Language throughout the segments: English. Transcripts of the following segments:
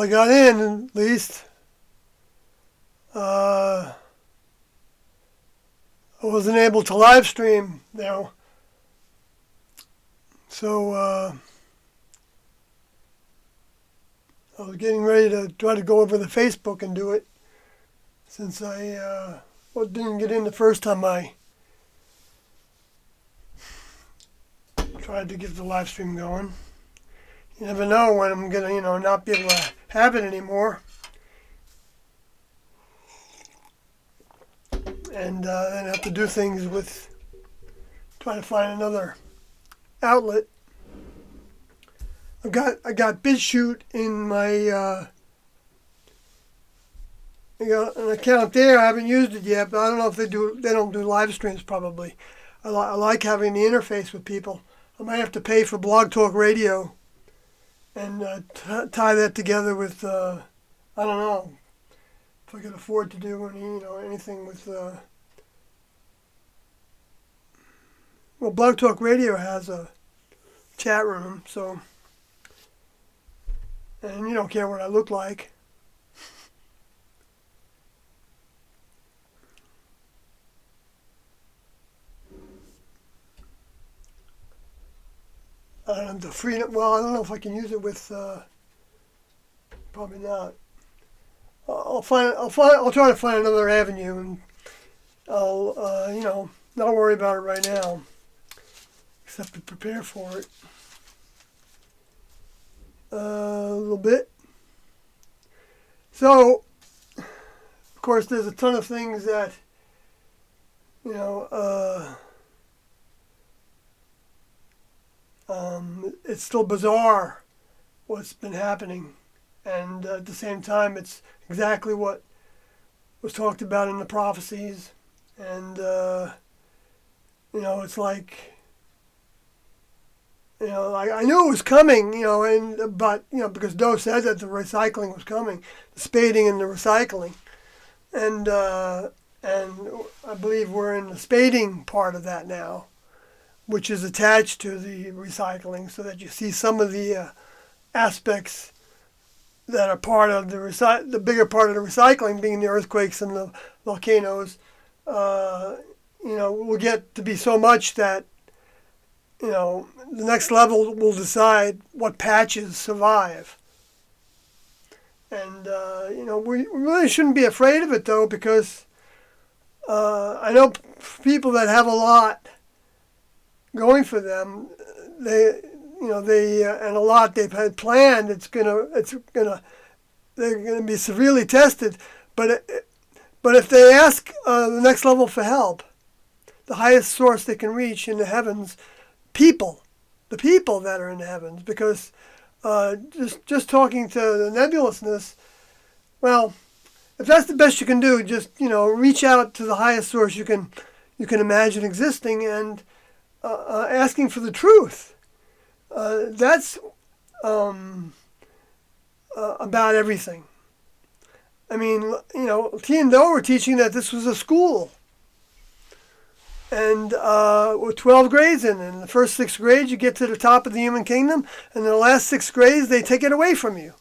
I got in, at least. I wasn't able to live stream now. So I was getting ready to try to go over to Facebook and do it, since I didn't get in the first time I tried to get the live stream going. You never know when I'm going to, not be able to have it anymore. And then have to do things with, try to find another outlet. I got BitChute in my, I got an account there. I haven't used it yet, but I don't know if they don't do live streams probably. I like having the interface with people. I might have to pay for Blog Talk Radio and tie that together with, I don't know, if I could afford to do anything with, well, Blog Talk Radio has a chat room, so, and you don't care what I look like. The freedom. Well, I don't know if I can use it with. Probably not. I'll try to find another avenue, and I'll not worry about it right now, except to prepare for it a little bit. So, of course, there's a ton of things that it's still bizarre what's been happening, and at the same time it's exactly what was talked about in the prophecies, and it's like I knew it was coming, but because Doe said that the recycling was coming, the spading and the recycling, and I believe we're in the spading part of that now, which is attached to the recycling, so that you see some of the aspects that are part of the bigger part of the recycling, being the earthquakes and the volcanoes. Will get to be so much that the next level will decide what patches survive. And we really shouldn't be afraid of it, though, because I know people that have a lot going for them, and a lot they've had planned. They're gonna be severely tested. But if they ask the next level for help, the highest source they can reach in the heavens, the people that are in the heavens, because just talking to the nebulousness, well, if that's the best you can do, just reach out to the highest source you can imagine existing, and asking for the truth. That's about everything. I mean, T and Doe were teaching that this was a school. And with 12 grades in the first 6 grades, you get to the top of the human kingdom, and in the last 6 grades, they take it away from you.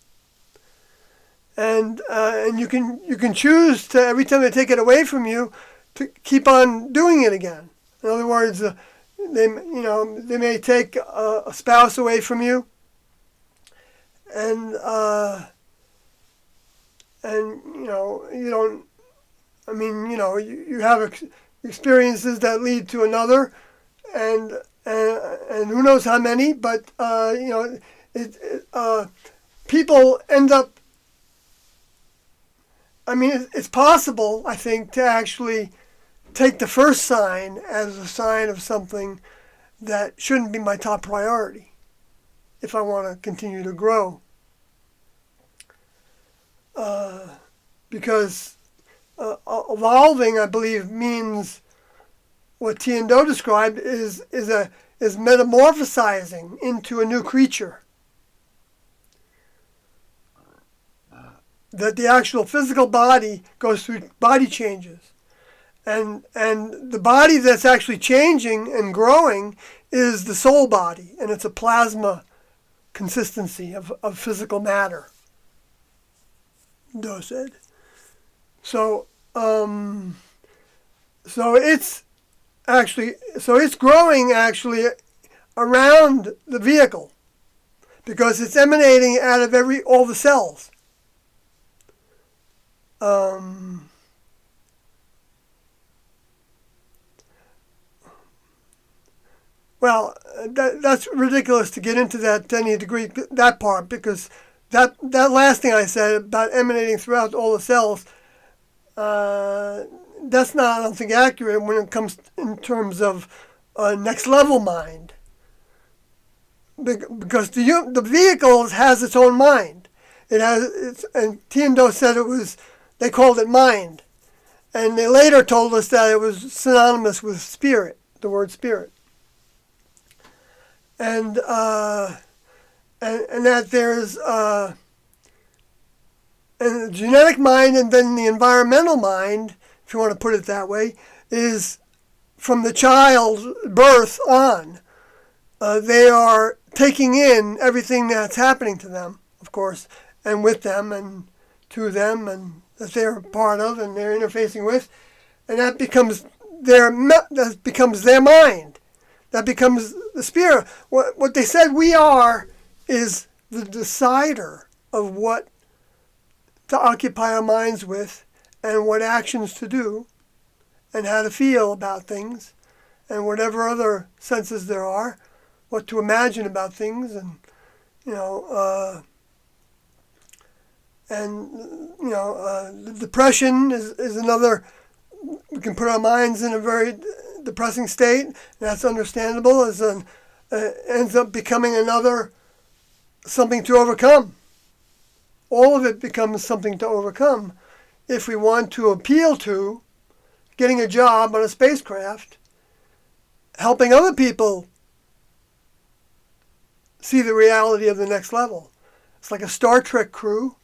And you can choose to, every time they take it away from you, to keep on doing it again. In other words, they may take a spouse away from you, and you don't. I mean, you have experiences that lead to another, and who knows how many. But people end up. I mean, it's possible, I think, to actually take the first sign as a sign of something that shouldn't be my top priority if I want to continue to grow. Because evolving, I believe, means what T and Doe described is metamorphosizing into a new creature. That the actual physical body goes through body changes. And the body that's actually changing and growing is the soul body, and it's a plasma consistency of physical matter. Do said. So it's growing actually around the vehicle because it's emanating out of all the cells. Well, that's ridiculous to get into that to any degree, that part, because that last thing I said about emanating throughout all the cells, that's not, I don't think, accurate when it comes in terms of next level mind. Because the vehicle has its own mind. And Tiendo said they called it mind. And they later told us that it was synonymous with spirit, the word spirit. And that there's and the genetic mind and then the environmental mind, if you want to put it that way, is from the child's birth on. They are taking in everything that's happening to them, of course, and with them and to them, and that they're a part of and they're interfacing with, and that becomes their mind. That becomes the spirit. What they said we are is the decider of what to occupy our minds with and what actions to do and how to feel about things and whatever other senses there are, what to imagine about things, and the depression is another. We can put our minds in a very depressing state. That's understandable. Ends up becoming another something to overcome. All of it becomes something to overcome if we want to appeal to getting a job on a spacecraft, helping other people see the reality of the next level. It's like a Star Trek crew,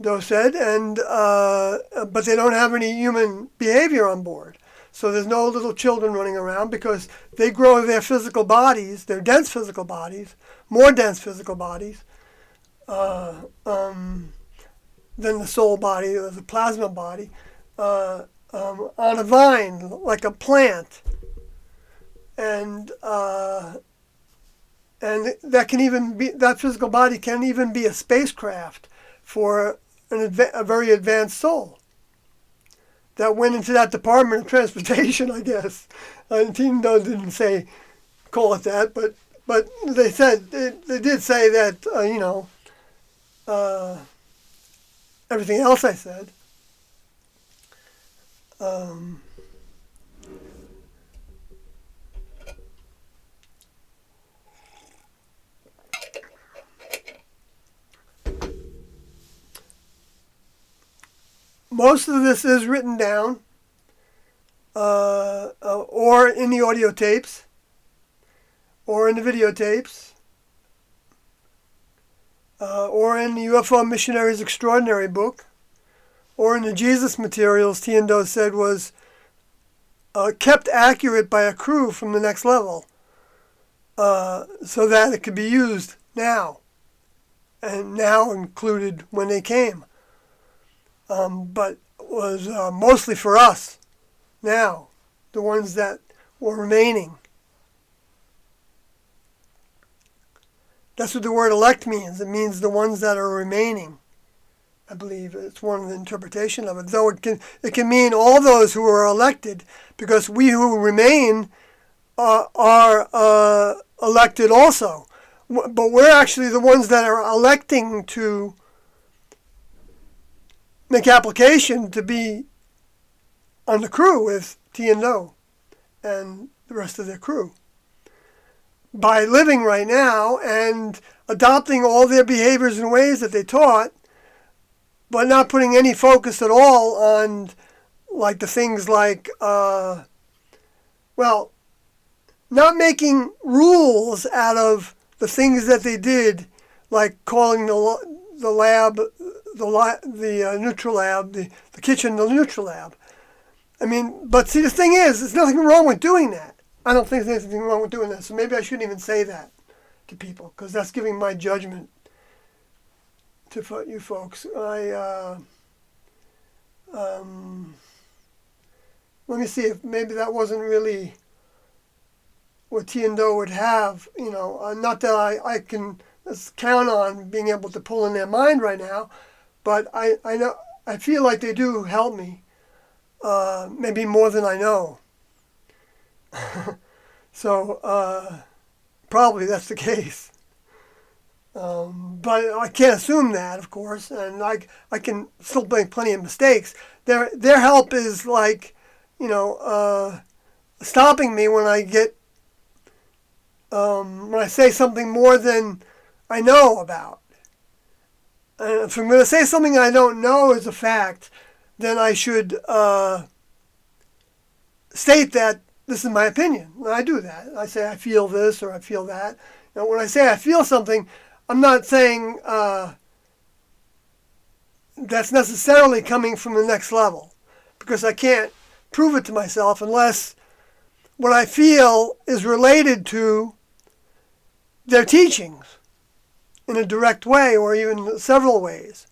Doe said, but they don't have any human behavior on board. So there's no little children running around because they grow their physical bodies, their dense physical bodies, more dense physical bodies, than the soul body or the plasma body, on a vine, like a plant. And that physical body can even be a spacecraft for a very advanced soul that went into that department of transportation, I guess. Tiendo didn't call it that, but they said they did say that everything else I said. Most of this is written down, or in the audio tapes, or in the videotapes, or in the UFO Missionaries Extraordinary book, or in the Jesus materials Tiendo said was kept accurate by a crew from the next level, so that it could be used now, and now included when they came. But was mostly for us now, the ones that were remaining. That's what the word elect means. It means the ones that are remaining. I believe it's one of the interpretation of it. Though it can mean all those who are elected, because we who remain are elected also. But we're actually the ones that are electing to make application to be on the crew with Tiendo and the rest of their crew. By living right now and adopting all their behaviors and ways that they taught, but not putting any focus at all on like the things like, not making rules out of the things that they did, like calling the lab, the neutral lab, the kitchen, the neutral lab. I mean, but see, the thing is, there's nothing wrong with doing that. I don't think there's anything wrong with doing that. So maybe I shouldn't even say that to people, because that's giving my judgment to you folks. Let me see if maybe that wasn't really what Tiendo would have. Not that I can count on being able to pull in their mind right now, but I know I feel like they do help me. Maybe more than I know. So probably that's the case. But I can't assume that, of course, and I can still make plenty of mistakes. Their help is like, stopping me when I get when I say something more than I know about. And if I'm going to say something I don't know as a fact, then I should state that this is my opinion. And I do that. I say I feel this or I feel that. When I say I feel something, I'm not saying that's necessarily coming from the next level, because I can't prove it to myself unless what I feel is related to their teachings in a direct way or even several ways.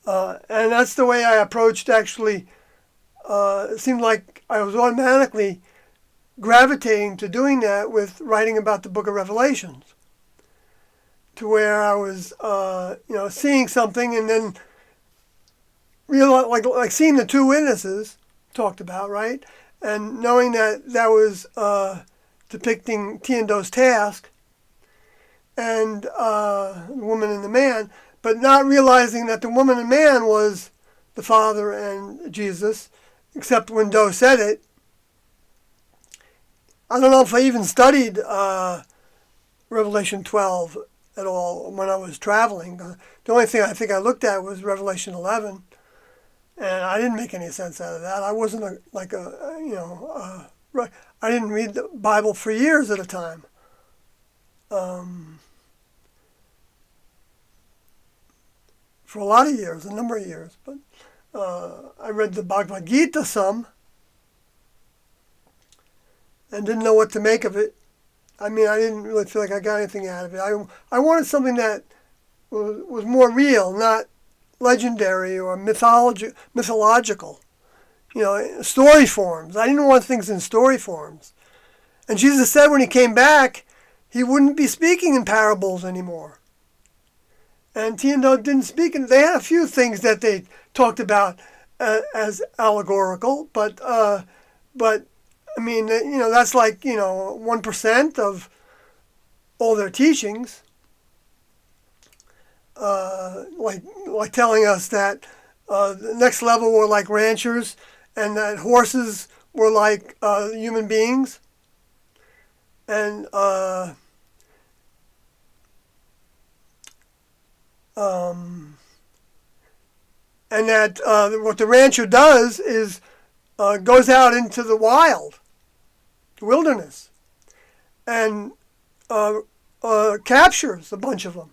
And that's the way I approached actually. It seemed like I was automatically gravitating to doing that with writing about the Book of Revelations, to where I was, seeing something and then realize, like seeing the two witnesses talked about, right, and knowing that was depicting Tiendo's task and the woman and the man, but not realizing that the woman and man was the Father and Jesus, except when Do said it. I don't know if I even studied Revelation 12 at all when I was traveling. The only thing I think I looked at was Revelation 11, and I didn't make any sense out of that. I wasn't I didn't read the Bible for years at a time. For a lot of years, a number of years. But I read the Bhagavad Gita some and didn't know what to make of it. I mean, I didn't really feel like I got anything out of it. I wanted something that was more real, not legendary or mythological. Story forms. I didn't want things in story forms. And Jesus said when he came back, he wouldn't be speaking in parables anymore. And Tiendo didn't speak. They had a few things that they talked about as allegorical, but I mean, that's like 1% of all their teachings. Like telling us that the next level were like ranchers, and that horses were like human beings, and that what the rancher does is goes out into the wilderness, and captures a bunch of them,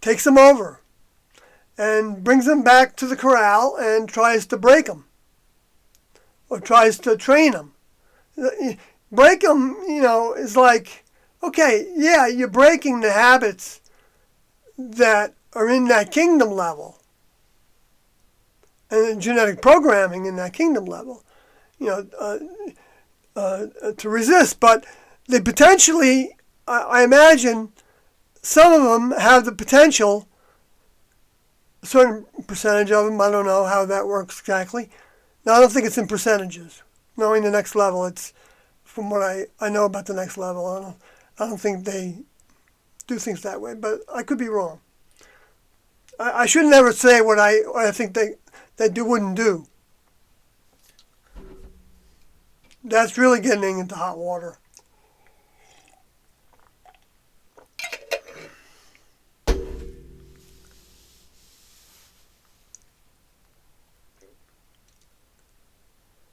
takes them over, and brings them back to the corral and tries to break them, or tries to train them. Break them, is like, okay, yeah, you're breaking the habits that are in that kingdom level, and the genetic programming in that kingdom level, to resist. But they potentially, I imagine, some of them have the potential, a certain percentage of them, I don't know how that works exactly. Now, I don't think it's in percentages. Knowing the next level, it's, from what I know about the next level, I don't think they do things that way, but I could be wrong. I should never say what I think they wouldn't do. That's really getting into hot water.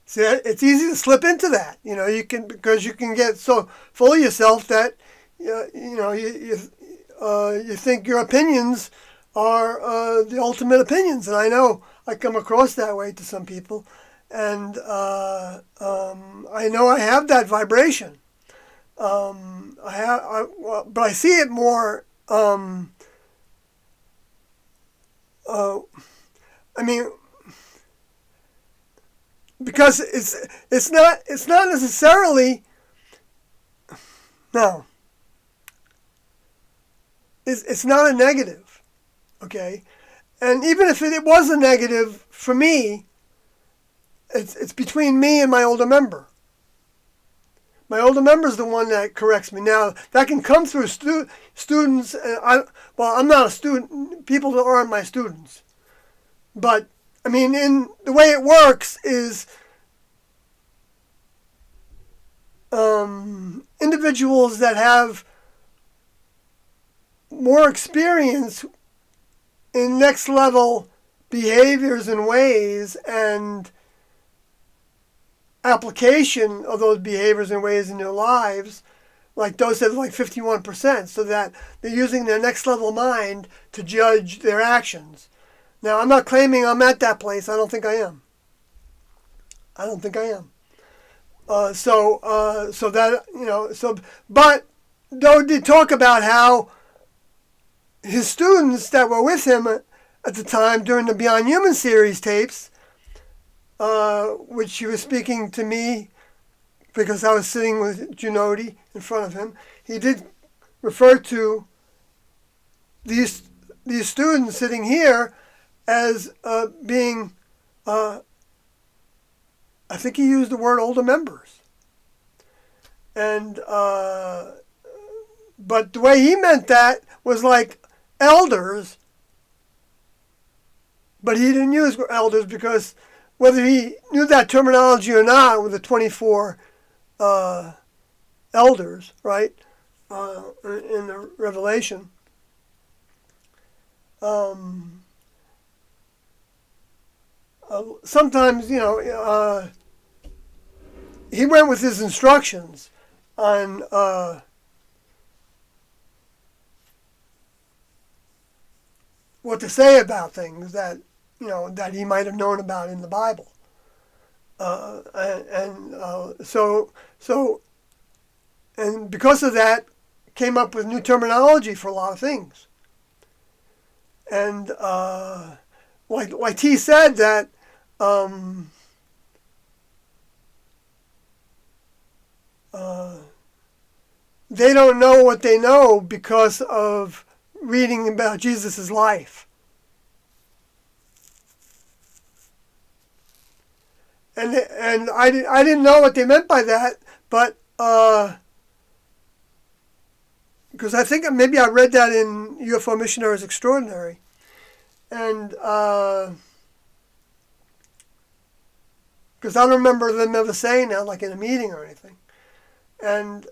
See, it's easy to slip into that. Because you can get so full of yourself that you think your opinions are the ultimate opinions, and I know I come across that way to some people, and I know I have that vibration. But I see it more I mean, because it's not necessarily, no, it's not a negative, okay? And even if it was a negative for me, it's between me and my older member. My older member is the one that corrects me. Now, that can come through students. I'm not a student. People that aren't my students. But, I mean, in the way it works is individuals that have more experience in next level behaviors and ways and application of those behaviors and ways in their lives, like those said, like 51%, so that they're using their next level mind to judge their actions. Now, I'm not claiming I'm at that place. I don't think I am. So that, you know, but Doe did talk about how his students that were with him at the time during the Beyond Human series tapes, which he was speaking to me because I was sitting with Junodi in front of him. He did refer to these students sitting here as being, I think he used the word older members. And, but the way he meant that was like elders, but he didn't use elders because whether he knew that terminology or not with the 24 elders, right, in the Revelation, sometimes, you know, he went with his instructions on what to say about things that, you know, that he might have known about in the Bible. And because of that, came up with new terminology for a lot of things. And like T said, that they don't know what they know because of reading about Jesus' life. And I didn't know what they meant by that, but because I think maybe I read that in UFO Missionaries Extraordinary, and because I don't remember them ever saying that, like in a meeting or anything, and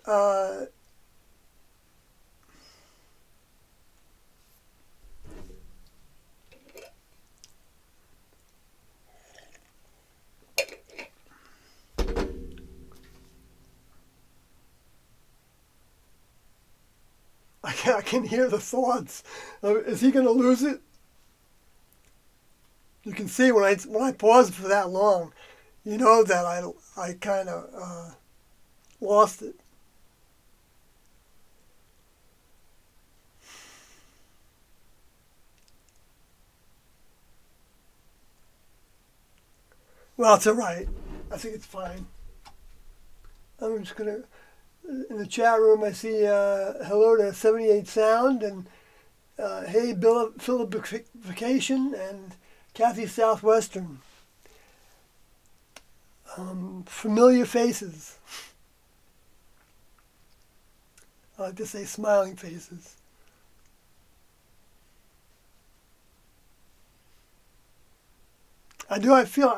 I can hear the thoughts. Is he going to lose it? You can see when I pause for that long, you know that I kind of lost it. Well, it's all right. I think it's fine. I'm just going to... In the chat room, I see hello to 78 Sound and hey, Philipification and Kathy Southwestern. Familiar faces. I like to say smiling faces. I do. I feel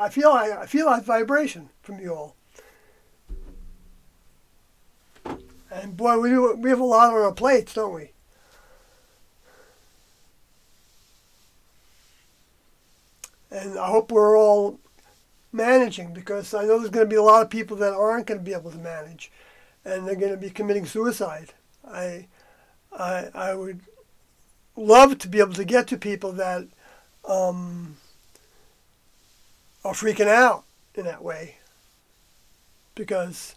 like vibration from you all. And boy, we have a lot on our plates, don't we? And I hope we're all managing, because I know there's going to be a lot of people that aren't going to be able to manage, and they're going to be committing suicide. I would love to be able to get to people that are freaking out in that way, because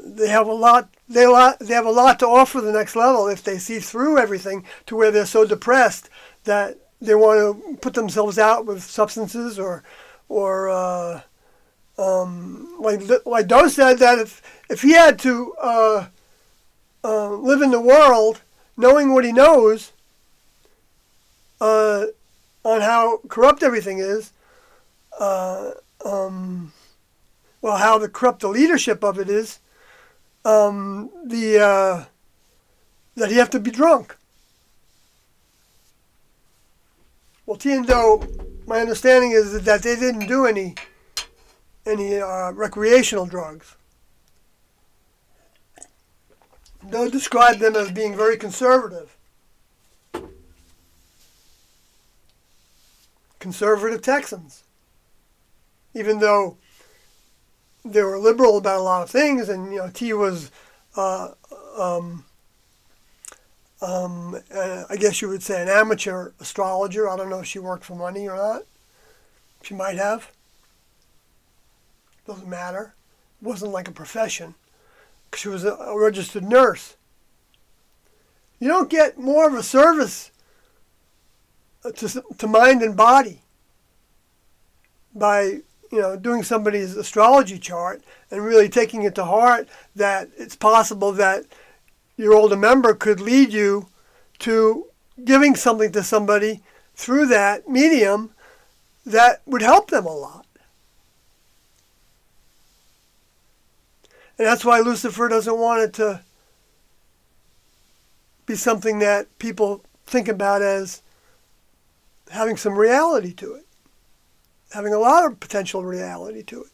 they have a lot. They have a lot to offer the next level if they see through everything to where they're so depressed that they want to put themselves out with substances or like Doe said that if he had to live in the world knowing what he knows on how corrupt everything is, how corrupt the leadership of it is, that you have to be drunk. Well, T and Doe, my understanding is that they didn't do any recreational drugs. Doe described them as being very conservative. Conservative Texans. Even though they were liberal about a lot of things, and T was, I guess you would say, an amateur astrologer. I don't know if she worked for money or not. She might have. Doesn't matter. It wasn't like a profession. She was a registered nurse. You don't get more of a service to mind and body by doing somebody's astrology chart and really taking it to heart that it's possible that your older member could lead you to giving something to somebody through that medium that would help them a lot. And that's why Lucifer doesn't want it to be something that people think about as having some reality to it, having a lot of potential reality to it.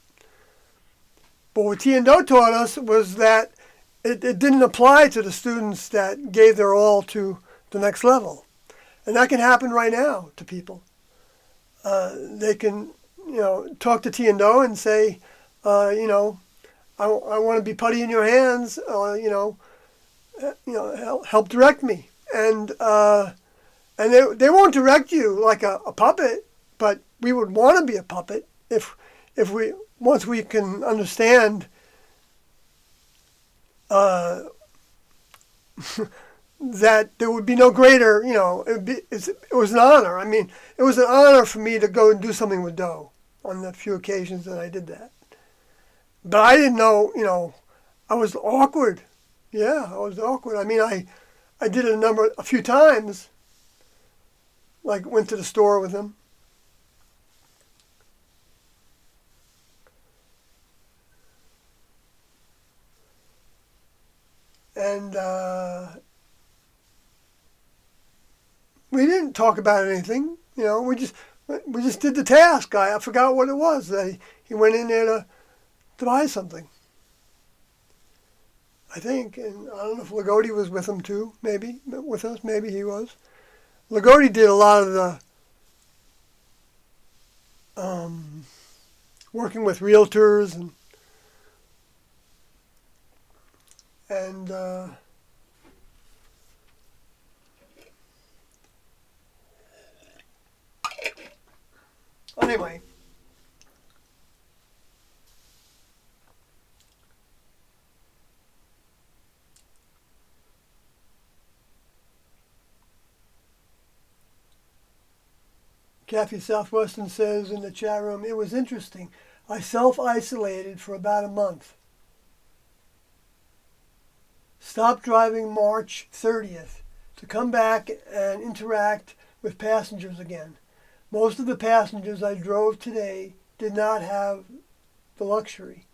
But what T and Doe taught us was that it didn't apply to the students that gave their all to the next level. And that can happen right now to people. They can, talk to T and Doe and say, I want to be putty in your hands, help direct me. And they won't direct you like a puppet, but we would want to be a puppet if once we can understand that there would be no greater, it was an honor. I mean, it was an honor for me to go and do something with Doe on the few occasions that I did that. But I didn't know, I was awkward. Yeah, I was awkward. I mean, I did it a few times. Like, went to the store with him. And we didn't talk about anything. We just did the task. I forgot what it was. He went in there to buy something, I think. And I don't know if Lagodi was with him too, maybe, with us, maybe he was. Lagodi did a lot of the working with realtors and anyway. Kathy Southwestern says in the chat room, it was interesting. I self-isolated for about a month. Stopped driving March 30th to come back and interact with passengers again. Most of the passengers I drove today did not have the luxury.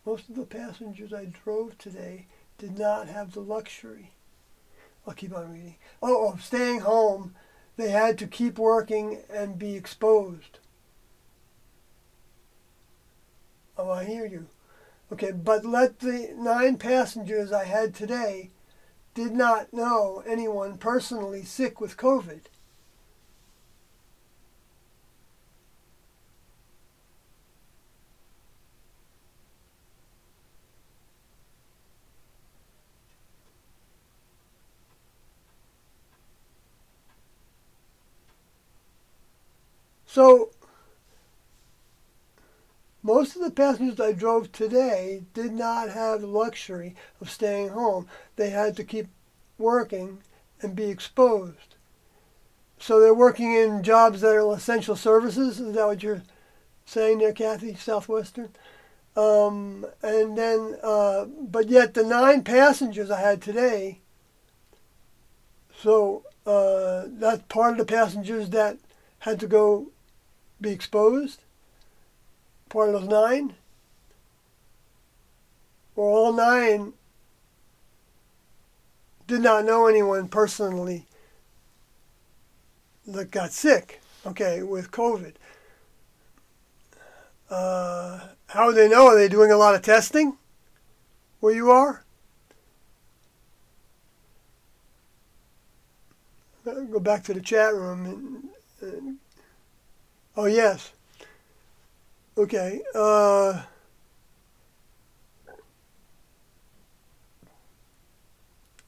Most of the passengers I drove today did not have the luxury. I'll keep on reading. Staying home, they had to keep working and be exposed. Oh, I hear you. Okay, but let the 9 passengers I had today did not know anyone personally sick with COVID. So, most of the passengers I drove today did not have the luxury of staying home. They had to keep working and be exposed. So they're working in jobs that are essential services. Is that what you're saying there, Kathy, Southwestern? And then, but yet the 9 passengers I had today, so that's part of the passengers that had to go be exposed, part of those 9, or all 9 did not know anyone personally that got sick, okay, with COVID. How would they know? Are they doing a lot of testing where you are? Go back to the chat room. Oh, yes. Okay. Are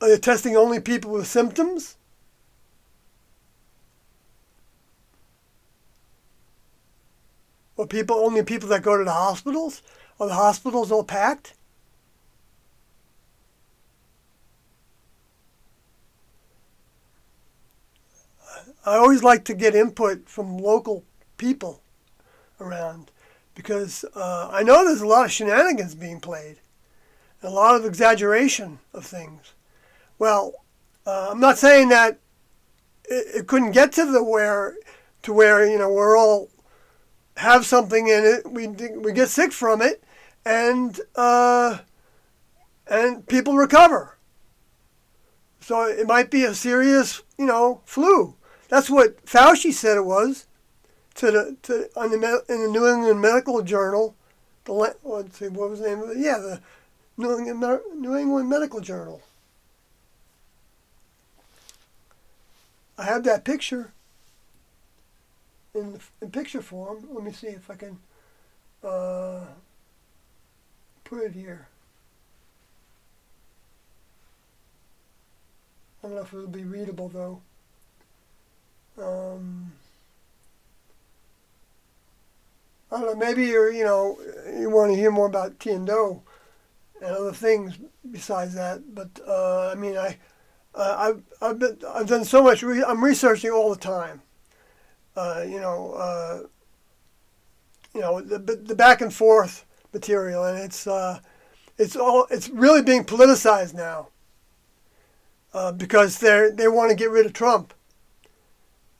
they testing only people with symptoms? Or only people that go to the hospitals? Are the hospitals all packed? I always like to get input from local people around because I know there's a lot of shenanigans being played, a lot of exaggeration of things. Well, I'm not saying that it couldn't get to where we're all have something in it, we get sick from it, and people recover. So it might be a serious, flu. That's what Fauci said it was in the New England Medical Journal. Let's see, what was the name of it? Yeah, the New England Medical Journal. I have that picture in picture form. Let me see if I can put it here. I don't know if it'll be readable though. I don't know. Maybe you want to hear more about Tiendo and other things besides that. But I mean, I've done so much. I'm researching all the time. The back and forth material, and it's really being politicized now because they want to get rid of Trump.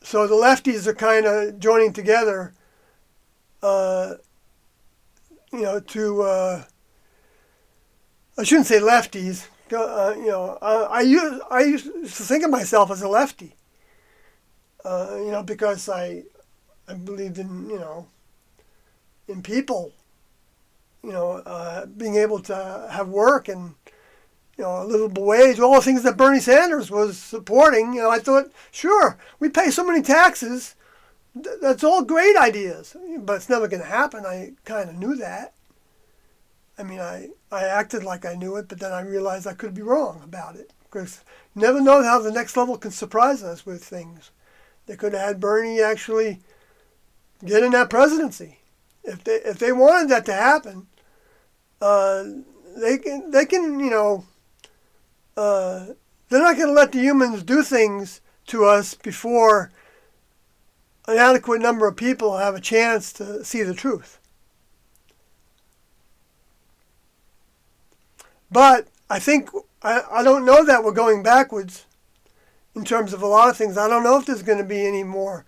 So the lefties are kind of joining together, to I shouldn't say lefties. I used to think of myself as a lefty. Because I believed in in people, being able to have work and a livable wage, all the things that Bernie Sanders was supporting. I thought, sure, we pay so many taxes, that's all great ideas, but it's never going to happen. I kind of knew that. I mean, I acted like I knew it, but then I realized I could be wrong about it, because you never know how the next level can surprise us with things. They could have had Bernie actually get in that presidency. If they wanted that to happen, they can they're not going to let the humans do things to us before an adequate number of people have a chance to see the truth. But I think I don't know that we're going backwards in terms of a lot of things. I don't know if there's going to be any more.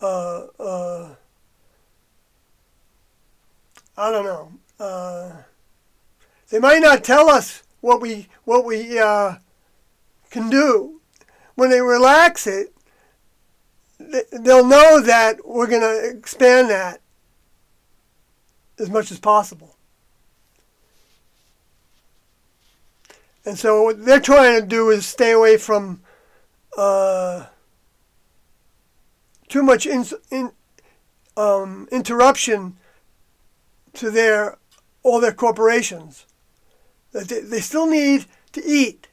I don't know. They might not tell us what we can do. When they relax it, they'll know that we're going to expand that as much as possible. And so what they're trying to do is stay away from too much interruption to all their corporations. They still need to eat.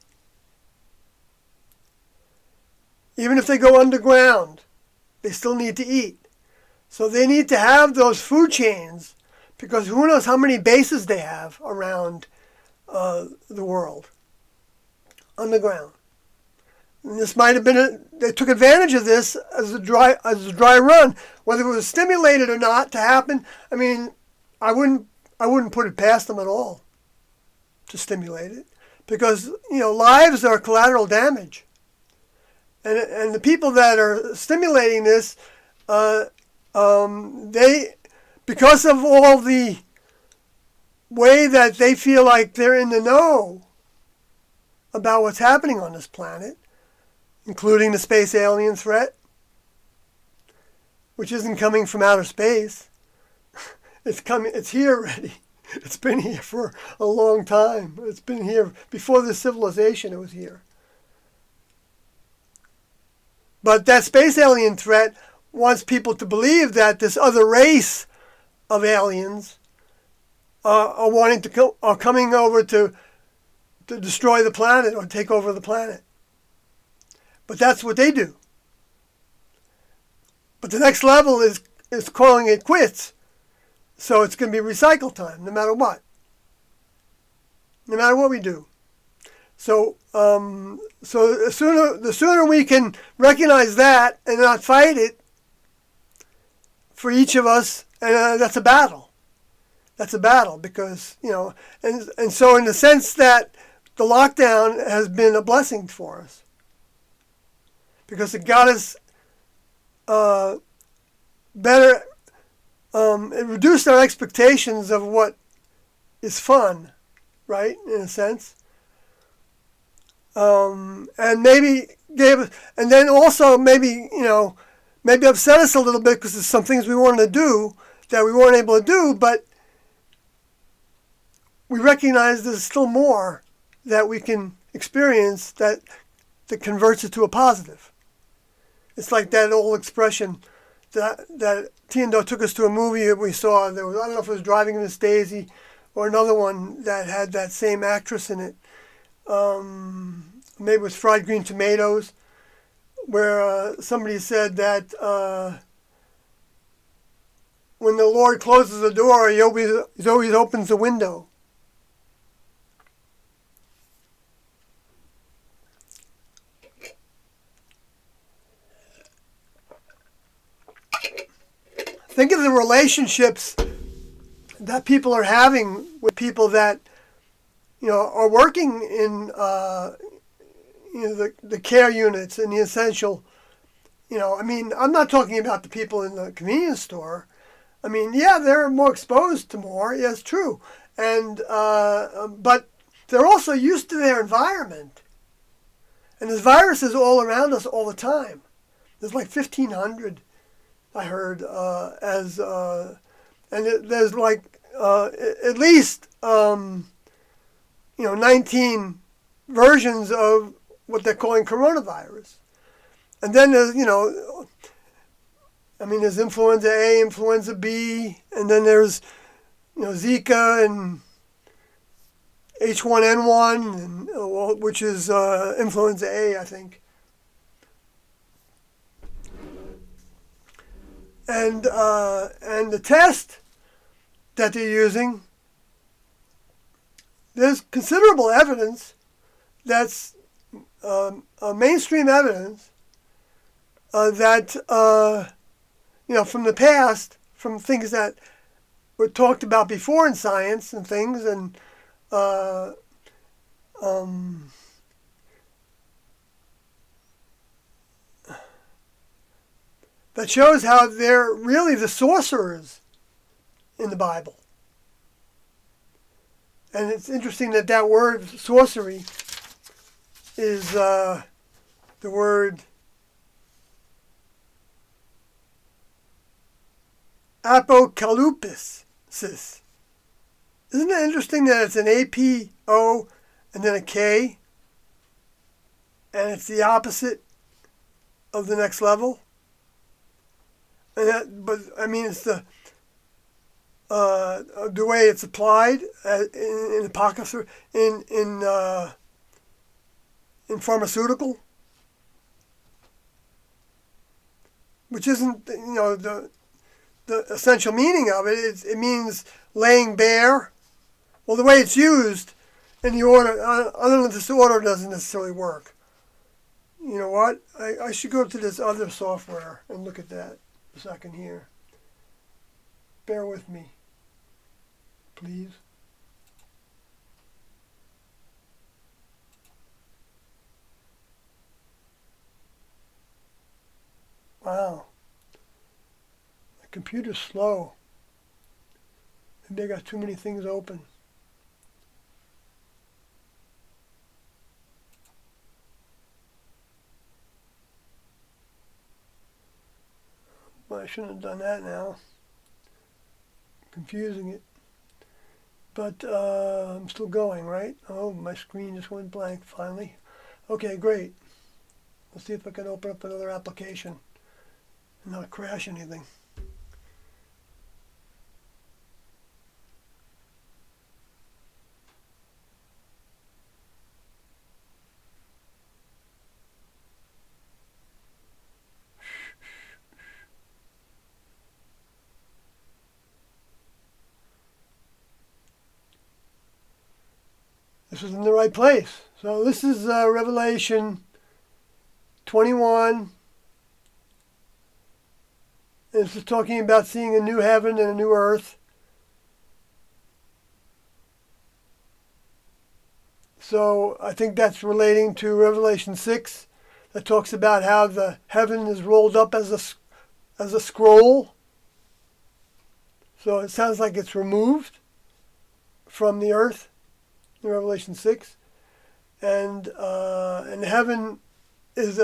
Even if they go underground, they still need to eat. So they need to have those food chains, because who knows how many bases they have around the world, underground. And this might have been they took advantage of this as a dry run, whether it was stimulated or not to happen. I mean, I wouldn't put it past them at all to stimulate it, because lives are collateral damage, and the people that are stimulating this, they, because of all the way that they feel like they're in the know about what's happening on this planet, including the space alien threat, which isn't coming from outer space. It's here already. It's been here for a long time. It's been here before this civilization. It was here. But that space alien threat wants people to believe that this other race of aliens are coming over to destroy the planet or take over the planet. But that's what they do. But the next level is calling it quits. So it's going to be recycle time, no matter what. No matter what we do. So the sooner we can recognize that and not fight it, for each of us, and that's a battle. That's a battle because, and so in the sense that the lockdown has been a blessing for us. Because it got us better. It reduced our expectations of what is fun, right? In a sense, and maybe and then also maybe upset us a little bit because there's some things we wanted to do that we weren't able to do, but we recognize there's still more that we can experience that converts it to a positive. It's like that old expression that Tiendo took us to a movie that we saw. There was, I don't know if it was Driving Miss Daisy or another one that had that same actress in it. Maybe it was Fried Green Tomatoes, where somebody said that when the Lord closes the door, he always opens the window. Think of the relationships that people are having with people that, are working in, the care units and the essential, I'm not talking about the people in the convenience store. I mean, yeah, they're more exposed to more. Yeah, it's true. And, but they're also used to their environment. And there's viruses all around us all the time. There's like 1,500. I heard there's like at least 19 versions of what they're calling coronavirus, and then there's there's influenza A, influenza B, and then there's Zika and H1N1, and which is influenza A, I think. And the test that they're using, there's considerable evidence that's mainstream evidence that from the past, from things that were talked about before in science and things, and that shows how they're really the sorcerers in the Bible. And it's interesting that word sorcery is the word apocalypsis. Isn't it interesting that it's an A-P-O and then a K? And it's the opposite of the next level? And it's the way it's applied in apocrypha in pharmaceutical, which isn't the essential meaning of it. It means laying bare. Well, the way it's used in the order, other than this order doesn't necessarily work. you know what? I should go to this other software and look at that a second here. Bear with me, please. Wow. The computer's slow. Maybe I got too many things open. Well, I shouldn't have done that now. Confusing it. But I'm still going, right? Oh, my screen just went blank finally. Okay, great. Let's see if I can open up another application and not crash anything. This is in the right place. So this is Revelation 21. This is talking about seeing a new heaven and a new earth. So I think that's relating to Revelation 6 that talks about how the heaven is rolled up as a scroll. So it sounds like it's removed from the earth in Revelation 6. And heaven is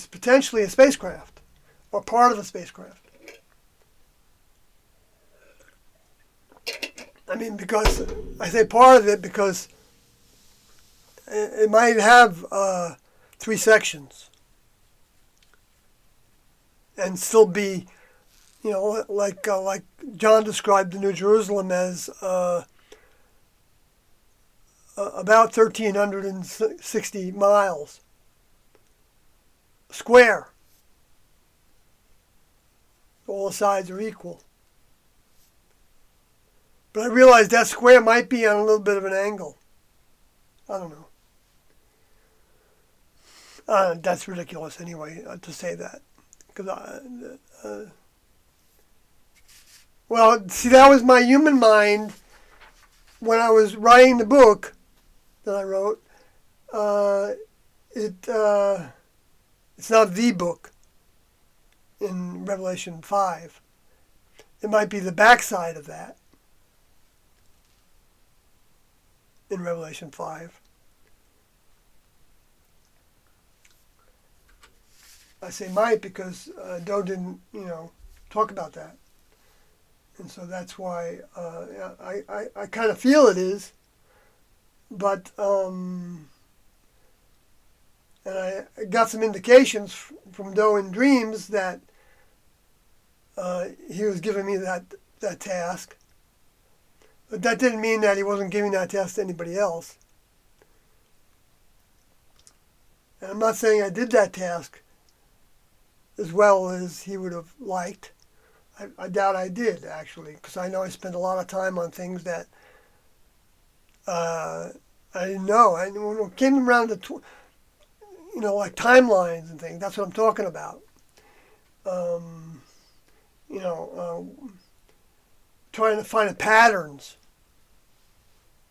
potentially a spacecraft or part of a spacecraft. I mean, because I say part of it because it might have 3 sections and still be, you know, like John described the New Jerusalem as about 1,360 miles square. All the sides are equal. But I realize that square might be on a little bit of an angle. I don't know. That's ridiculous anyway, to say that. Well, see, that was my human mind when I was writing the book that I wrote. It's not the book in Revelation 5. It might be the backside of that in Revelation 5. I say might because Doe didn't, talk about that. And so that's why I kind of feel it is. But, and I got some indications from Doe in dreams that he was giving me that task. But that didn't mean that he wasn't giving that task to anybody else. And I'm not saying I did that task as well as he would have liked. I doubt I did, actually, because I know I spent a lot of time on things that I didn't know. And when it came around to, like timelines and things, that's what I'm talking about. Trying to find patterns.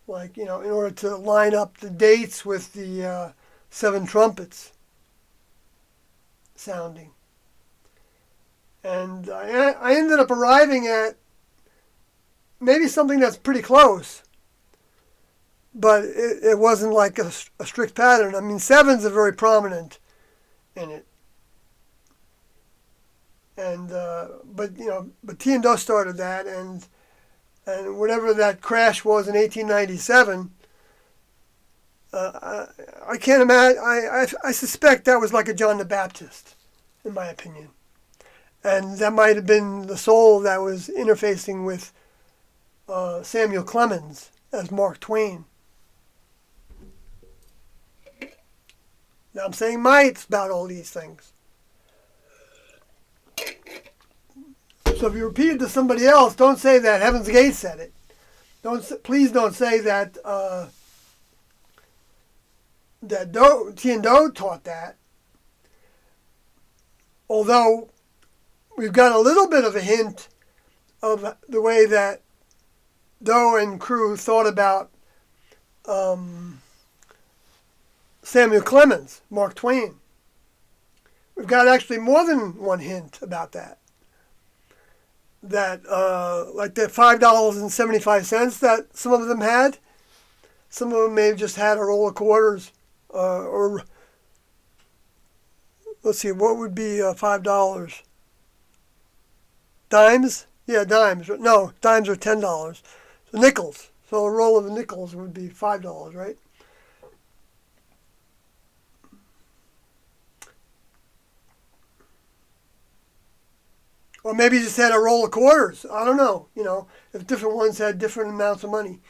Like, in order to line up the dates with the 7 trumpets sounding. And I ended up arriving at maybe something that's pretty close. But it wasn't like a strict pattern. I mean, 7s are very prominent in it. And but T and Doe started that, and whatever that crash was in 1897, I can't imagine. I suspect that was like a John the Baptist, in my opinion. And that might have been the soul that was interfacing with Samuel Clemens as Mark Twain. Now I'm saying might about all these things. So if you repeat it to somebody else, don't say that Heaven's Gate said it. Please don't say that T and Doe taught that. although we've got a little bit of a hint of the way that Doe and crew thought about Samuel Clemens, Mark Twain. We've got actually more than one hint about that. That, like the $5.75 that some of them had, some of them may have just had a roll of quarters, or let's see, what would be $5? Dimes? Yeah, dimes. No, dimes are $10. So nickels. So a roll of nickels would be $5, right? Or maybe just had a roll of quarters. I don't know, if different ones had different amounts of money.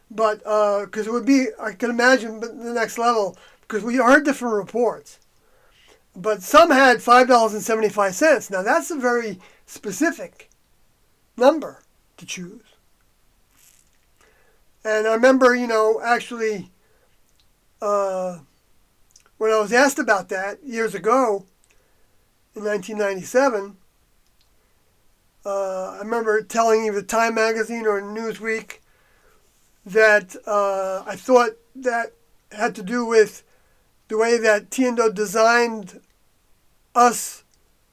But, because it would be, I can imagine the next level, because we heard different reports. But some had $5.75. Now that's a very specific number to choose. And I remember, actually, when I was asked about that years ago, in 1997, I remember telling either Time Magazine or Newsweek that I thought that had to do with the way that T&O designed us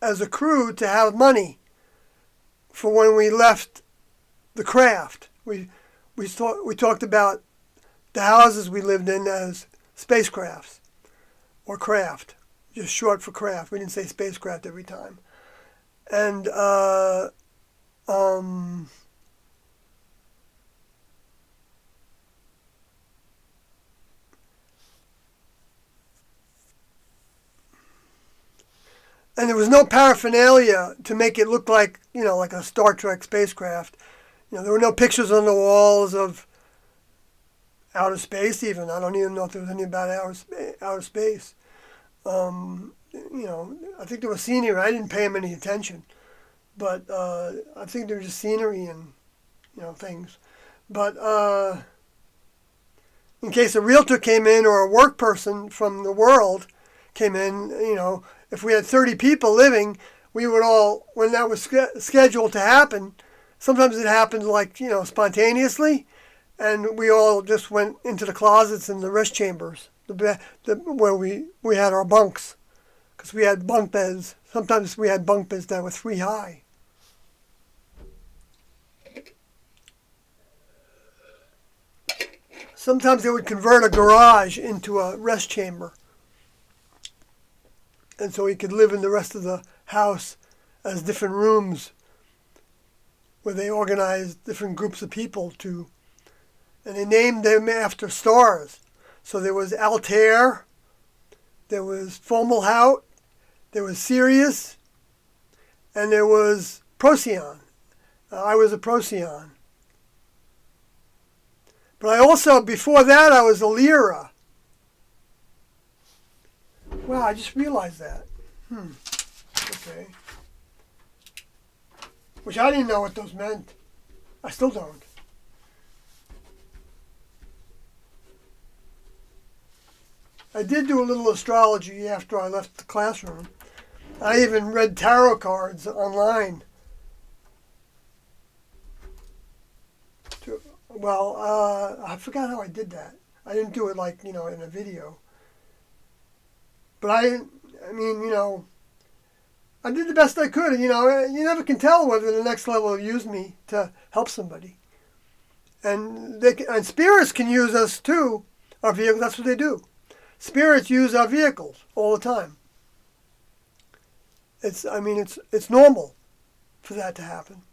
as a crew to have money for when we left the craft. We talked about the houses we lived in as spacecrafts or craft, just short for craft. We didn't say spacecraft every time. And and there was no paraphernalia to make it look like, like a Star Trek spacecraft. There were no pictures on the walls of outer space even. I don't even know if there was any about outer space. I think there was scenery. I didn't pay them any attention. But I think there was just scenery and, things. But in case a realtor came in or a work person from the world came in, if we had 30 people living, we would all, when that was scheduled to happen, sometimes it happened like, spontaneously, and we all just went into the closets and the rest chambers, where we had our bunks, because we had bunk beds. Sometimes we had bunk beds that were 3 high. Sometimes they would convert a garage into a rest chamber. And so he could live in the rest of the house as different rooms where they organized different groups of people to, and they named them after stars. So there was Altair, there was Fomalhaut, there was Sirius, and there was Procyon. I was a Procyon. But I also, before that, I was a Lyra. Wow, I just realized that. Okay. Which I didn't know what those meant. I still don't. I did do a little astrology after I left the classroom. I even read tarot cards online. I forgot how I did that. I didn't do it like, in a video. But I did the best I could. You never can tell whether the next level will use me to help somebody. And spirits can use us too, our vehicles. That's what they do. Spirits use our vehicles all the time. It's normal for that to happen.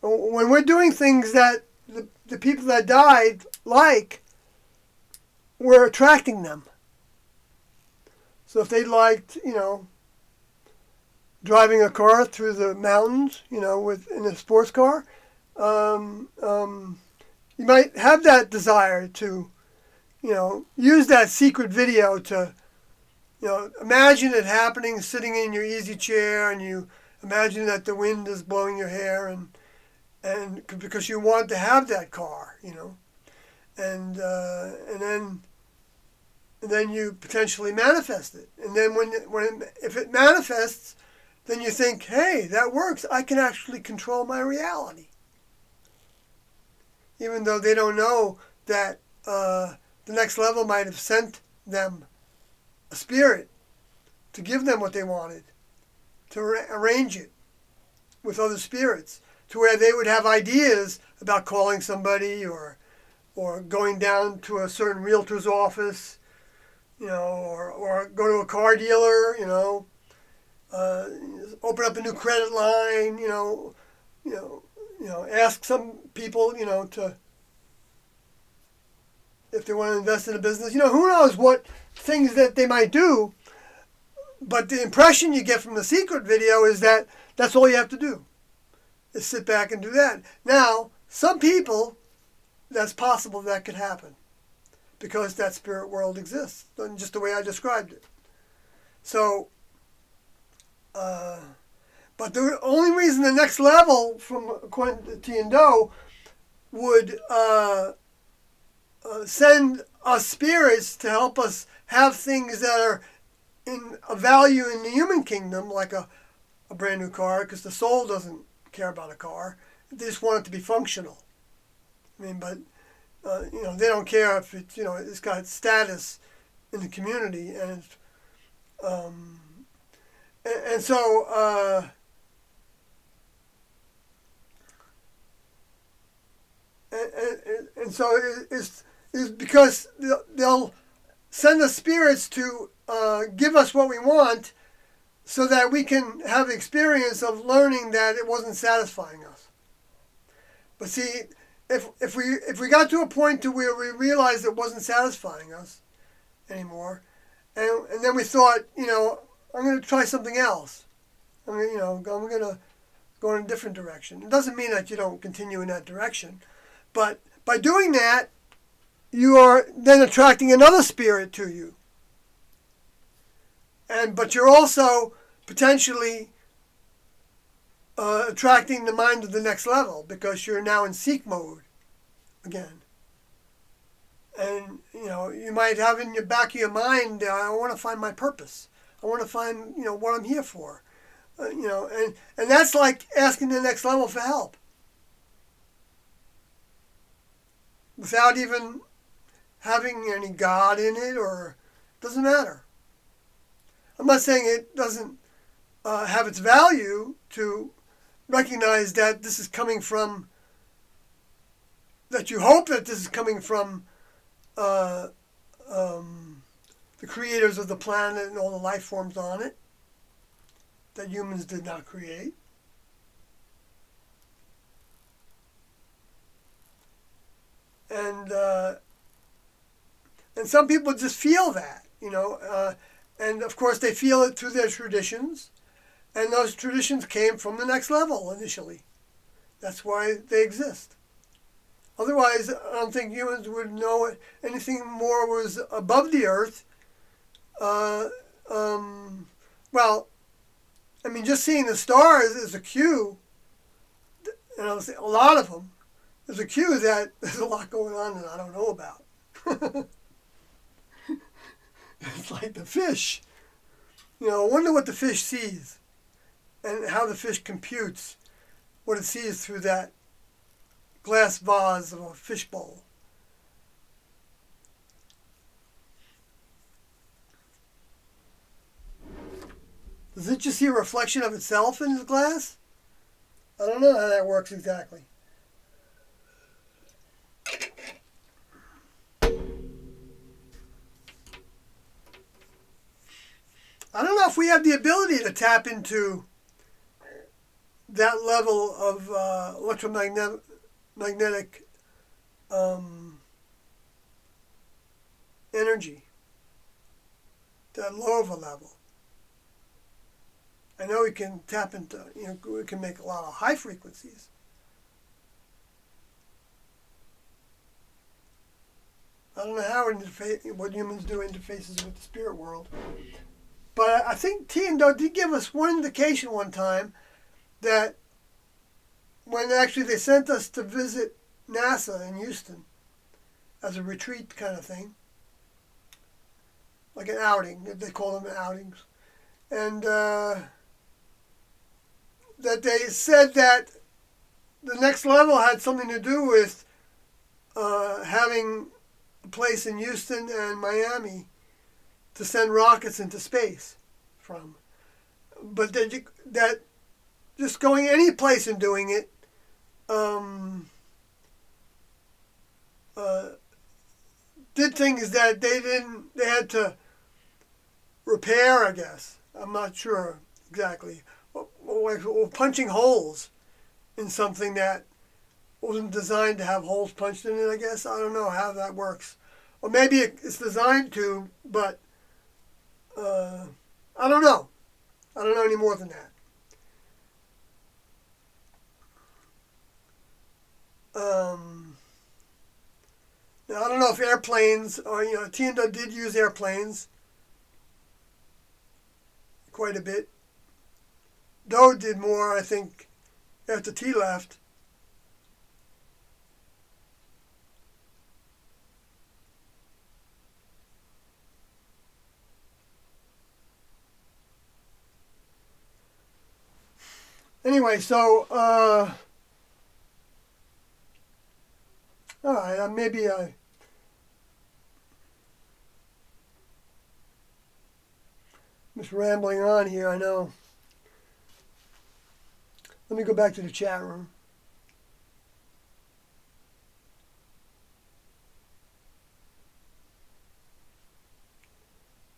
When we're doing things that the people that died we're attracting them. So if they liked, driving a car through the mountains, in a sports car, you might have that desire to, use that secret video to, imagine it happening sitting in your easy chair, and you imagine that the wind is blowing your hair, and because you want to have that car, and then you potentially manifest it, and then if it manifests, then you think, hey, that works. I can actually control my reality. Even though they don't know that the next level might have sent them a spirit to give them what they wanted, to arrange it with other spirits, to where they would have ideas about calling somebody or going down to a certain realtor's office, or go to a car dealer, open up a new credit line, ask some people, to if they want to invest in a business. Who knows what things that they might do, but the impression you get from the secret video is that that's all you have to do, is sit back and do that. Now, some people, that's possible that could happen because that spirit world exists, just the way I described it. So, but the only reason the next level, from according to T and Do, would send us spirits to help us have things that are in a value in the human kingdom, like a brand new car, because the soul doesn't care about a car. They just want it to be functional. But they don't care if it's it's got status in the community, and so it's because they'll send us spirits to give us what we want, so that we can have the experience of learning that it wasn't satisfying us. But see, if we got to a point to where we realized it wasn't satisfying us anymore, and then we thought, I'm going to try something else. I'm going to go in a different direction. It doesn't mean that you don't continue in that direction, but by doing that, you are then attracting another spirit to you. But you're also potentially attracting the mind of the next level, because you're now in seek mode again. And you might have in the back of your mind, I want to find my purpose. I want to find what I'm here for. And that's like asking the next level for help, without even having any God in it, or doesn't matter. I'm not saying it doesn't have its value to recognize that this is coming from, that you hope that this is coming from the creators of the planet and all the life forms on it that humans did not create. And some people just feel that, and of course they feel it through their traditions, and those traditions came from the next level initially. That's why they exist. Otherwise, I don't think humans would know anything more was above the earth. Just seeing the stars is a cue, and a lot of them, is a cue that there's a lot going on that I don't know about. It's like the fish. I wonder what the fish sees, and how the fish computes what it sees through that glass vase of a fishbowl. Does it just see a reflection of itself in the glass? I don't know how that works exactly. I don't know if we have the ability to tap into that level of electromagnetic energy, that low of a level. I know we can tap into, we can make a lot of high frequencies. I don't know how what humans do interfaces with the spirit world. But I think T and Do did give us one indication one time that when actually they sent us to visit NASA in Houston as a retreat kind of thing, like an outing, they call them outings, and that they said that the next level had something to do with having a place in Houston and Miami to send rockets into space from. But that just going any place and doing it did things that they had to repair, I guess. I'm not sure exactly. Or punching holes in something that wasn't designed to have holes punched in it, I guess. I don't know how that works. Or maybe it's designed to, but I don't know. I don't know any more than that. Now, I don't know if airplanes, or, Tienda did use airplanes quite a bit. Doe did more, I think, after T left. Anyway, so, all right, maybe I'm just rambling on here, I know. Let me go back to the chat room.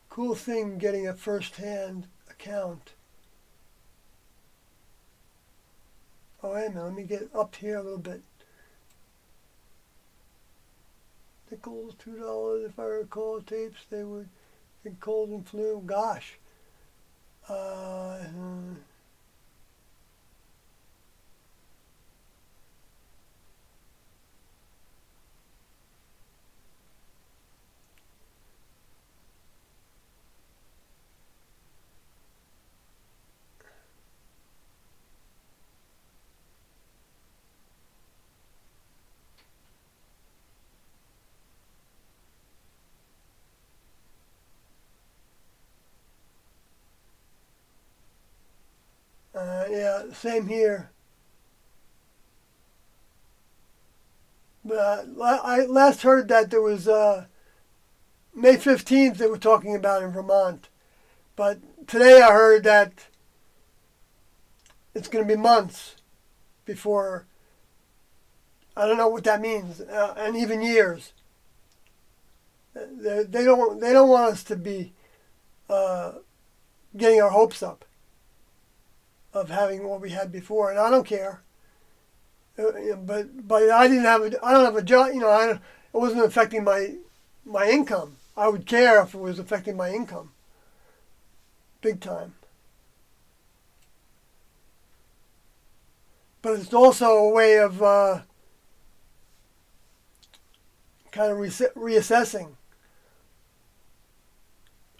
Cool thing getting a first-hand account. Oh, wait a minute, let me get up here a little bit. Nickels, $2, if I recall tapes, they would get cold and flu. Gosh. Yeah, same here. But I last heard that there was May 15th they were talking about in Vermont. But today I heard that it's going to be months before, I don't know what that means, and even years. They don't want us to be getting our hopes up of having what we had before, and I don't care. But I don't have a job. It wasn't affecting my income. I would care if it was affecting my income, big time. But it's also a way of kind of reassessing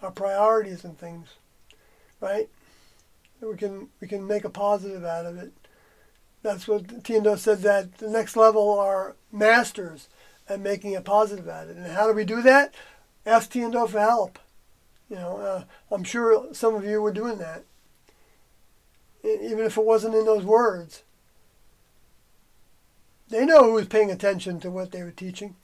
our priorities and things, right? We can make a positive out of it. That's what Tiendo said, that the next level are masters at making a positive out of it. And how do we do that? Ask Tiendo for help. I'm sure some of you were doing that, even if it wasn't in those words. They know who was paying attention to what they were teaching.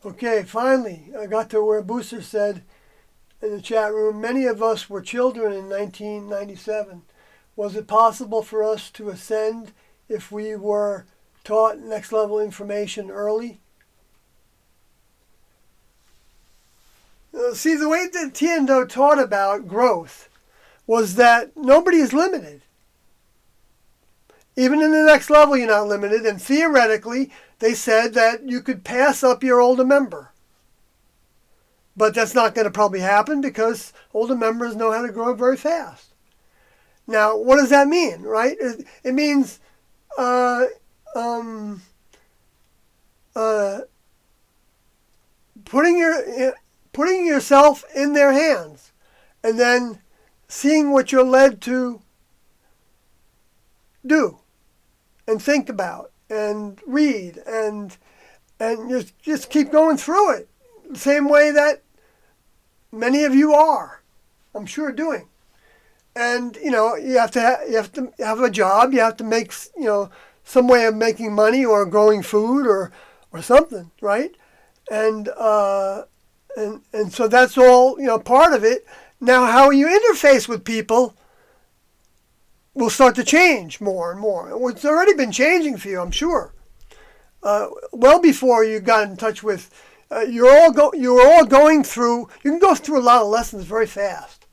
Okay, finally, I got to where Booster said in the chat room, many of us were children in 1997. Was it possible for us to ascend if we were taught next level information early? See, the way that Tiendo taught about growth was that nobody is limited. Even in the next level, you're not limited. And theoretically, they said that you could pass up your older member. But that's not going to probably happen because older members know how to grow very fast. Now, what does that mean, right? It means putting yourself in their hands, and then seeing what you're led to do, and think about, and read, and just keep going through it, the same way that many of you are, I'm sure, doing. And you have to have a job. You have to make some way of making money or growing food or something, right? And so that's all part of it. Now, how you interface with people will start to change more and more. It's already been changing for you, I'm sure. Well before you got in touch with, you're all going through. You can go through a lot of lessons very fast.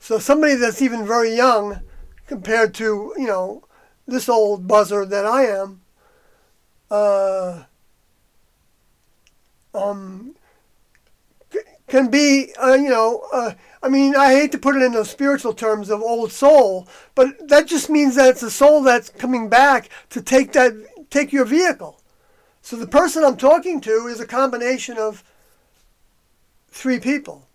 So somebody that's even very young, compared to this old buzzard that I am, can be I mean, I hate to put it in the spiritual terms of old soul, but that just means that it's a soul that's coming back to take your vehicle. So the person I'm talking to is a combination of three people.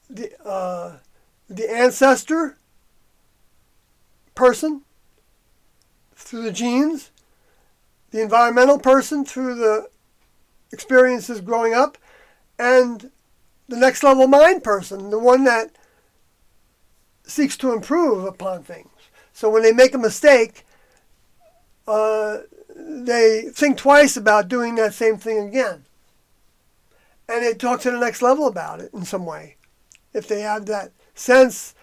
The ancestor person through the genes, the environmental person through the experiences growing up, and the next level mind person, the one that seeks to improve upon things. So when they make a mistake, they think twice about doing that same thing again. And they talk to the next level about it in some way. If they have that sense,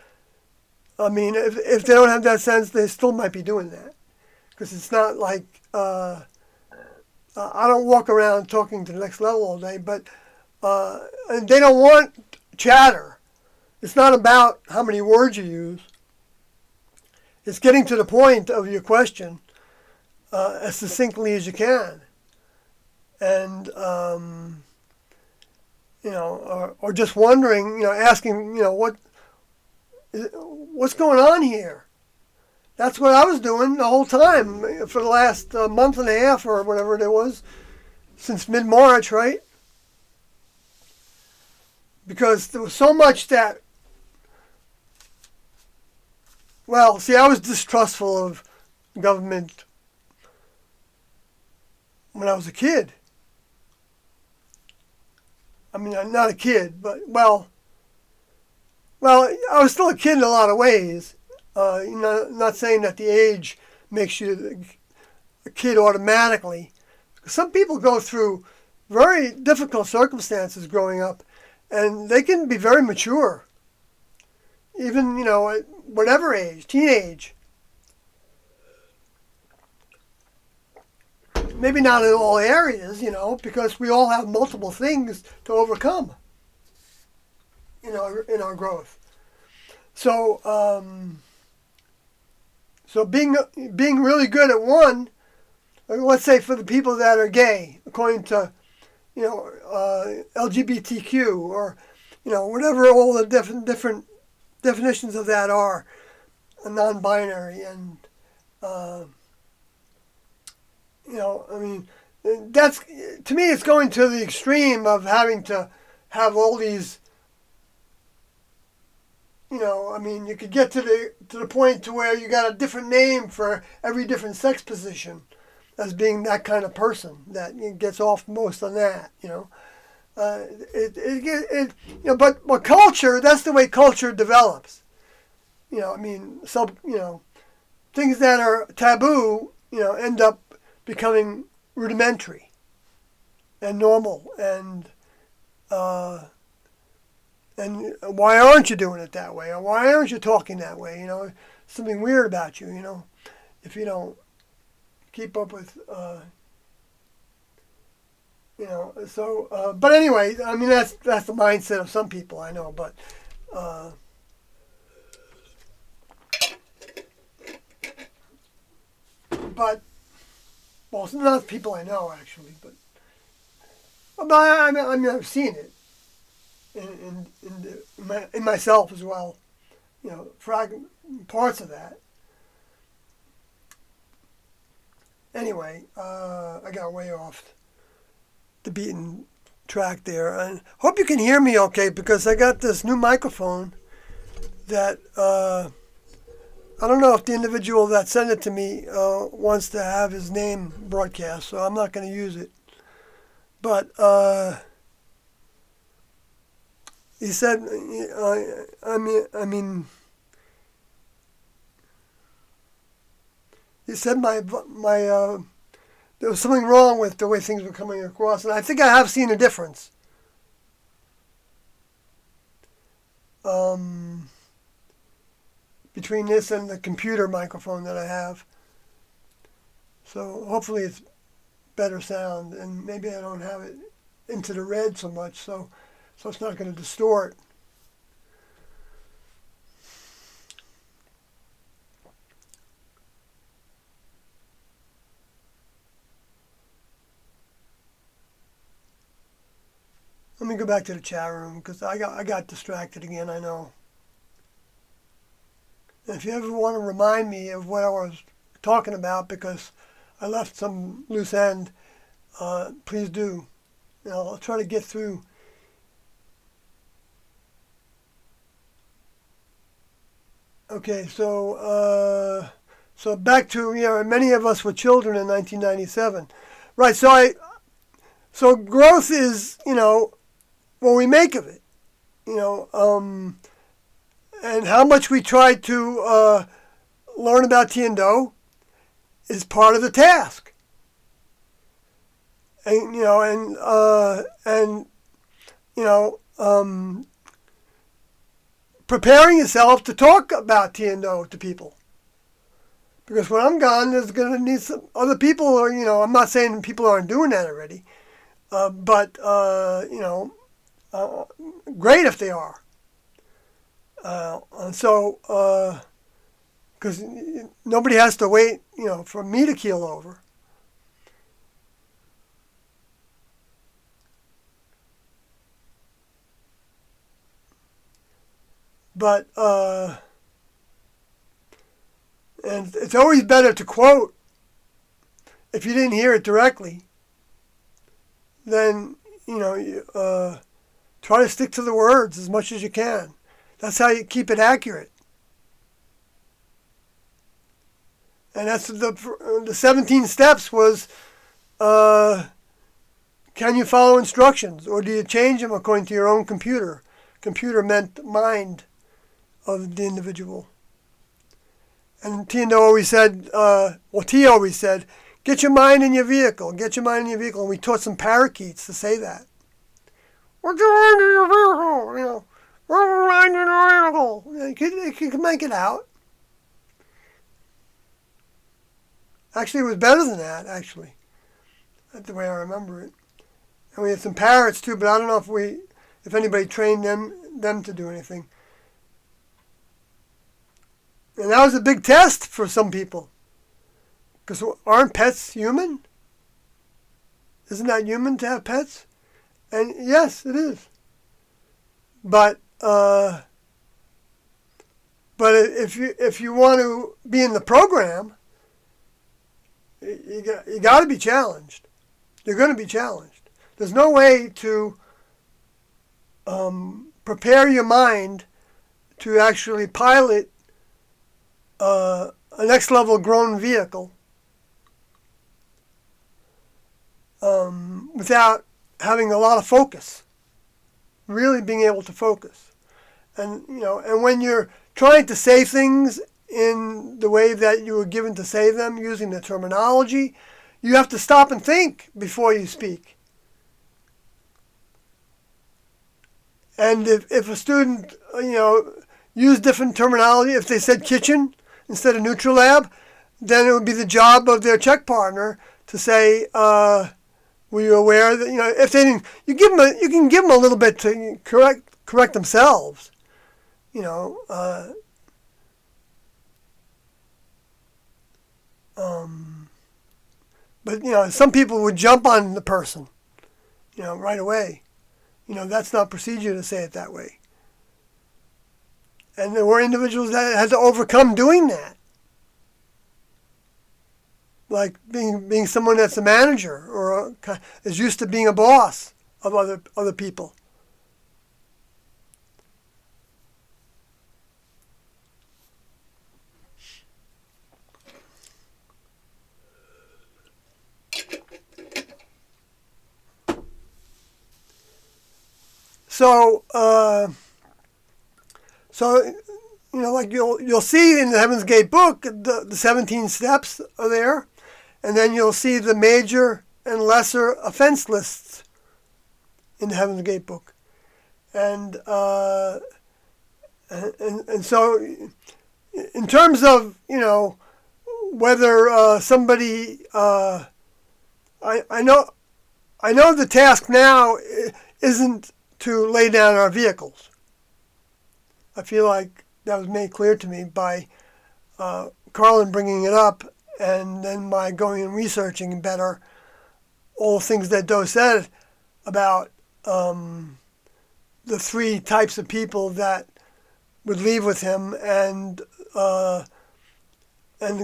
I mean, if they don't have that sense, they still might be doing that. Because it's not like, I don't walk around talking to the next level all day, but and they don't want chatter. It's not about how many words you use. It's getting to the point of your question as succinctly as you can. And, or just wondering, asking, what's going on here? That's what I was doing the whole time for the last month and a half or whatever it was, since mid-March, right? Because there was so much that, well, see, I was distrustful of government when I was a kid. I mean, I'm not a kid, but, well, I was still a kid in a lot of ways. Not saying that the age makes you a kid automatically. Some people go through very difficult circumstances growing up, and they can be very mature, even, at whatever age, teenage. Maybe not in all areas, because we all have multiple things to overcome in our growth. So, being really good at one, let's say for the people that are gay, according to, LGBTQ or, whatever all the different definitions of that are, non-binary and, I mean, that's, to me, it's going to the extreme of having to have all these, I mean, you could get to the point to where you got a different name for every different sex position as being that kind of person that gets off most on that, but culture, that's the way culture develops. I mean, things that are taboo, end up becoming rudimentary and normal, and why aren't you doing it that way, or why aren't you talking that way? Something weird about you. If you don't keep up with, So, but anyway, I mean that's the mindset of some people I know, but. But, well, it's not people I know actually, but I mean I've seen it in myself as well, parts of that. Anyway, I got way off the beaten track there. And hope you can hear me okay, because I got this new microphone that I don't know if the individual that sent it to me wants to have his name broadcast, so I'm not going to use it. But he said, I mean, he said my there was something wrong with the way things were coming across, and I think I have seen a difference. Between this and the computer microphone that I have. So hopefully it's better sound, and maybe I don't have it into the red so much, so it's not going to distort. Let me go back to the chat room, because I got distracted again, I know. And if you ever want to remind me of what I was talking about, because I left some loose end, please do. I'll try to get through. Okay, so back to, many of us were children in 1997. Right, so growth is, what we make of it, and how much we try to learn about Tiendo is part of the task. And preparing yourself to talk about Tiendo to people. Because when I'm gone, there's going to need some other people, or, I'm not saying people aren't doing that already, but great if they are. Because nobody has to wait, for me to keel over. But, and it's always better to quote, if you didn't hear it directly, then, try to stick to the words as much as you can. That's how you keep it accurate. And that's the 17 steps was, can you follow instructions, or do you change them according to your own computer? Computer meant mind of the individual. And Tiendo always said, T always said, get your mind in your vehicle, get your mind in your vehicle. And we taught some parakeets to say that. What's your mind in your vehicle? What's your mind in your vehicle? You can make it out. Actually, it was better than that, actually. That's the way I remember it. And we had some parrots, too, but I don't know if anybody trained them to do anything. And that was a big test for some people. Because aren't pets human? Isn't that human to have pets? And yes, it is. But if you want to be in the program, you got to be challenged. You're going to be challenged. There's no way to prepare your mind to actually pilot a next level grown vehicle without having a lot of focus, really being able to focus. And and when you're trying to say things in the way that you were given to say them, using the terminology, you have to stop and think before you speak. And if a student, used different terminology, if they said kitchen instead of neutral lab, then it would be the job of their check partner to say, were you aware that, if they didn't, you can give them a little bit to correct themselves, but, some people would jump on the person, right away. That's not procedure to say it that way. And there were individuals that had to overcome doing that. Like being someone that's a manager or is used to being a boss of other people. So, like you'll see in the Heaven's Gate book, the 17 steps are there, and then you'll see the major and lesser offense lists in the Heaven's Gate book, and so in terms of whether somebody I know the task now isn't to lay down our vehicles. I feel like that was made clear to me by Carlin bringing it up, and then by going and researching better all the things that Doe said about the three types of people that would leave with him, and the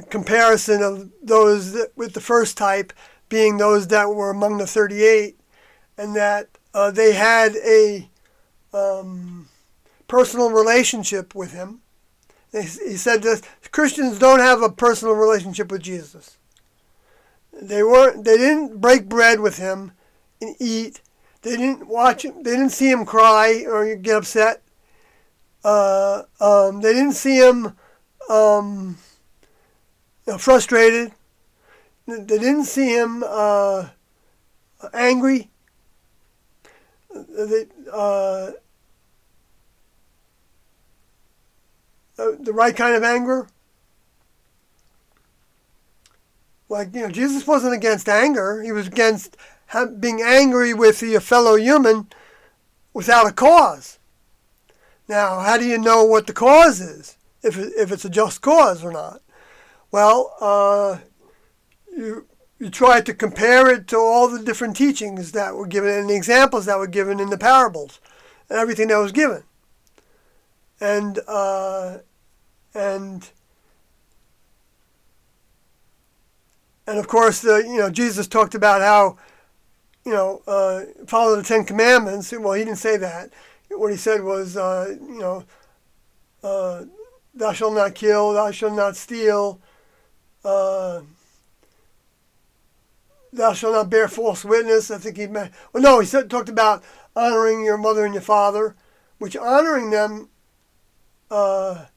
comparison of those with the first type being those that were among the 38, and that they had a personal relationship with him. He said that Christians don't have a personal relationship with Jesus. They didn't break bread with him and eat. They didn't watch him. They didn't see him cry or get upset. They didn't see him frustrated. They didn't see him angry. The right kind of anger. Like, Jesus wasn't against anger. He was against being angry with your fellow human without a cause. Now, how do you know what the cause is, if it's a just cause or not? Well, you try to compare it to all the different teachings that were given and the examples that were given in the parables and everything that was given. And of course, Jesus talked about how, follow the Ten Commandments. Well, he didn't say that. What he said was, thou shalt not kill, thou shalt not steal, thou shalt not bear false witness. I think he meant, he talked about honoring your mother and your father, which honoring them, I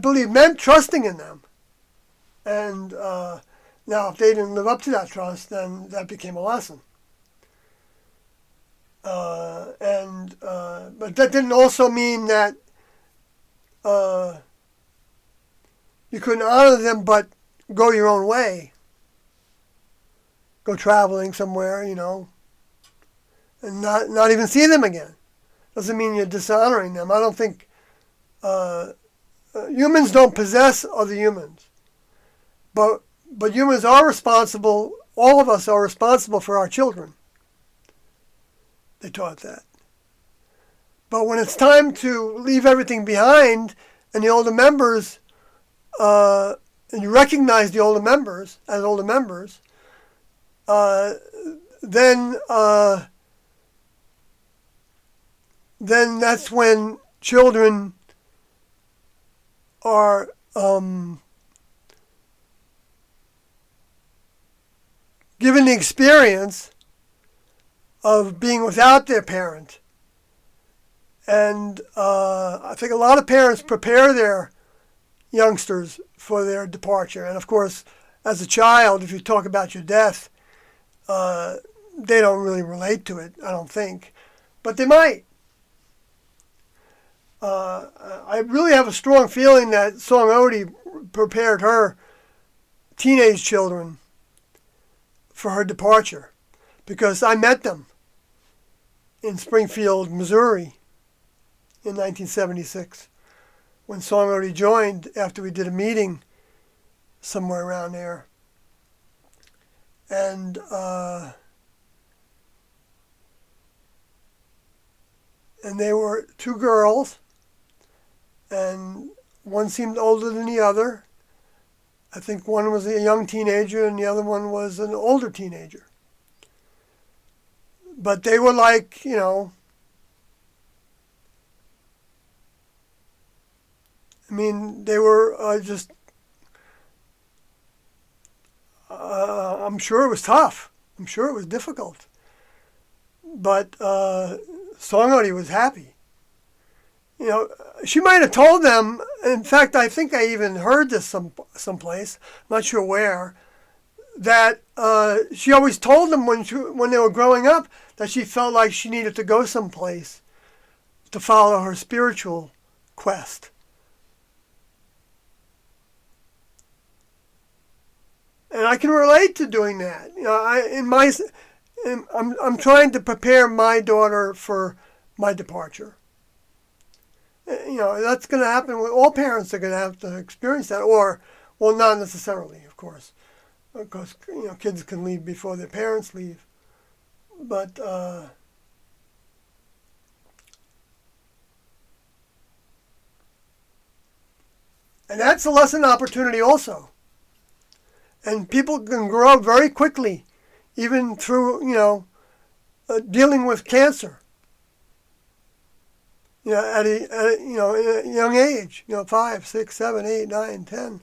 believe meant trusting in them. And now if they didn't live up to that trust, then that became a lesson. But that didn't also mean that you couldn't honor them but go your own way. Go traveling somewhere, and not even see them again. Doesn't mean you're dishonoring them. I don't think humans don't possess other humans. But humans are responsible, all of us are responsible for our children. They taught that. But when it's time to leave everything behind, and the older members, and you recognize the older members as older members, then that's when children are given the experience of being without their parent. And I think a lot of parents prepare their youngsters for their departure. And of course, as a child, if you talk about your death, they don't really relate to it, I don't think. But they might. I really have a strong feeling that Song Odie prepared her teenage children for her departure, because I met them in Springfield, Missouri in 1976 when Song Odie joined after we did a meeting somewhere around there. And they were two girls, and one seemed older than the other, I think one was a young teenager and the other one was an older teenager. But they were like, they were just, I'm sure it was tough. I'm sure it was difficult. But Songori was happy. She might have told them, in fact, I think I even heard this someplace, I'm not sure where, that she always told them when they were growing up that she felt like she needed to go someplace to follow her spiritual quest. And I can relate to doing that. I'm trying to prepare my daughter for my departure. That's going to happen. All parents are going to have to experience that, well, not necessarily, of course, because kids can leave before their parents leave. But and that's a lesson opportunity also. And people can grow up very quickly, even through dealing with cancer. At a young age, 5, 6, 7, 8, 9, 10,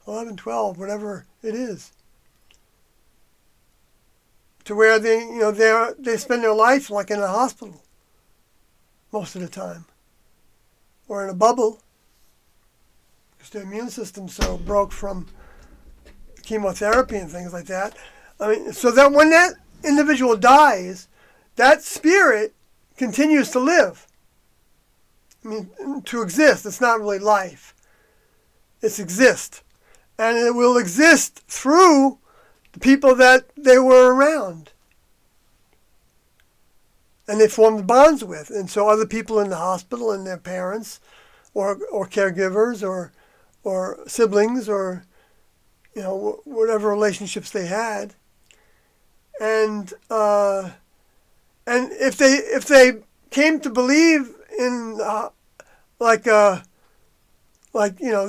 11, 12, whatever it is. To where they spend their life like in a hospital most of the time. Or in a bubble. Because their immune system's so broke from chemotherapy and things like that. So that when that individual dies, that spirit continues to live. To exist. It's not really life. It's exist. And it will exist through the people that they were around. And they formed bonds with. And so other people in the hospital and their parents or caregivers or siblings or whatever relationships they had. And if they came to believe in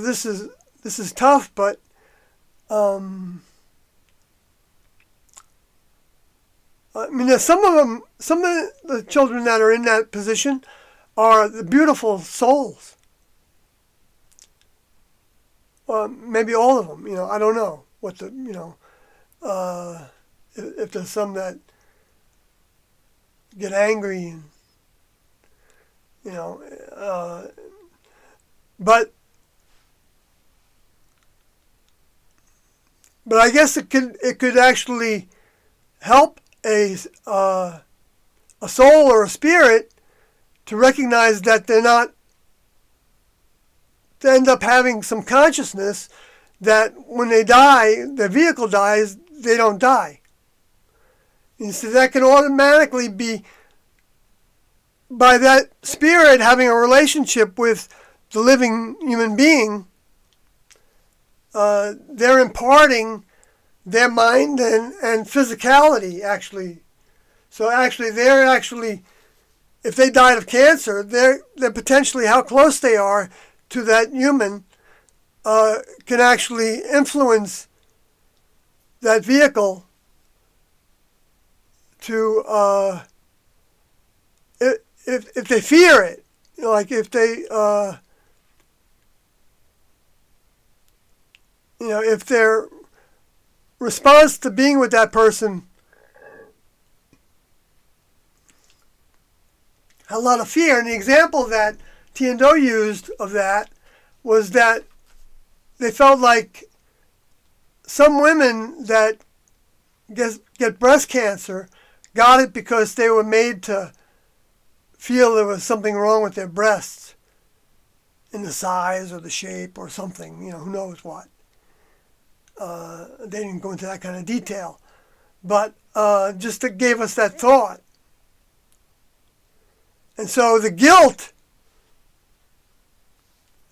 this is tough, but some of the children that are in that position are the beautiful souls. Maybe all of them. I don't know what if there's some that get angry and but I guess it could actually help a soul or a spirit to recognize that they're not, to end up having some consciousness that when they die, their vehicle dies, they don't die. And so that can automatically be by that spirit having a relationship with the living human being. They're imparting their mind and physicality, actually. So actually, if they died of cancer, they're potentially how close they are to that human can actually influence that vehicle to, if they fear it, like if they, if their response to being with that person had a lot of fear. And the example that Tiendo used of that was that they felt like some women that get breast cancer got it because they were made to feel there was something wrong with their breasts in the size or the shape or something, who knows what. They didn't go into that kind of detail. But just it gave us that thought. And so the guilt,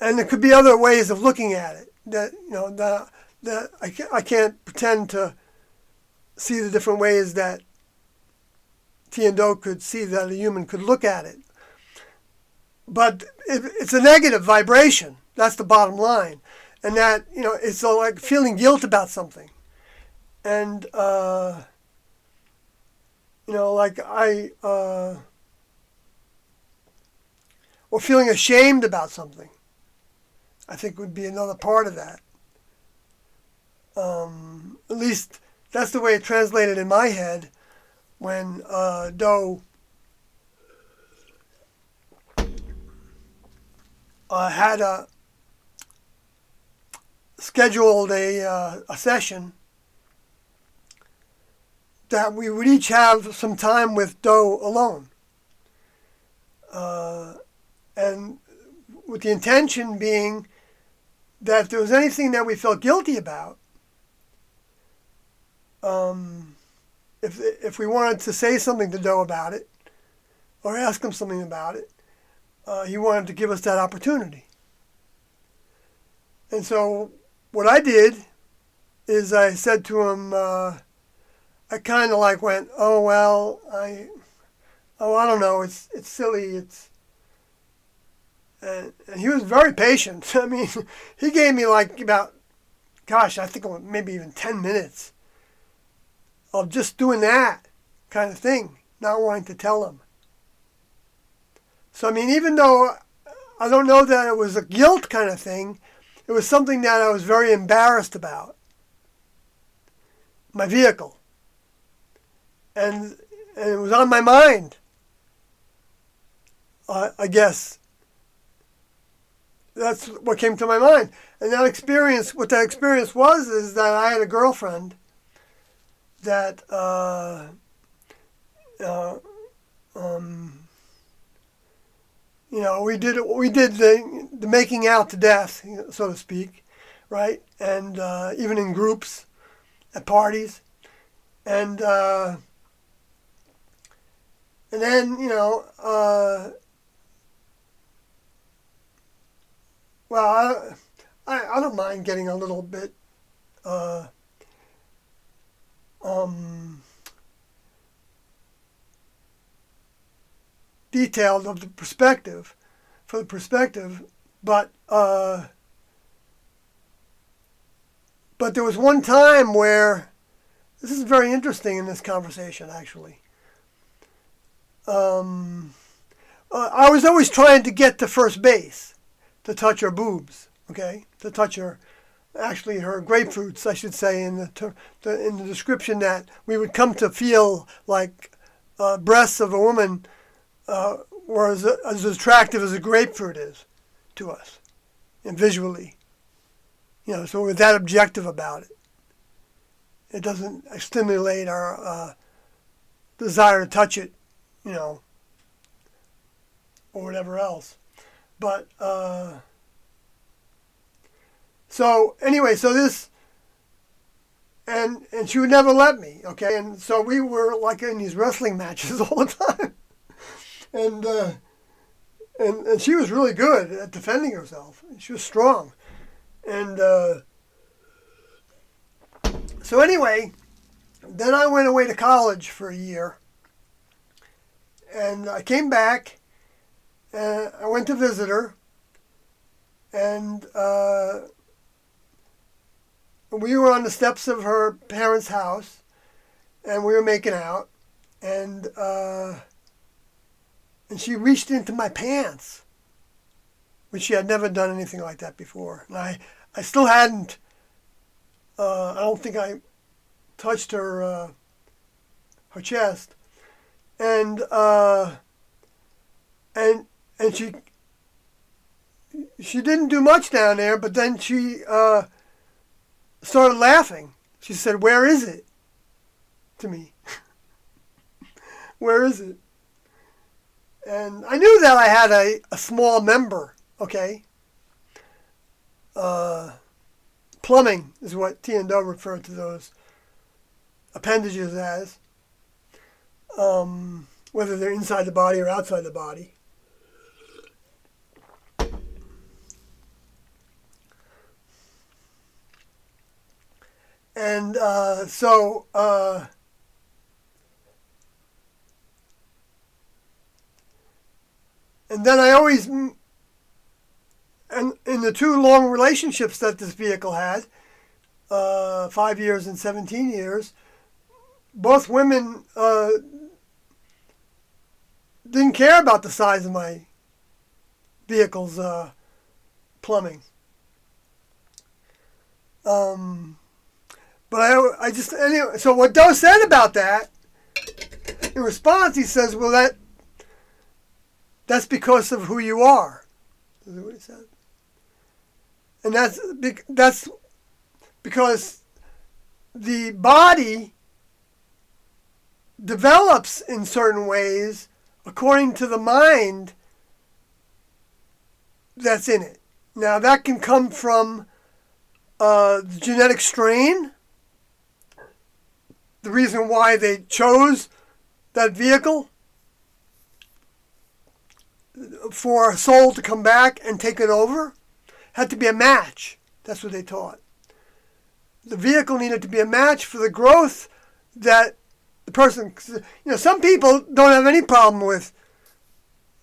and there could be other ways of looking at it, that I can't pretend to see the different ways that Tiendo could see that a human could look at it. But it's a negative vibration. That's the bottom line. and that, it's like feeling guilt about something. And, like or feeling ashamed about something, I think would be another part of that. At least that's the way it translated in my head when Doe had scheduled a session that we would each have some time with Doe alone. And with the intention being that if there was anything that we felt guilty about, if we wanted to say something to Doe about it, or ask him something about it, he wanted to give us that opportunity. And so what I did is I said to him, I kind of like went, oh, well, I don't know, it's silly, and he was very patient. I mean, he gave me like about, gosh, I think maybe even 10 minutes of just doing that kind of thing, not wanting to tell him. So, I mean, even though I don't know that it was a guilt kind of thing, it was something that I was very embarrassed about. My vehicle. And it was on my mind, I guess. That's what came to my mind. And what that experience was, is that I had a girlfriend that, we did the making out to death, so to speak, right? And even in groups, at parties, and then well, I don't mind getting a little bit detailed of the perspective, but there was one time where, this is very interesting in this conversation actually. I was always trying to get to first base, to touch her boobs, okay, to touch her grapefruits, I should say, in the description that we would come to feel like breasts of a woman were as attractive as a grapefruit is to us, and visually. So we're that objective about it. It doesn't stimulate our desire to touch it, or whatever else. But so anyway, so this, and she would never let me, okay, and so we were like in these wrestling matches all the time, and she was really good at defending herself. She was strong, and so anyway, then I went away to college for a year, and I came back, and I went to visit her, and we were on the steps of her parents' house, and we were making out, and she reached into my pants, which she had never done anything like that before. And I still hadn't, I don't think I touched her chest, and she didn't do much down there, but then she started laughing. She said, "Where is it?" to me. Where is it? And I knew that I had a small member, okay? Plumbing is what T and Doe referred to those appendages as, whether they're inside the body or outside the body. And so and then I always, and in the 2 long relationships that this vehicle had, 5 years and 17 years, both women didn't care about the size of my vehicle's plumbing. But I just, anyway, so what Doe said about that, in response, he says, well, that's because of who you are. Is that what he said? And that's because the body develops in certain ways according to the mind that's in it. Now, that can come from the genetic strain, the reason why they chose that vehicle for a soul to come back and take it over, had to be a match. That's what they taught. The vehicle needed to be a match for the growth that the person, some people don't have any problem with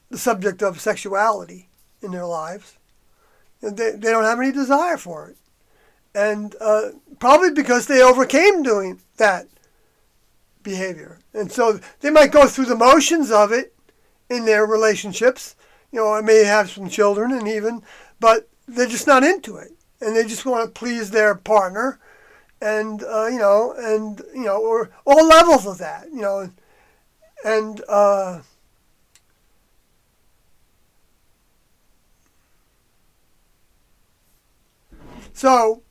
the subject of sexuality in their lives. They don't have any desire for it. And probably because they overcame doing that behavior. And so they might go through the motions of it in their relationships. I may have some children and even, but they're just not into it. And they just want to please their partner. And, or all levels of that, and so,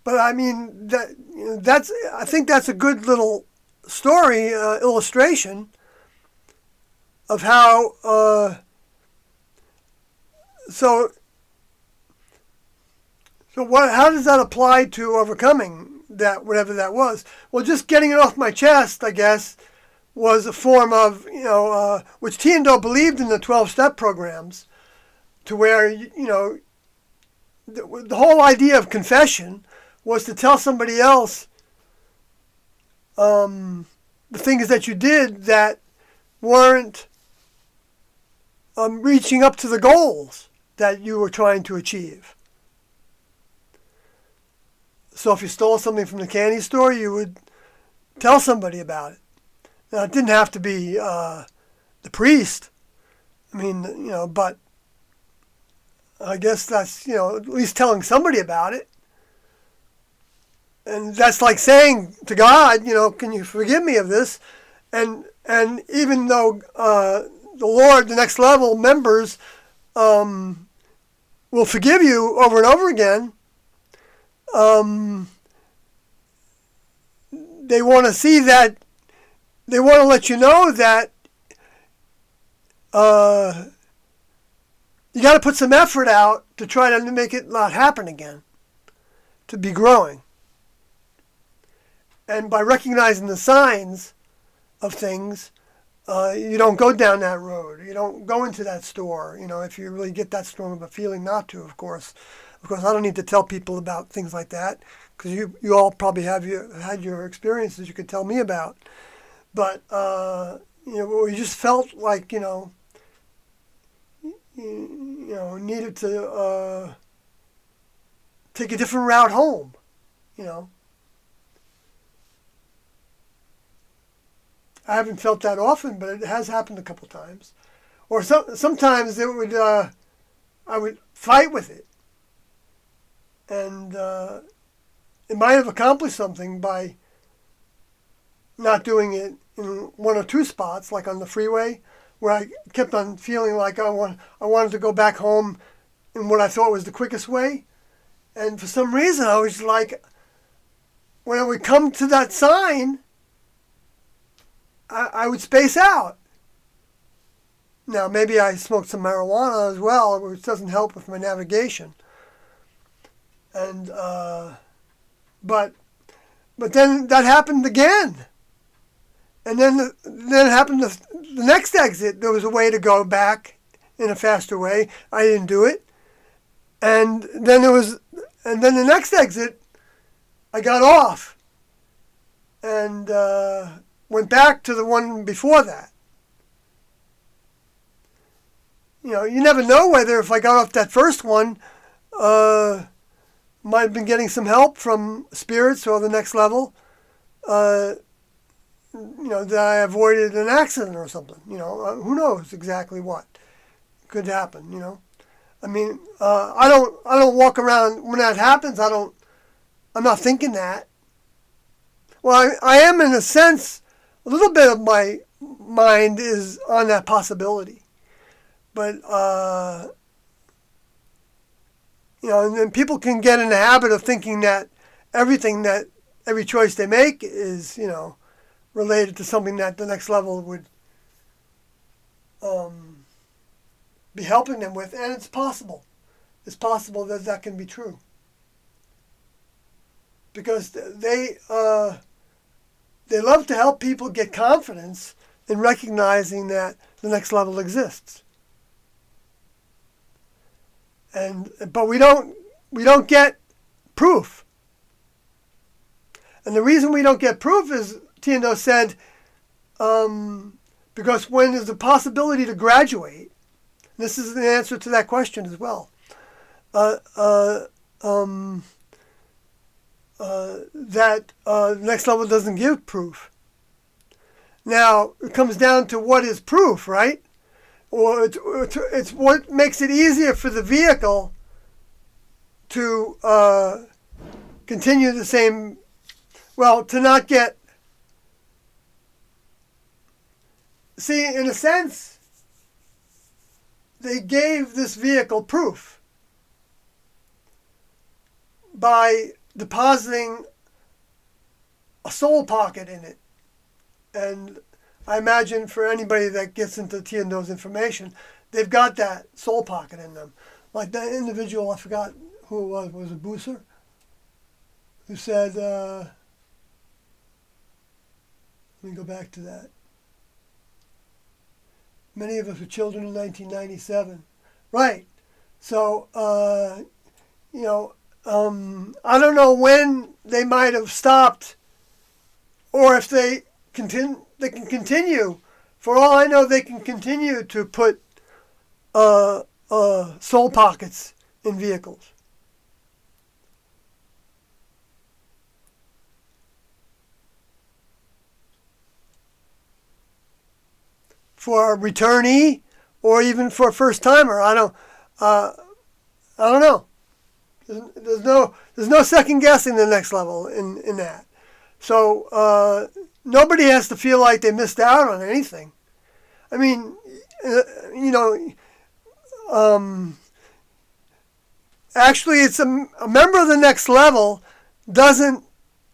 but I mean, I think that's a good little story, illustration of how, how does that apply to overcoming that, whatever that was? Well, just getting it off my chest, I guess, was a form of, which Tiendo believed in the 12-step programs, to where, the whole idea of confession was to tell somebody else the things that you did that weren't reaching up to the goals that you were trying to achieve. So if you stole something from the candy store, you would tell somebody about it. Now, it didn't have to be the priest. I mean, but I guess that's, at least telling somebody about it. And that's like saying to God, can you forgive me of this? And even though the Lord, the next level members, will forgive you over and over again, they want to see that, they want to let you know that you got to put some effort out to try to make it not happen again, to be growing. And by recognizing the signs of things, you don't go down that road. You don't go into that store, if you really get that strong of a feeling not to, of course. Of course, I don't need to tell people about things like that, because you all probably had your experiences you could tell me about. But, we just felt like, needed to take a different route home, I haven't felt that often, but it has happened a couple times. Or sometimes it would, I would fight with it. And it might have accomplished something by not doing it in 1 or 2 spots, like on the freeway, where I kept on feeling like I wanted to go back home in what I thought was the quickest way. And for some reason, I was like, when I would come to that sign, I would space out. Now, maybe I smoked some marijuana as well, which doesn't help with my navigation. And but then that happened again. And then it happened the next exit. There was a way to go back in a faster way. I didn't do it. And then the next exit, I got off. And went back to the one before that. You never know whether if I got off that first one, might have been getting some help from spirits or the next level, that I avoided an accident or something. Who knows exactly what could happen. I mean, I don't walk around when that happens. I'm not thinking that. Well, I am in a sense. A little bit of my mind is on that possibility, but and then people can get in the habit of thinking that every choice they make is related to something that the next level would be helping them with, and it's possible. It's possible that can be true because they love to help people get confidence in recognizing that the next level exists. But we don't get proof. And the reason we don't get proof is, Tiendo said, because when there's a possibility to graduate, this is the answer to that question as well, that next level doesn't give proof. Now, it comes down to what is proof, right? Or it's what makes it easier for the vehicle to continue the same, to not get, see, in a sense, they gave this vehicle proof by depositing a soul pocket in it. And I imagine for anybody that gets into Tiendo's information, they've got that soul pocket in them. Like that individual, I forgot who it was it Booser? Who said, let me go back to that. Many of us were children in 1997. Right. So, I don't know when they might have stopped or if they can continue. For all I know, they can continue to put soul pockets in vehicles. For a returnee, or even for a first timer, I don't know. There's no second guessing the next level in that. So nobody has to feel like they missed out on anything. I mean, actually, it's a member of the next level doesn't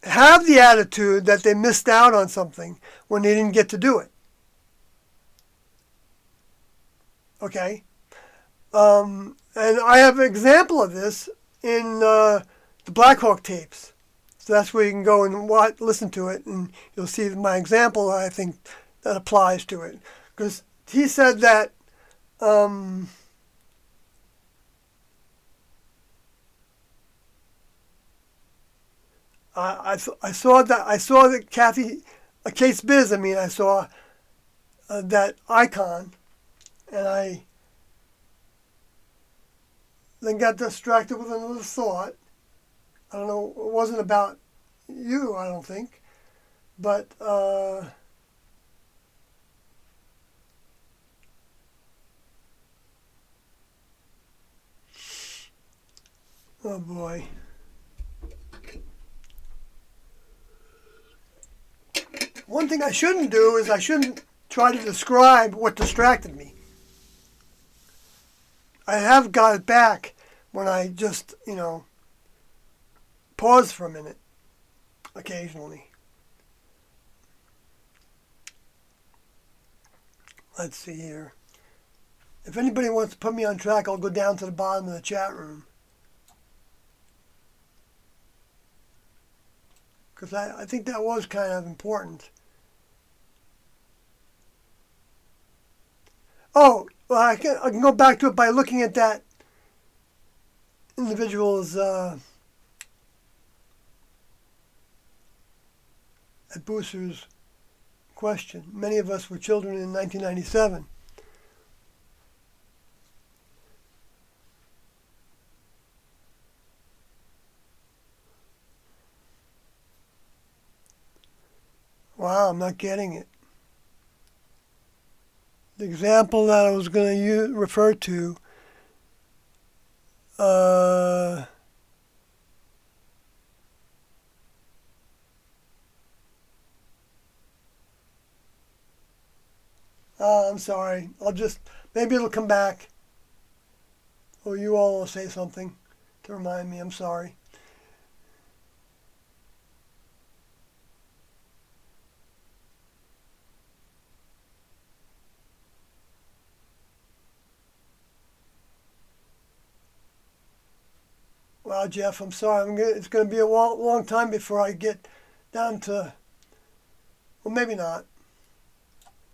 have the attitude that they missed out on something when they didn't get to do it. Okay? And I have an example of this in the Black Hawk tapes. So that's where you can go and listen to it, and you'll see my example, I think, that applies to it. Because he said that I saw that Kathy, Kate's Biz, I saw that icon, and I then got distracted with another thought. I don't know, it wasn't about you, I don't think, but oh boy. One thing I shouldn't do is I shouldn't try to describe what distracted me. I have got it back when I just, pause for a minute occasionally. Let's see here. If anybody wants to put me on track, I'll go down to the bottom of the chat room. Because I think that was kind of important. Oh, well, I can go back to it by looking at that individual's at Booster's question. Many of us were children in 1997. Wow, I'm not getting it. The example that I was going to refer to, I'm sorry. Maybe it'll come back. Or you all will say something to remind me. I'm sorry. Wow, Jeff, I'm sorry. It's going to be a long time before I get down to, well, maybe not.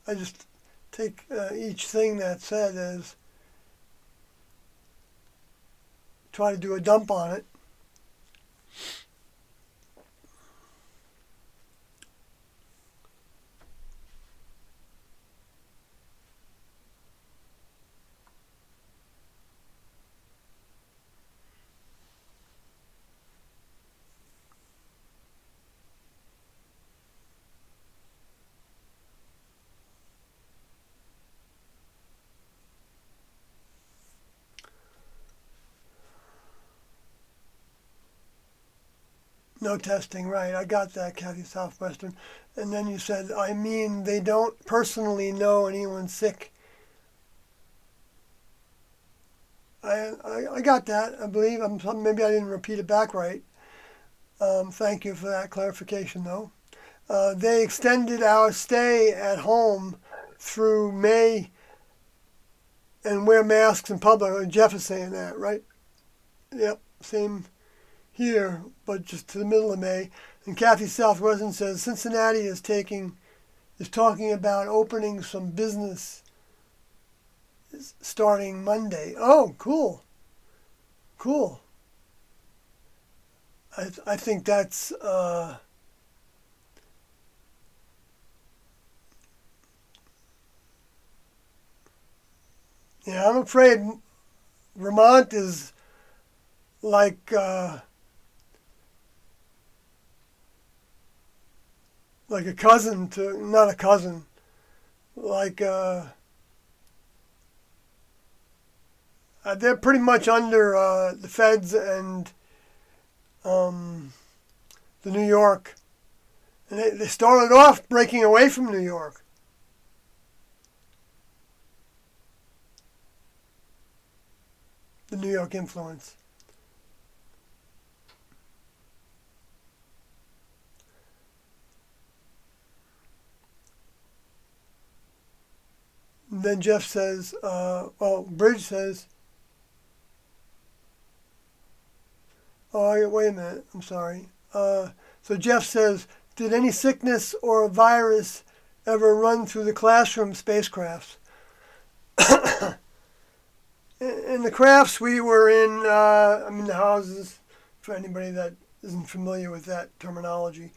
I just take each thing that's said as try to do a dump on it. No testing, right. I got that, Kathy Southwestern. And then you said, I mean, they don't personally know anyone sick. I got that, I believe. Maybe I didn't repeat it back right. Thank you for that clarification, though. They extended our stay at home through May and wear masks in public. Jeff is saying that, right? Yep, same here, but just to the middle of May. And Kathy Southwestern says Cincinnati is talking about opening some business starting Monday. Oh, cool. I think that's yeah, I'm afraid Vermont is like a cousin to, not a cousin, like they're pretty much under the feds and the New York. And they started off breaking away from New York. The New York influence. And then Jeff says, Bridge says, wait a minute, I'm sorry. So Jeff says, did any sickness or virus ever run through the classroom spacecrafts? In the crafts we were in, the houses, for anybody that isn't familiar with that terminology.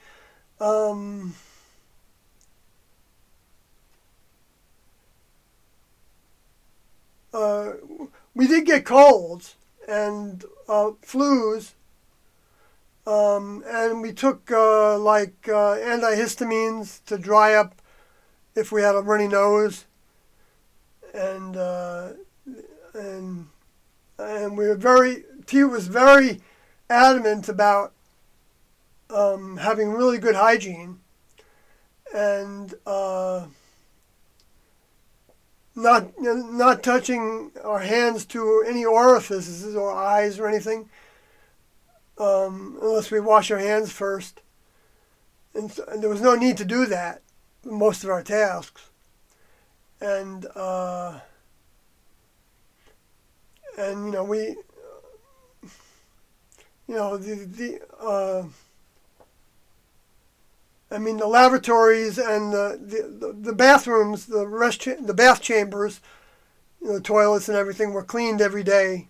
We did get colds and flus, and we took antihistamines to dry up if we had a runny nose, and T was very adamant about having really good hygiene and not touching our hands to any orifices or eyes or anything unless we wash our hands first. And there was no need to do that in most of our tasks. And the lavatories and the bathrooms, the bath chambers, the toilets and everything were cleaned every day.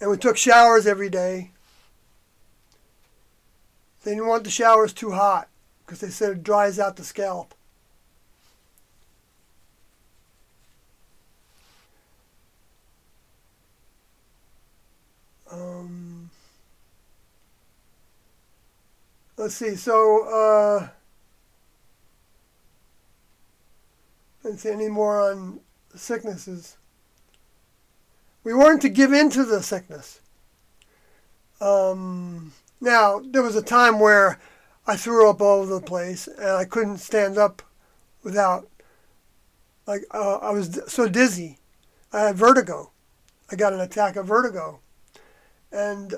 And we took showers every day. They didn't want the showers too hot because they said it dries out the scalp. Let's see. So, let's see any more on sicknesses. We weren't to give in to the sickness. Now, there was a time where I threw up all over the place and I couldn't stand up without, I was so dizzy. I had vertigo. I got an attack of vertigo. And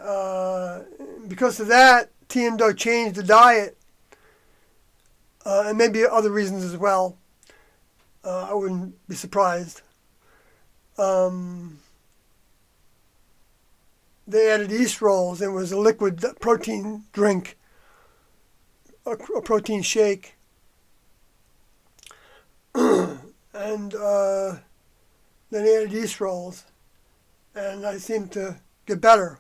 because of that, Tiendo changed the diet, and maybe other reasons as well. I wouldn't be surprised. They added yeast rolls, and it was a liquid protein drink, a protein shake. And then they added yeast rolls, and I seemed to get better.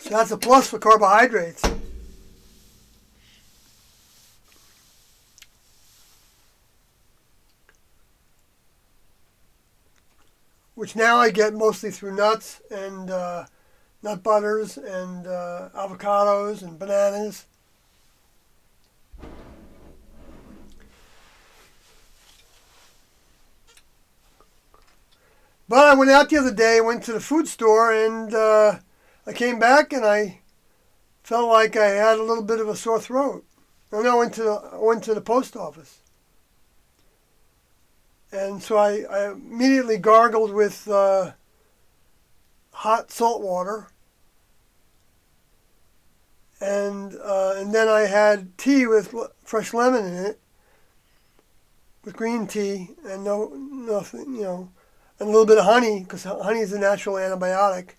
So that's a plus for carbohydrates. Which now I get mostly through nuts and nut butters and avocados and bananas. But I went out the other day, went to the food store, and I came back and I felt like I had a little bit of a sore throat. And I went to the post office. And so I immediately gargled with hot salt water. And then I had tea with fresh lemon in it, with green tea, and nothing, and a little bit of honey, because honey is a natural antibiotic.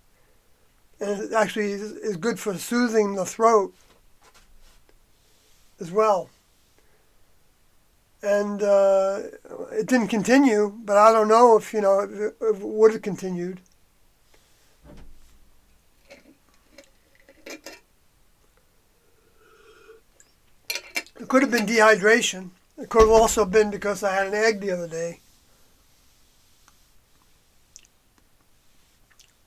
And it actually is good for soothing the throat as well. And it didn't continue, but I don't know if it would have continued. It could have been dehydration. It could have also been because I had an egg the other day,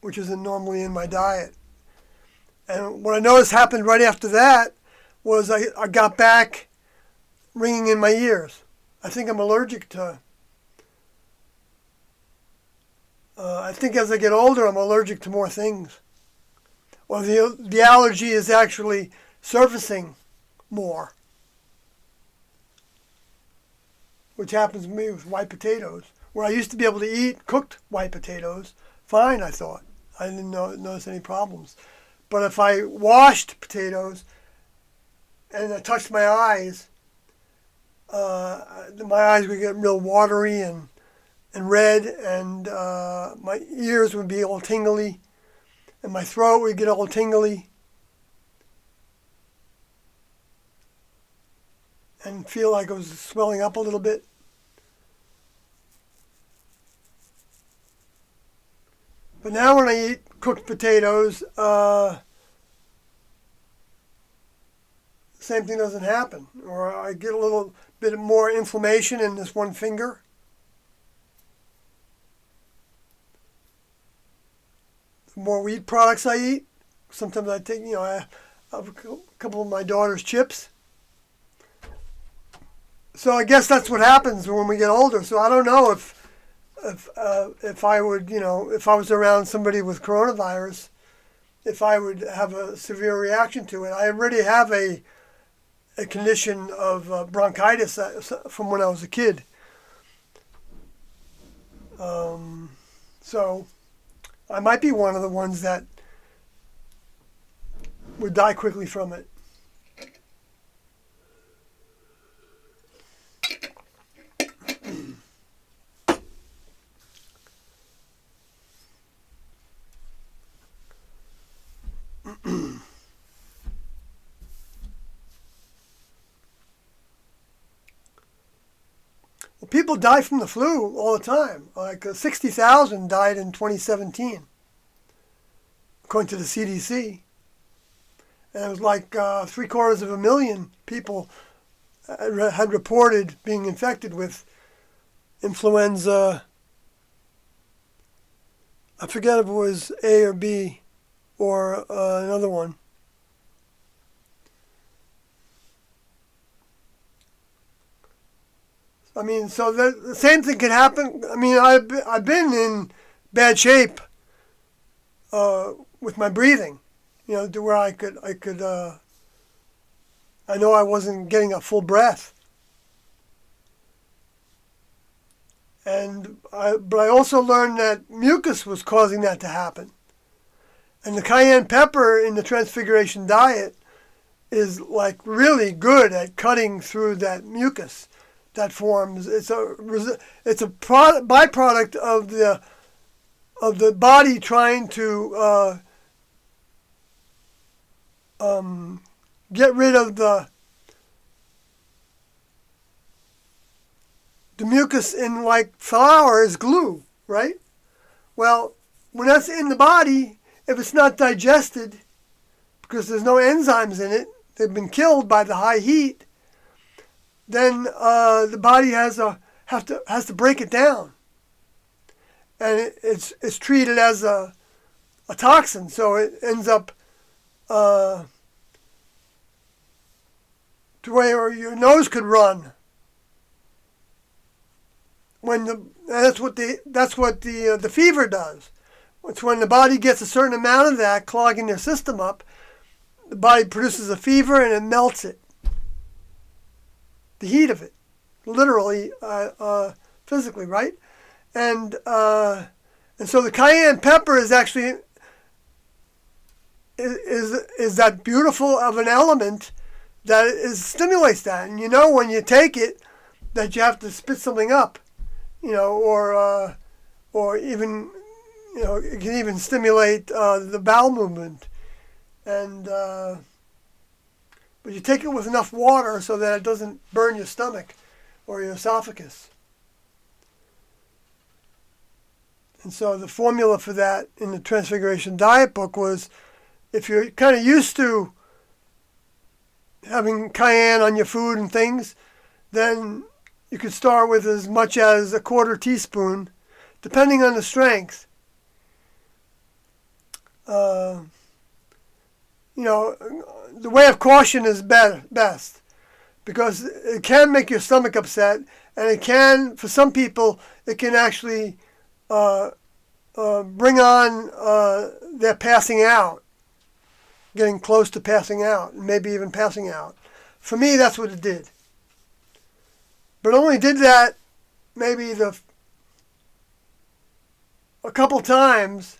which isn't normally in my diet. And what I noticed happened right after that was I got back ringing in my ears. I think I'm allergic to, I think as I get older, I'm allergic to more things. Or the allergy is actually surfacing more, which happens to me with white potatoes, where I used to be able to eat cooked white potatoes fine, I thought. I didn't notice any problems. But if I washed potatoes and I touched my eyes, my eyes would get real watery and red, and my ears would be all tingly, and my throat would get all tingly, and feel like it was swelling up a little bit. But now when I eat cooked potatoes, same thing doesn't happen. Or I get a little bit more inflammation in this one finger. The more wheat products I eat, sometimes I take, I have a couple of my daughter's chips. So I guess that's what happens when we get older. So I don't know if I would, if I was around somebody with coronavirus, if I would have a severe reaction to it. I already have a condition of bronchitis from when I was a kid. So I might be one of the ones that would die quickly from it. People die from the flu all the time. Like 60,000 died in 2017. according to the CDC. And it was like 750,000 people had reported being infected with influenza. I forget if it was A or B or another one. I mean, so the same thing could happen. I mean, I've been in bad shape with my breathing, to where I know I wasn't getting a full breath. But I also learned that mucus was causing that to happen. And the cayenne pepper in the Transfiguration diet is like really good at cutting through that mucus that forms. It's a byproduct of the body trying to get rid of the mucus in, like, flour is glue, right? Well, when that's in the body, if it's not digested, because there's no enzymes in it, they've been killed by the high heat, then the body has to break it down, and it's treated as a toxin, so it ends up to where your nose could run. That's what the fever does. It's when the body gets a certain amount of that clogging their system up, the body produces a fever and it melts it. The heat of it, literally, physically, right? And so the cayenne pepper is actually is that beautiful of an element that stimulates that. And when you take it, that you have to spit something up. Or even, it can even stimulate the bowel movement. And but you take it with enough water so that it doesn't burn your stomach or your esophagus. And so the formula for that in the Transfiguration diet book was, if you're kind of used to having cayenne on your food and things, then you could start with as much as a quarter teaspoon, depending on the strength. The way of caution is best, because it can make your stomach upset, and it can, for some people, it can actually bring on their passing out, getting close to passing out, and maybe even passing out. For me, that's what it did. But it only did that maybe a couple times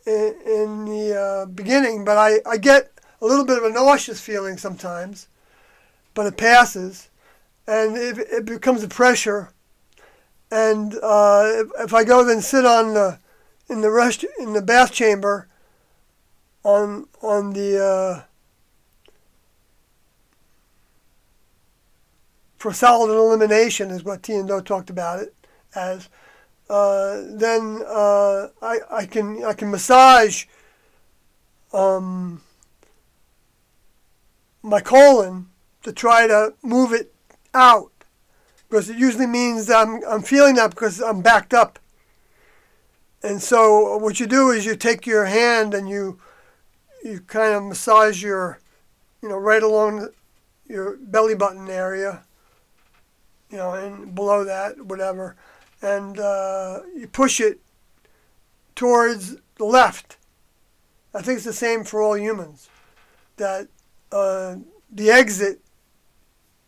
in the beginning, but I get a little bit of a nauseous feeling sometimes, but it passes, and it becomes a pressure. And if I go then sit in the bath chamber on the for solid elimination is what T and Do talked about it as. Then I can massage my colon to try to move it out, because it usually means that I'm feeling that because I'm backed up. And so what you do is you take your hand and you kind of massage your, right along your belly button area, and below that, whatever. And you push it towards the left. I think it's the same for all humans. That the exit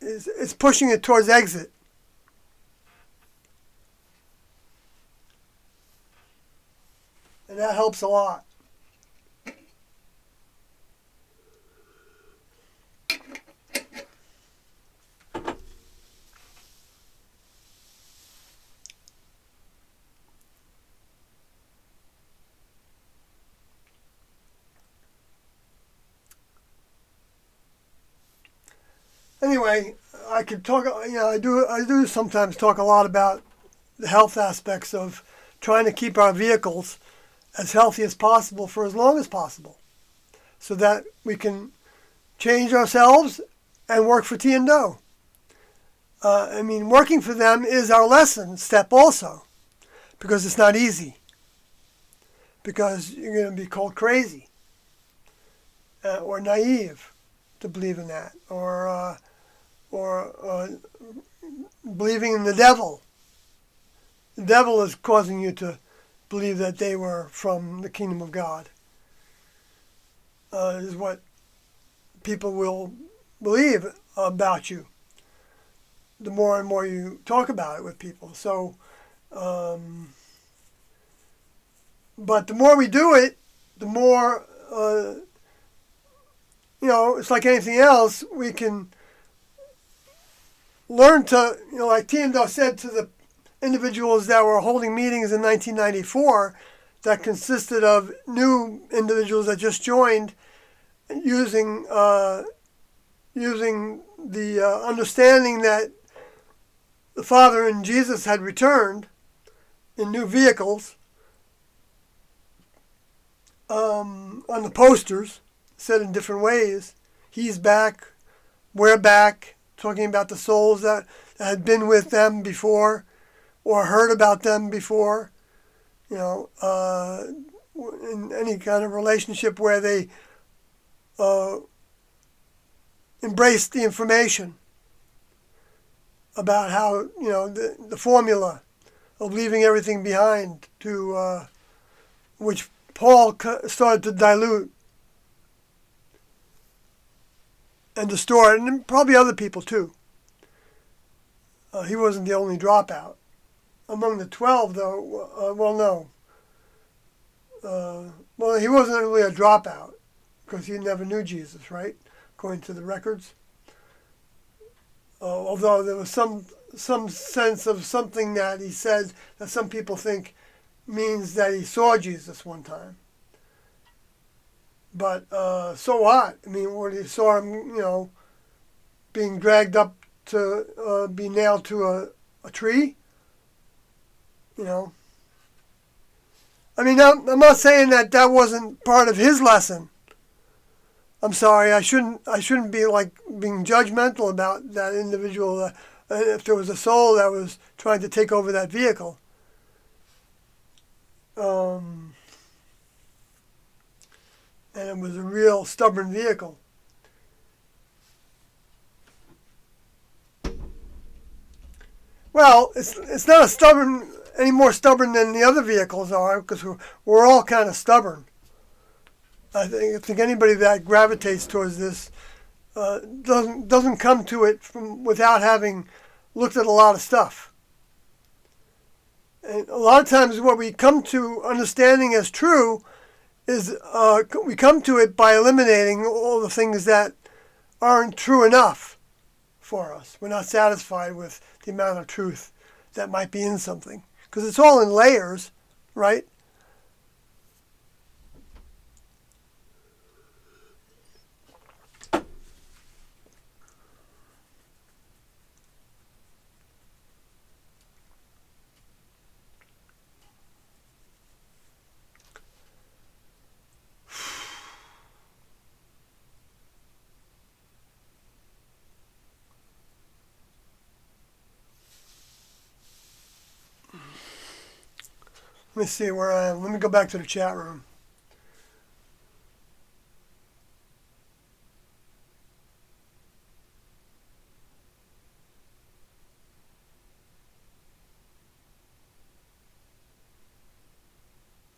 is pushing it towards exit. And that helps a lot. Anyway, I could talk. I do sometimes talk a lot about the health aspects of trying to keep our vehicles as healthy as possible for as long as possible, so that we can change ourselves and work for Tiendo. Working for them is our lesson step also, because it's not easy, because you're going to be called crazy or naive to believe in that, or believing in the devil. The devil is causing you to believe that they were from the kingdom of God. Is what people will believe about you the more and more you talk about it with people. So, but the more we do it, the more, it's like anything else, we can learn to, like Tiendo said to the individuals that were holding meetings in 1994 that consisted of new individuals that just joined, using the understanding that the Father and Jesus had returned in new vehicles. On the posters, said in different ways, he's back, we're back, talking about the souls that had been with them before or heard about them before, in any kind of relationship where they embraced the information about how, the formula of leaving everything behind, to which Paul started to dilute and distort, and probably other people too. He wasn't the only dropout. Among the 12, though, he wasn't really a dropout because he never knew Jesus, right? According to the records. Although there was some sense of something that he said that some people think means that he saw Jesus one time. But so what? When he saw him, being dragged up to be nailed to a tree, I'm not saying that wasn't part of his lesson. I'm sorry, I shouldn't be being judgmental about that individual. If there was a soul that was trying to take over that vehicle. And it was a real stubborn vehicle. Well, it's not any more stubborn than the other vehicles are, because we're all kind of stubborn. I think anybody that gravitates towards this doesn't come to it without having looked at a lot of stuff. And a lot of times what we come to understanding as true is we come to it by eliminating all the things that aren't true enough for us. We're not satisfied with the amount of truth that might be in something, because it's all in layers, right? Let me see where I am. Let me go back to the chat room.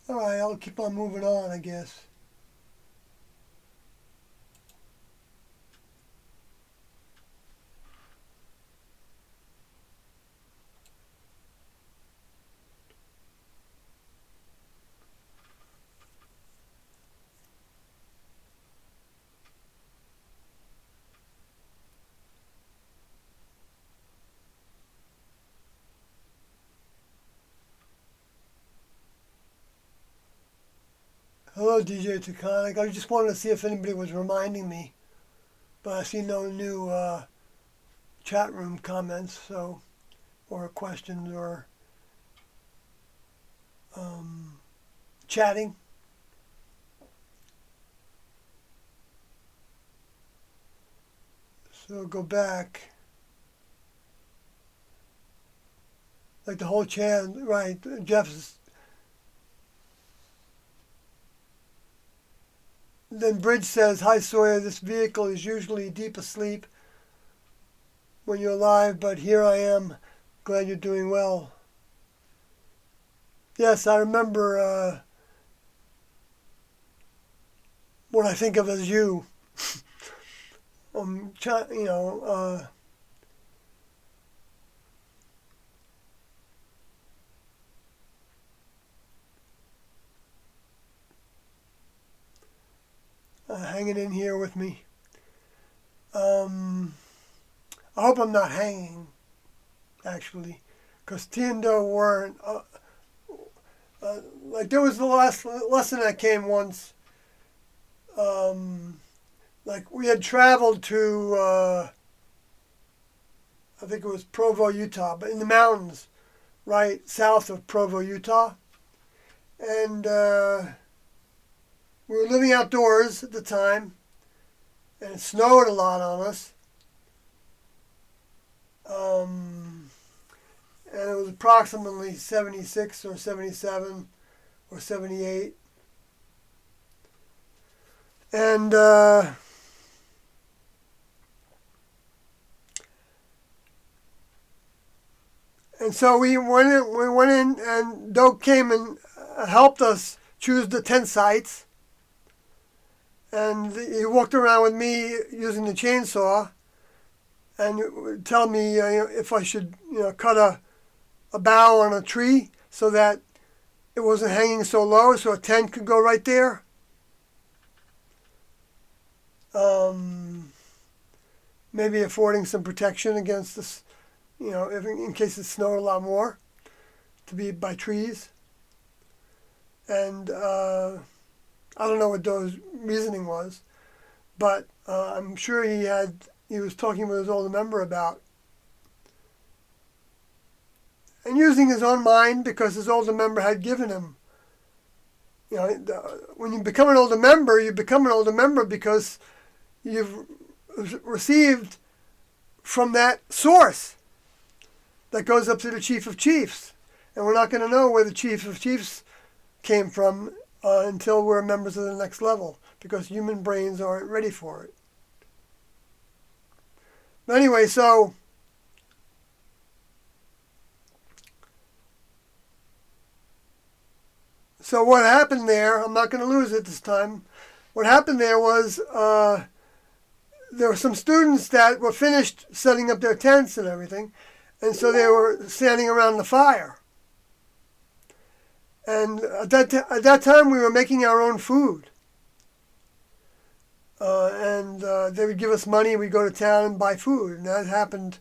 All right, I'll keep on moving on, I guess. Hello, DJ Taconic. I just wanted to see if anybody was reminding me, but I see no new chat room comments, or questions, or chatting. So go back. Like the whole chat, right? Jeff's. Then Bridge says, "Hi Sawyer, this vehicle is usually deep asleep when you're alive, but here I am. Glad you're doing well." Yes, I remember what I think of as you. You know, hanging in here with me. I hope I'm not hanging, actually, because T and Do weren't. Like there was the last lesson that came once. Like we had traveled to, I think it was Provo, Utah, but in the mountains, right south of Provo, Utah, and we were living outdoors at the time, and it snowed a lot on us. And it was approximately 76 or 77 or 78. And so we went in, and Doug came and helped us choose the tent sites. And he walked around with me using the chainsaw and would tell me if I should cut a bough on a tree so that it wasn't hanging so low, so a tent could go right there. Maybe affording some protection against this, if in case it snowed a lot more, to be by trees. And I don't know what Doe's reasoning was, but I'm sure he was talking with his older member about, and using his own mind, because his older member had given him. When you become an older member, you become an older member because you've received from that source that goes up to the Chief of Chiefs. And we're not going to know where the Chief of Chiefs came from until we're members of the next level, because human brains aren't ready for it. But anyway, so what happened there, I'm not going to lose it this time. What happened there was there were some students that were finished setting up their tents and everything, and so they were standing around the fire. And at that time, we were making our own food. And they would give us money, we'd go to town and buy food, and that happened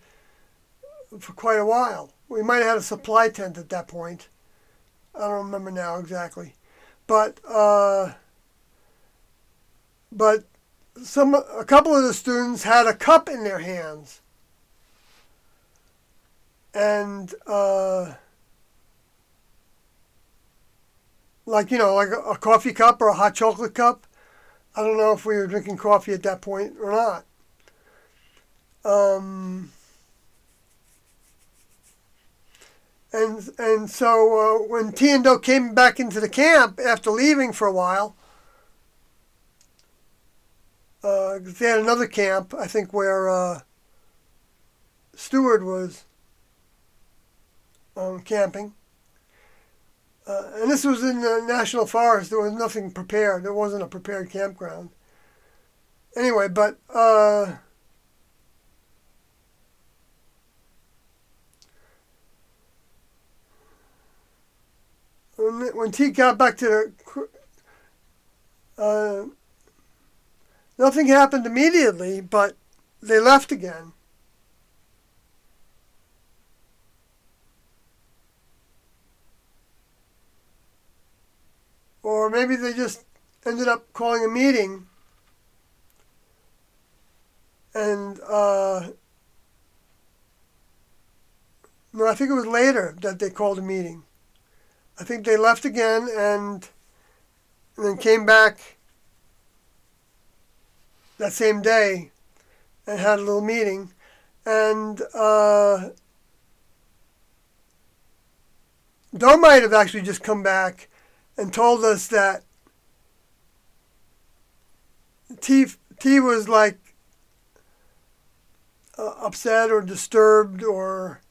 for quite a while. We might have had a supply tent at that point. I don't remember now exactly. But a couple of the students had a cup in their hands. And like a coffee cup or a hot chocolate cup. I don't know if we were drinking coffee at that point or not. And so when T and Do came back into the camp after leaving for a while, they had another camp, I think, where Stewart was camping. And this was in the National Forest. There was nothing prepared. There wasn't a prepared campground. Anyway, but when T got back to the... nothing happened immediately, but they left again. Or maybe they just ended up calling a meeting, and no, I think it was later that they called a meeting. I think they left again, and and then came back that same day and had a little meeting. And Doe might have actually just come back and told us that T was like upset or disturbed or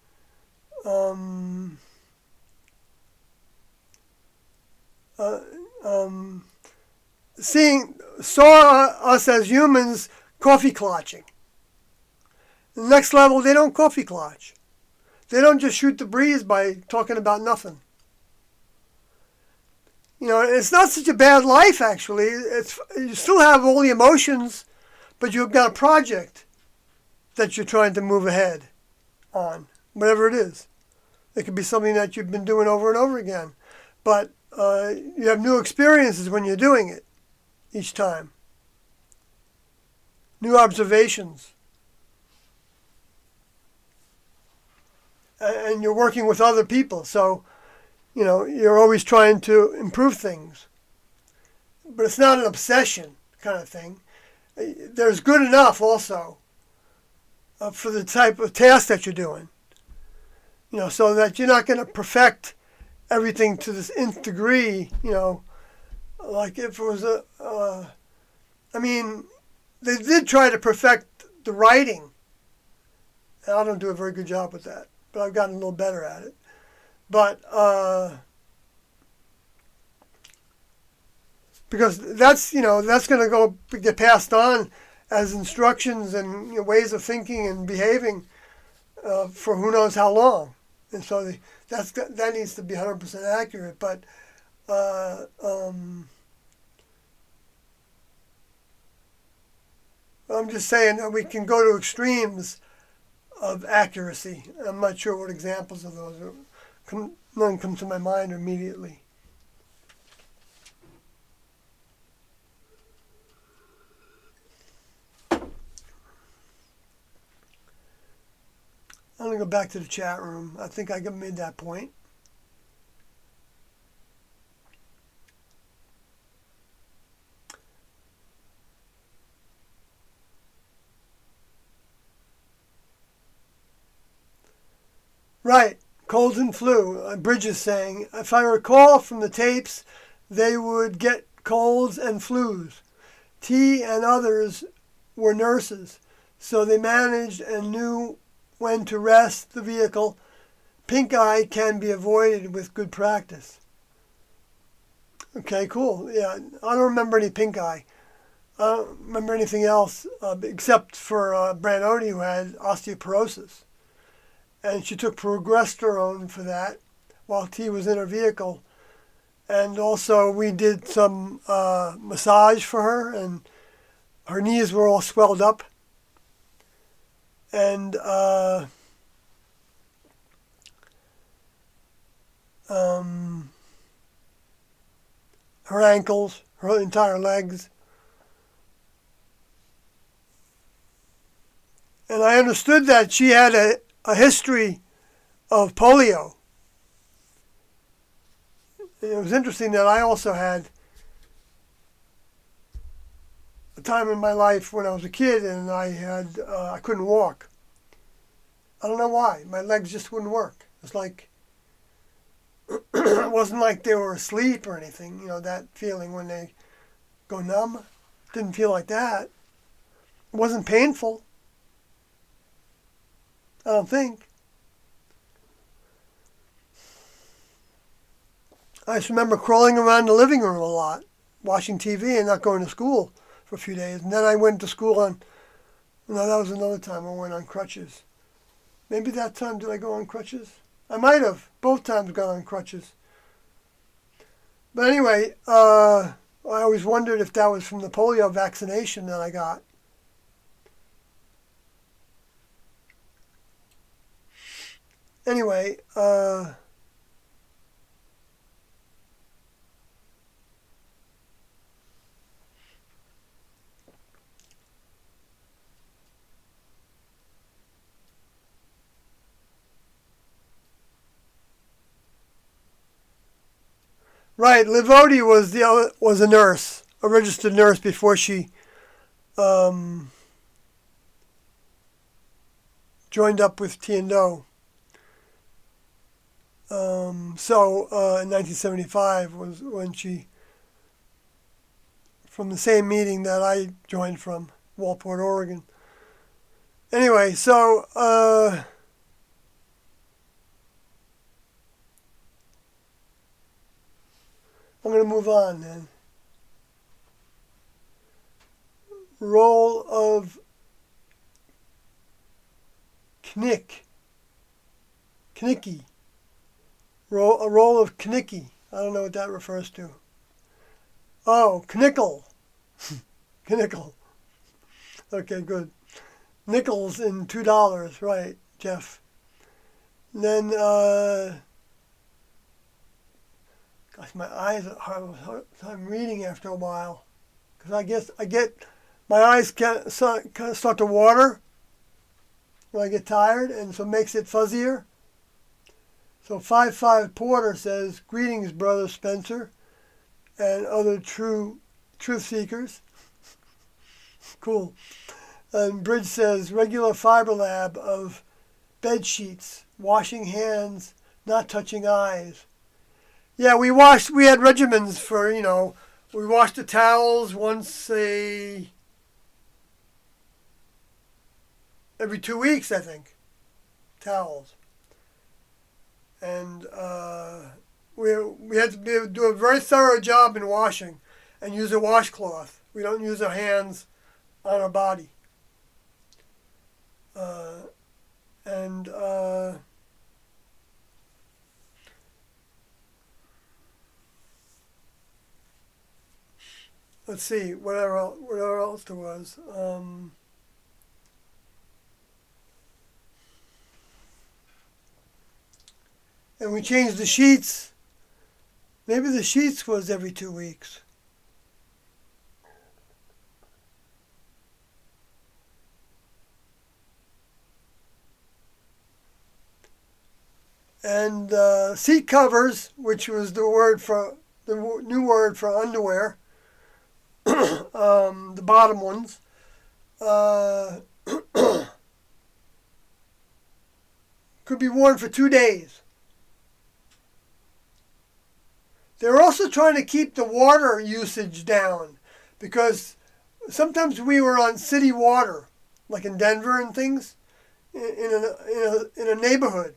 saw us as humans coffee clutching. The next level, they don't coffee clutch. They don't just shoot the breeze by talking about nothing. You know, it's not such a bad life, actually. You still have all the emotions, but you've got a project that you're trying to move ahead on, whatever it is. It could be something that you've been doing over and over again. But you have new experiences when you're doing it each time. New observations. And you're working with other people, so you know you're always trying to improve things. But it's not an obsession kind of thing. There's good enough also for the type of task that you're doing. You know, so that you're not going to perfect everything to this nth degree. You know, like if it was I mean, they did try to perfect the writing. And I don't do a very good job with that. But I've gotten a little better at it. But because that's going to go get passed on as instructions and ways of thinking and behaving for who knows how long, and so that needs to be 100% accurate. But I'm just saying that we can go to extremes of accuracy. I'm not sure what examples of those are. None come to my mind immediately. I'm going to go back to the chat room. I think I made that point. Right, colds and flu. Bridges saying, if I recall from the tapes, they would get colds and flus. T and others were nurses, so they managed and knew when to rest the vehicle. Pink eye can be avoided with good practice. Okay, cool. Yeah, I don't remember any pink eye. I don't remember anything else except for Branody, who had osteoporosis. And she took progesterone for that while T was in her vehicle. And also we did some massage for her, and her knees were all swelled up. And her ankles, her entire legs. And I understood that she had a history of polio. And it was interesting that I also had a time in my life when I was a kid and I couldn't walk. I don't know why. My legs just wouldn't work. It's like, it wasn't like they were asleep or anything, that feeling when they go numb. Didn't feel like that. It wasn't painful. I don't think. I just remember crawling around the living room a lot, watching TV and not going to school for a few days. And then I went to school that was another time I went on crutches. Maybe that time did I go on crutches? I might have. Both times gone on crutches. But anyway, I always wondered if that was from the polio vaccination that I got. Anyway, Right, Livodi was a nurse, a registered nurse before she joined up with Tiendo. In 1975 was when she, from the same meeting that I joined from, Walport, Oregon. Anyway, so I'm going to move on then. Role of Knicky. A role of Knicky. I don't know what that refers to. Oh, Knickel. Knickel. Okay, good. Nickels in $2, right, Jeff. And then, gosh, my eyes are hard time reading after a while. Because my eyes kind of start to water when I get tired, and so it makes it fuzzier. So 5-5 Porter says, "Greetings, Brother Spencer and other truth seekers." Cool. And Bridge says, "Regular fiber lab of bed sheets, washing hands, not touching eyes." Yeah, we had regimens for, we washed the towels once every 2 weeks, I think. Towels. And we had to do a very thorough job in washing and use a washcloth. We don't use our hands on our body. Let's see, whatever else there was. And we changed the sheets. Maybe the sheets was every 2 weeks. And seat covers, which was the new word for underwear, the bottom ones, could be worn for 2 days. They're also trying to keep the water usage down, because sometimes we were on city water, like in Denver and things, in a neighborhood,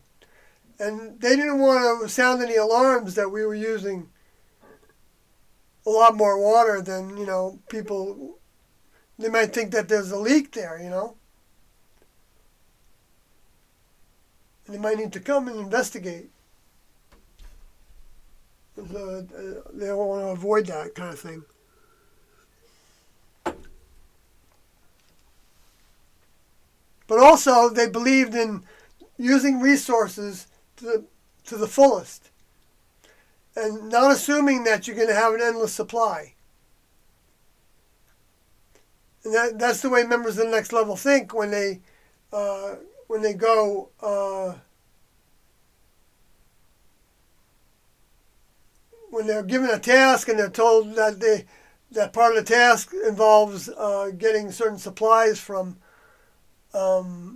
and they didn't want to sound any alarms that we were using a lot more water than, people. They might think that there's a leak there, and they might need to come and investigate. So they want to avoid that kind of thing. But also, they believed in using resources to the fullest, and not assuming that you're going to have an endless supply. And that's the way members of the next level think when they go. When they're given a task and they're told that that part of the task involves getting certain supplies from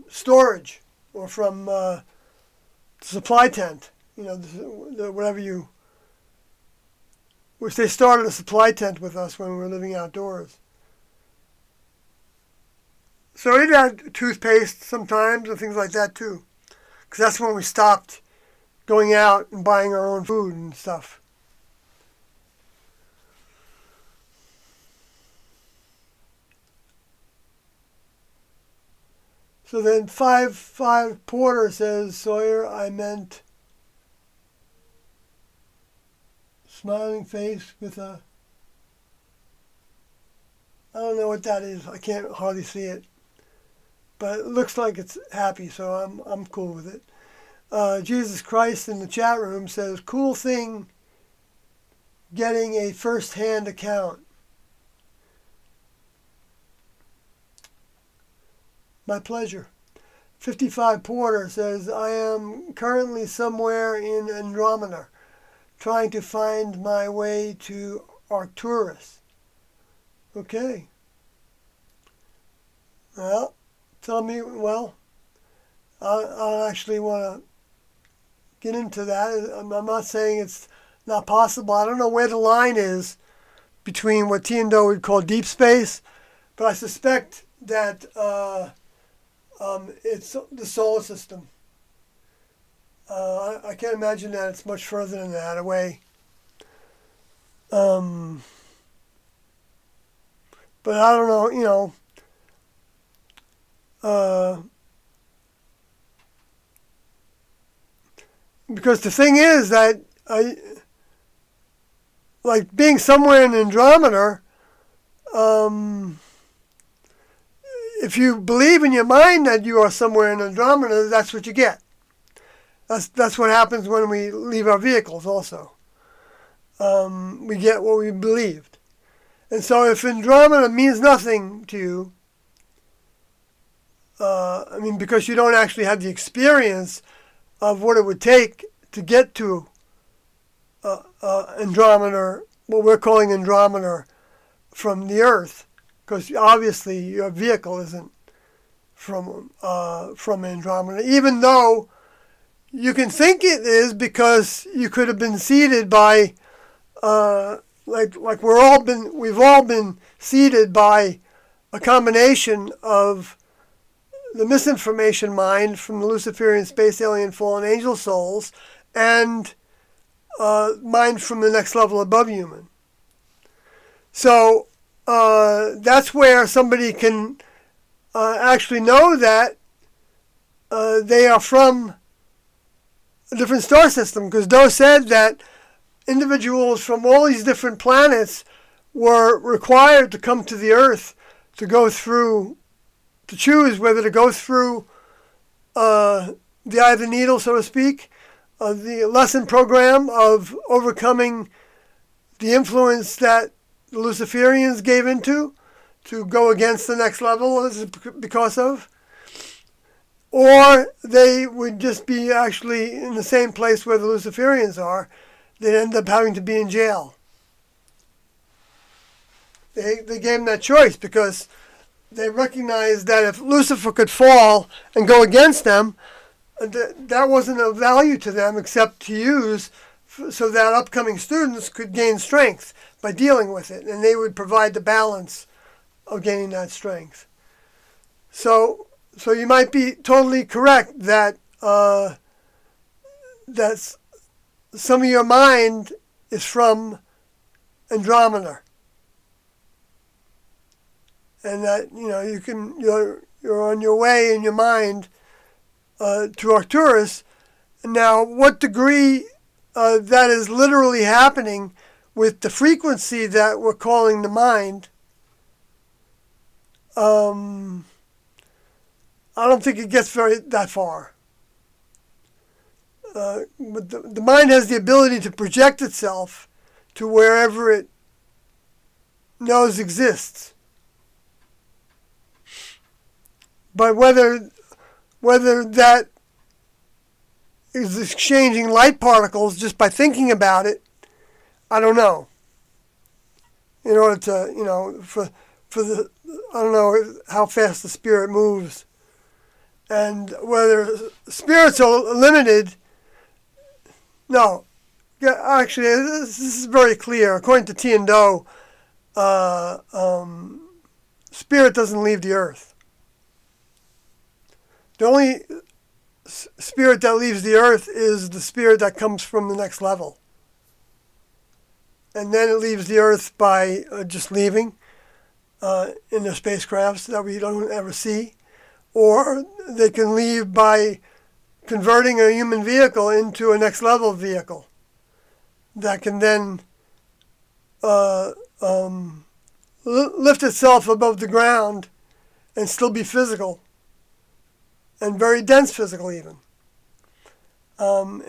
storage or from supply tent, which they started a supply tent with us when we were living outdoors. So we had toothpaste sometimes and things like that too, because that's when we stopped going out and buying our own food and stuff. So then 5-5 Porter says, "Sawyer, I meant smiling face with a..." I don't know what that is. I can't hardly see it. But it looks like it's happy, so I'm cool with it. Jesus Christ in the chat room says, "Cool thing getting a first-hand account." My pleasure. 55 Porter says, "I am currently somewhere in Andromeda, trying to find my way to Arcturus. Okay. Well, tell me, I'll actually want to get into that. I'm not saying it's not possible. I don't know where the line is between what Tiendo would call deep space, but I suspect that it's the solar system. I can't imagine that it's much further than that away. But I don't know, because the thing is that like being somewhere in Andromeda, if you believe in your mind that you are somewhere in Andromeda, that's what you get. That's what happens when we leave our vehicles also. We get what we believed. And so if Andromeda means nothing to you, because you don't actually have the experience of what it would take to get to Andromeda, what we're calling Andromeda, from the Earth, because obviously your vehicle isn't from Andromeda, even though you can think it is, because you could have been seeded by, we've all been seeded by a combination of the misinformation mind from the Luciferian space alien fallen angel souls and mind from the next level above human. So that's where somebody can actually know that they are from a different star system, because Doe said that individuals from all these different planets were required to come to the Earth to go through, to choose whether to go through the eye of the needle, so to speak, the lesson program of overcoming the influence that the Luciferians gave into to go against the next level because of, or they would just be actually in the same place where the Luciferians are. They'd end up having to be in jail. They gave them that choice because they recognized that if Lucifer could fall and go against them, that wasn't of value to them except to use so that upcoming students could gain strength by dealing with it, and they would provide the balance of gaining that strength. So you might be totally correct that that's some of your mind is from Andromeda, and that you're on your way in your mind to Arcturus. Now, what degree that is literally happening with the frequency that we're calling the mind, I don't think it gets that far. But the mind has the ability to project itself to wherever it knows exists. But whether that is exchanging light particles just by thinking about it, I don't know. In order to, for the, I don't know how fast the spirit moves. And whether spirits are limited, no. Actually, this is very clear. According to Tiendo, spirit doesn't leave the earth. The only spirit that leaves the earth is the spirit that comes from the next level. And then it leaves the earth by just leaving in their spacecrafts that we don't ever see. Or they can leave by converting a human vehicle into a next level vehicle that can then lift itself above the ground and still be physical, and very dense physical even,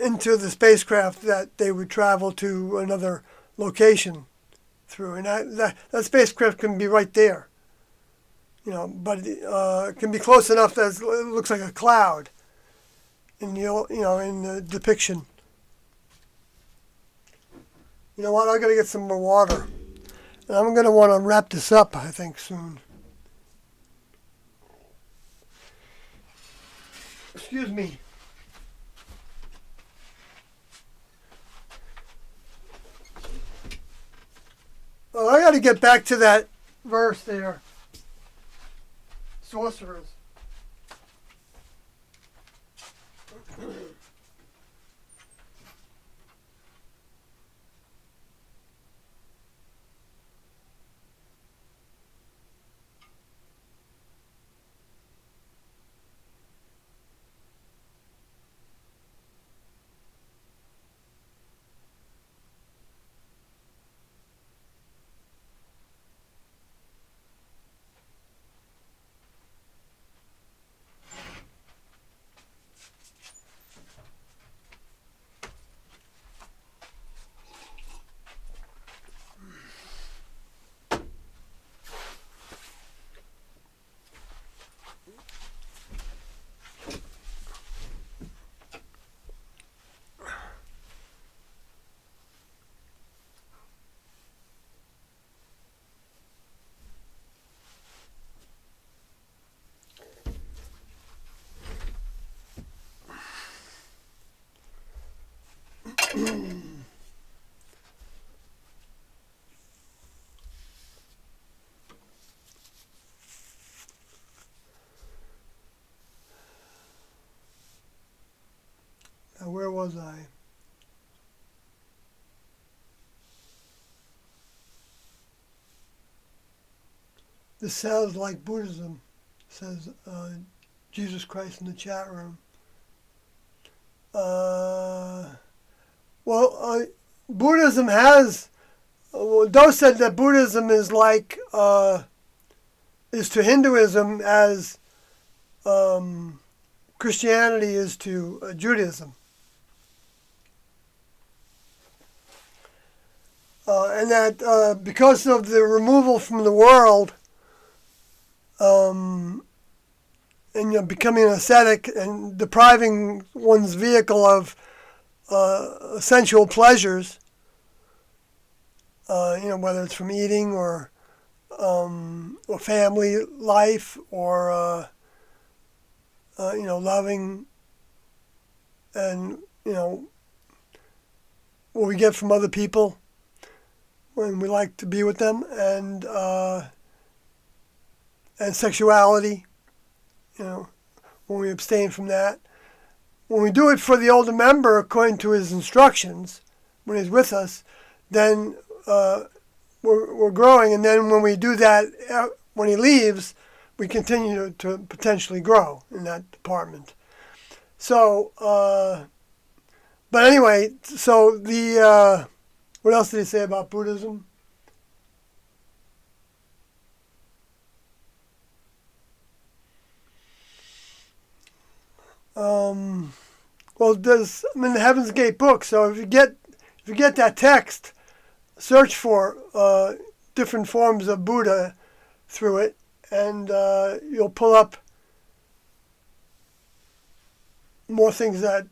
into the spacecraft that they would travel to another location through. And that spacecraft can be right there, but it can be close enough that it looks like a cloud in the depiction. You know what? I got to get some more water. And I'm going to want to wrap this up, I think, soon. Excuse me. Well, I got to get back to that verse there. Sorcerers. Now, where was I? This sounds like Buddhism, says Jesus Christ in the chat room. Buddhism has. Doe said that Buddhism is like is to Hinduism as Christianity is to Judaism. And that because of the removal from the world, and becoming an ascetic and depriving one's vehicle of sensual pleasures, whether it's from eating or family life or loving, and what we get from other people when we like to be with them, and sexuality, when we abstain from that. When we do it for the older member according to his instructions, when he's with us, then we're growing. And then when we do that, when he leaves, we continue to potentially grow in that department. So, but anyway, so what else did he say about Buddhism? I'm in the Heaven's Gate book. So if you get that text, search for different forms of Buddha through it, and you'll pull up more things that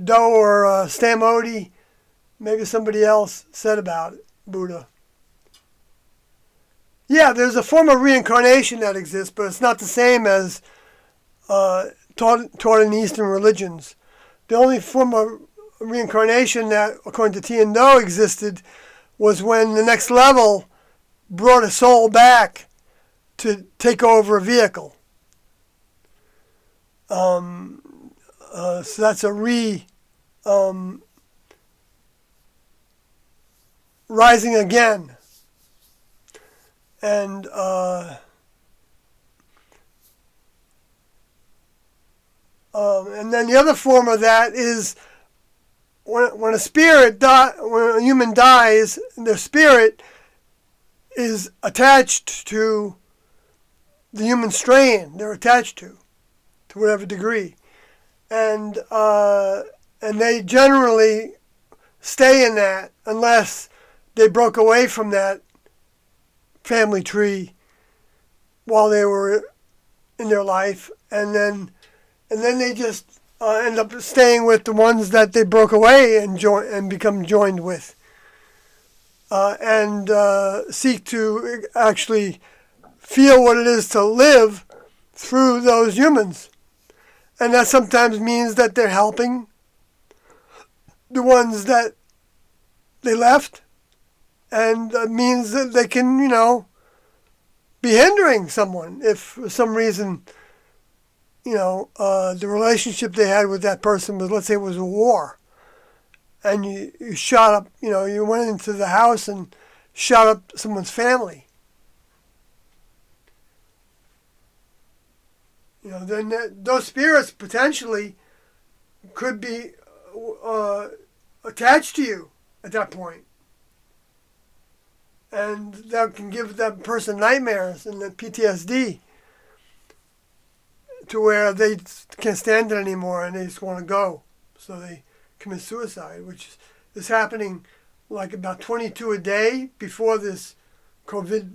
Doe or Stan Modi, maybe somebody else said about it, Buddha. Yeah, there's a form of reincarnation that exists, but it's not the same as taught in Eastern religions. The only form of reincarnation that, according to T and Doe, existed was when the next level brought a soul back to take over a vehicle. So that's a rising again. And then the other form of that is when a human dies, their spirit is attached to the human strain they're attached to whatever degree, and they generally stay in that unless they broke away from that family tree while they were in their life, and then they just end up staying with the ones that they broke away and become joined with. and seek to actually feel what it is to live through those humans. And that sometimes means that they're helping the ones that they left, and means that they can, be hindering someone if for some reason, the relationship they had with that person was, let's say it was a war, and you shot up, you went into the house and shot up someone's family. Then those spirits potentially could be attached to you at that point. And that can give that person nightmares and the PTSD to where they can't stand it anymore and they just want to go. So they commit suicide, which is happening like about 22 a day before this COVID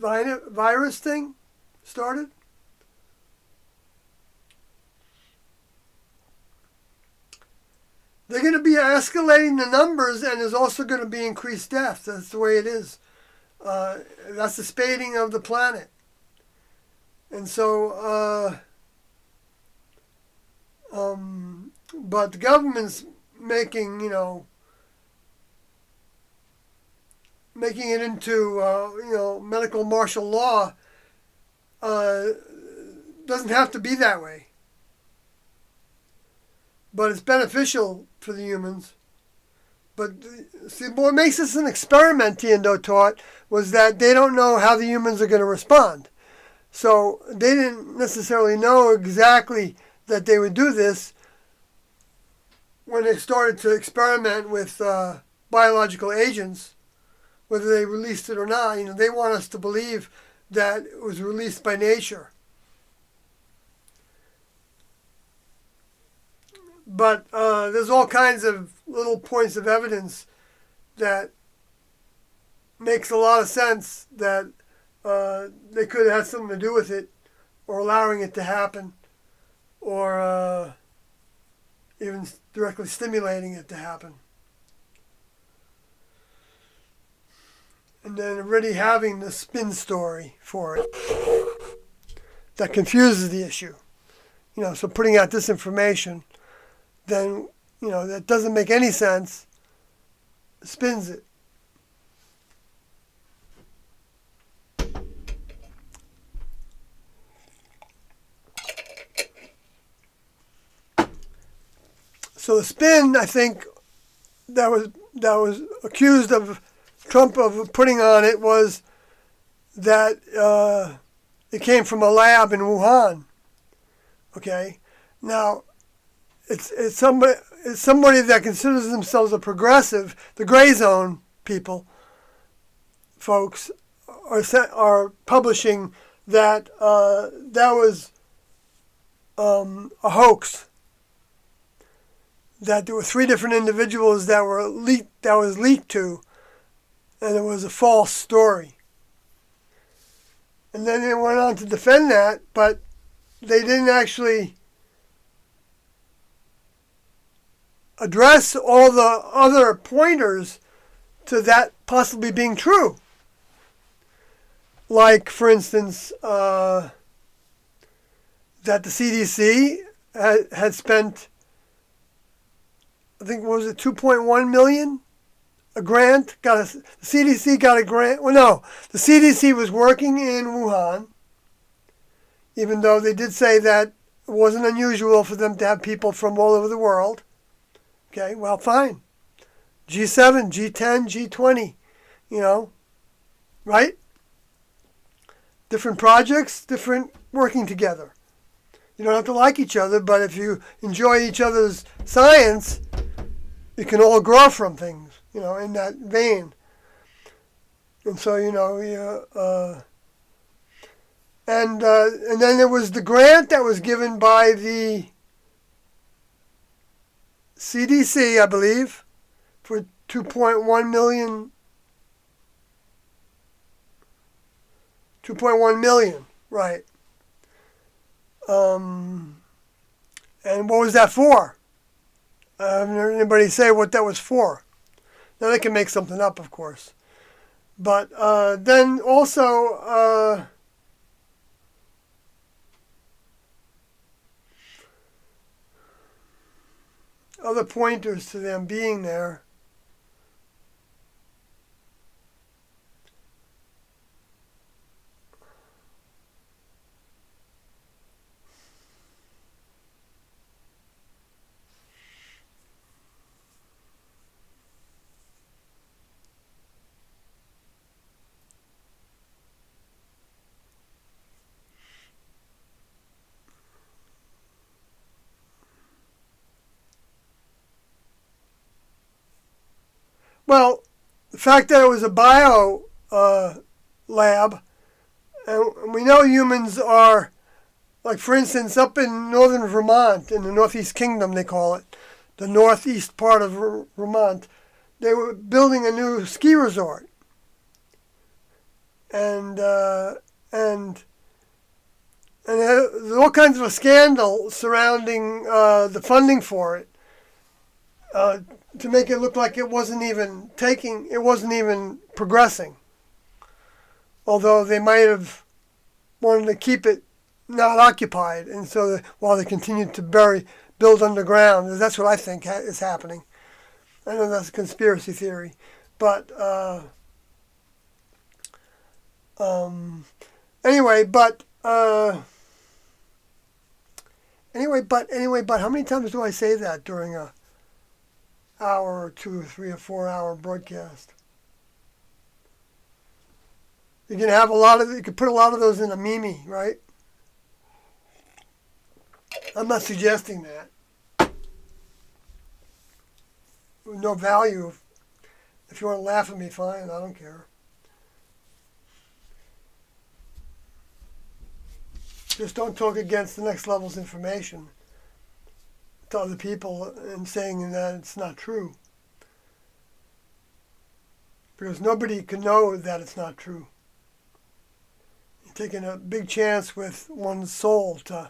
virus thing started. They're going to be escalating the numbers, and there's also going to be increased deaths. That's the way it is. That's the spading of the planet. And so, but the government's making it into, medical martial law. Doesn't have to be that way. But it's beneficial for the humans. But see, what makes this an experiment, Tiendo taught, was that they don't know how the humans are going to respond. So they didn't necessarily know exactly that they would do this when they started to experiment with biological agents, whether they released it or not. They want us to believe that it was released by nature. But there's all kinds of little points of evidence that makes a lot of sense that they could have had something to do with it, or allowing it to happen, or even directly stimulating it to happen. And then already having the spin story for it that confuses the issue. So putting out this information, then, that doesn't make any sense, spins it. So the spin, I think, that was accused of Trump of putting on it was that it came from a lab in Wuhan. Okay, now it's somebody that considers themselves a progressive. The gray zone folks are publishing that that was a hoax. That there were 3 different individuals that was leaked to, and it was a false story. And then they went on to defend that, but they didn't actually address all the other pointers to that possibly being true. Like, for instance, that the CDC had spent, I think, what was it, $2.1 million? A grant? The CDC got a grant. Well, no, the CDC was working in Wuhan, even though they did say that it wasn't unusual for them to have people from all over the world. Okay, well, fine. G7, G10, G20, right? Different projects, different working together. You don't have to like each other, but if you enjoy each other's science, you can all grow from things, in that vein. And so, and then there was the grant that was given by the CDC, I believe, for $2.1 million. $2.1 million, right. And what was that for? I haven't heard anybody say what that was for. Now they can make something up, of course. But then also other pointers to them being there. Well, the fact that it was a bio lab, and we know humans are, like for instance, up in northern Vermont, in the Northeast Kingdom they call it, the northeast part of Vermont, they were building a new ski resort. And there's all kinds of a scandal surrounding the funding for it, to make it look like it wasn't even progressing. Although they might have wanted to keep it not occupied, and so while they continued to build underground, that's what I think is happening. I know that's a conspiracy theory, but anyway, but how many times do I say that during a hour or 2 or 3 or 4 hour broadcast? You can have you could put a lot of those in a meme, right? I'm not suggesting that. No value. If you want to laugh at me, fine. I don't care. Just don't talk against the next level's information to other people and saying that it's not true. Because nobody can know that it's not true. You're taking a big chance with one's soul to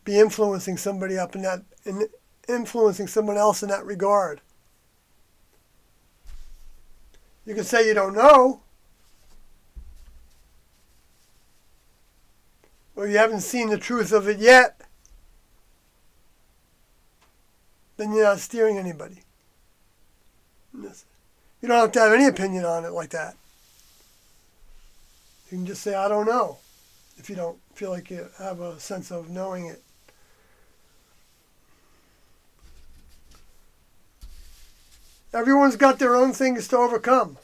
be influencing somebody up in that, and influencing someone else in that regard. You can say you don't know, or you haven't seen the truth of it yet, then you're not steering anybody. You don't have to have any opinion on it like that. You can just say, I don't know, if you don't feel like you have a sense of knowing it. Everyone's got their own things to overcome.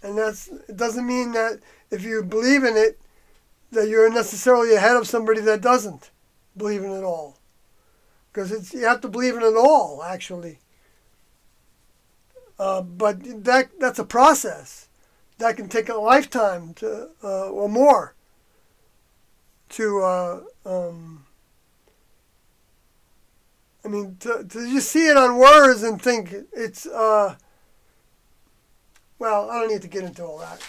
And it doesn't mean that if you believe in it, that you're necessarily ahead of somebody that doesn't believe in it all. Because you have to believe in it all, actually. But that's a process. That can take a lifetime or more to to just see it on words and think it's, well, I don't need to get into all that.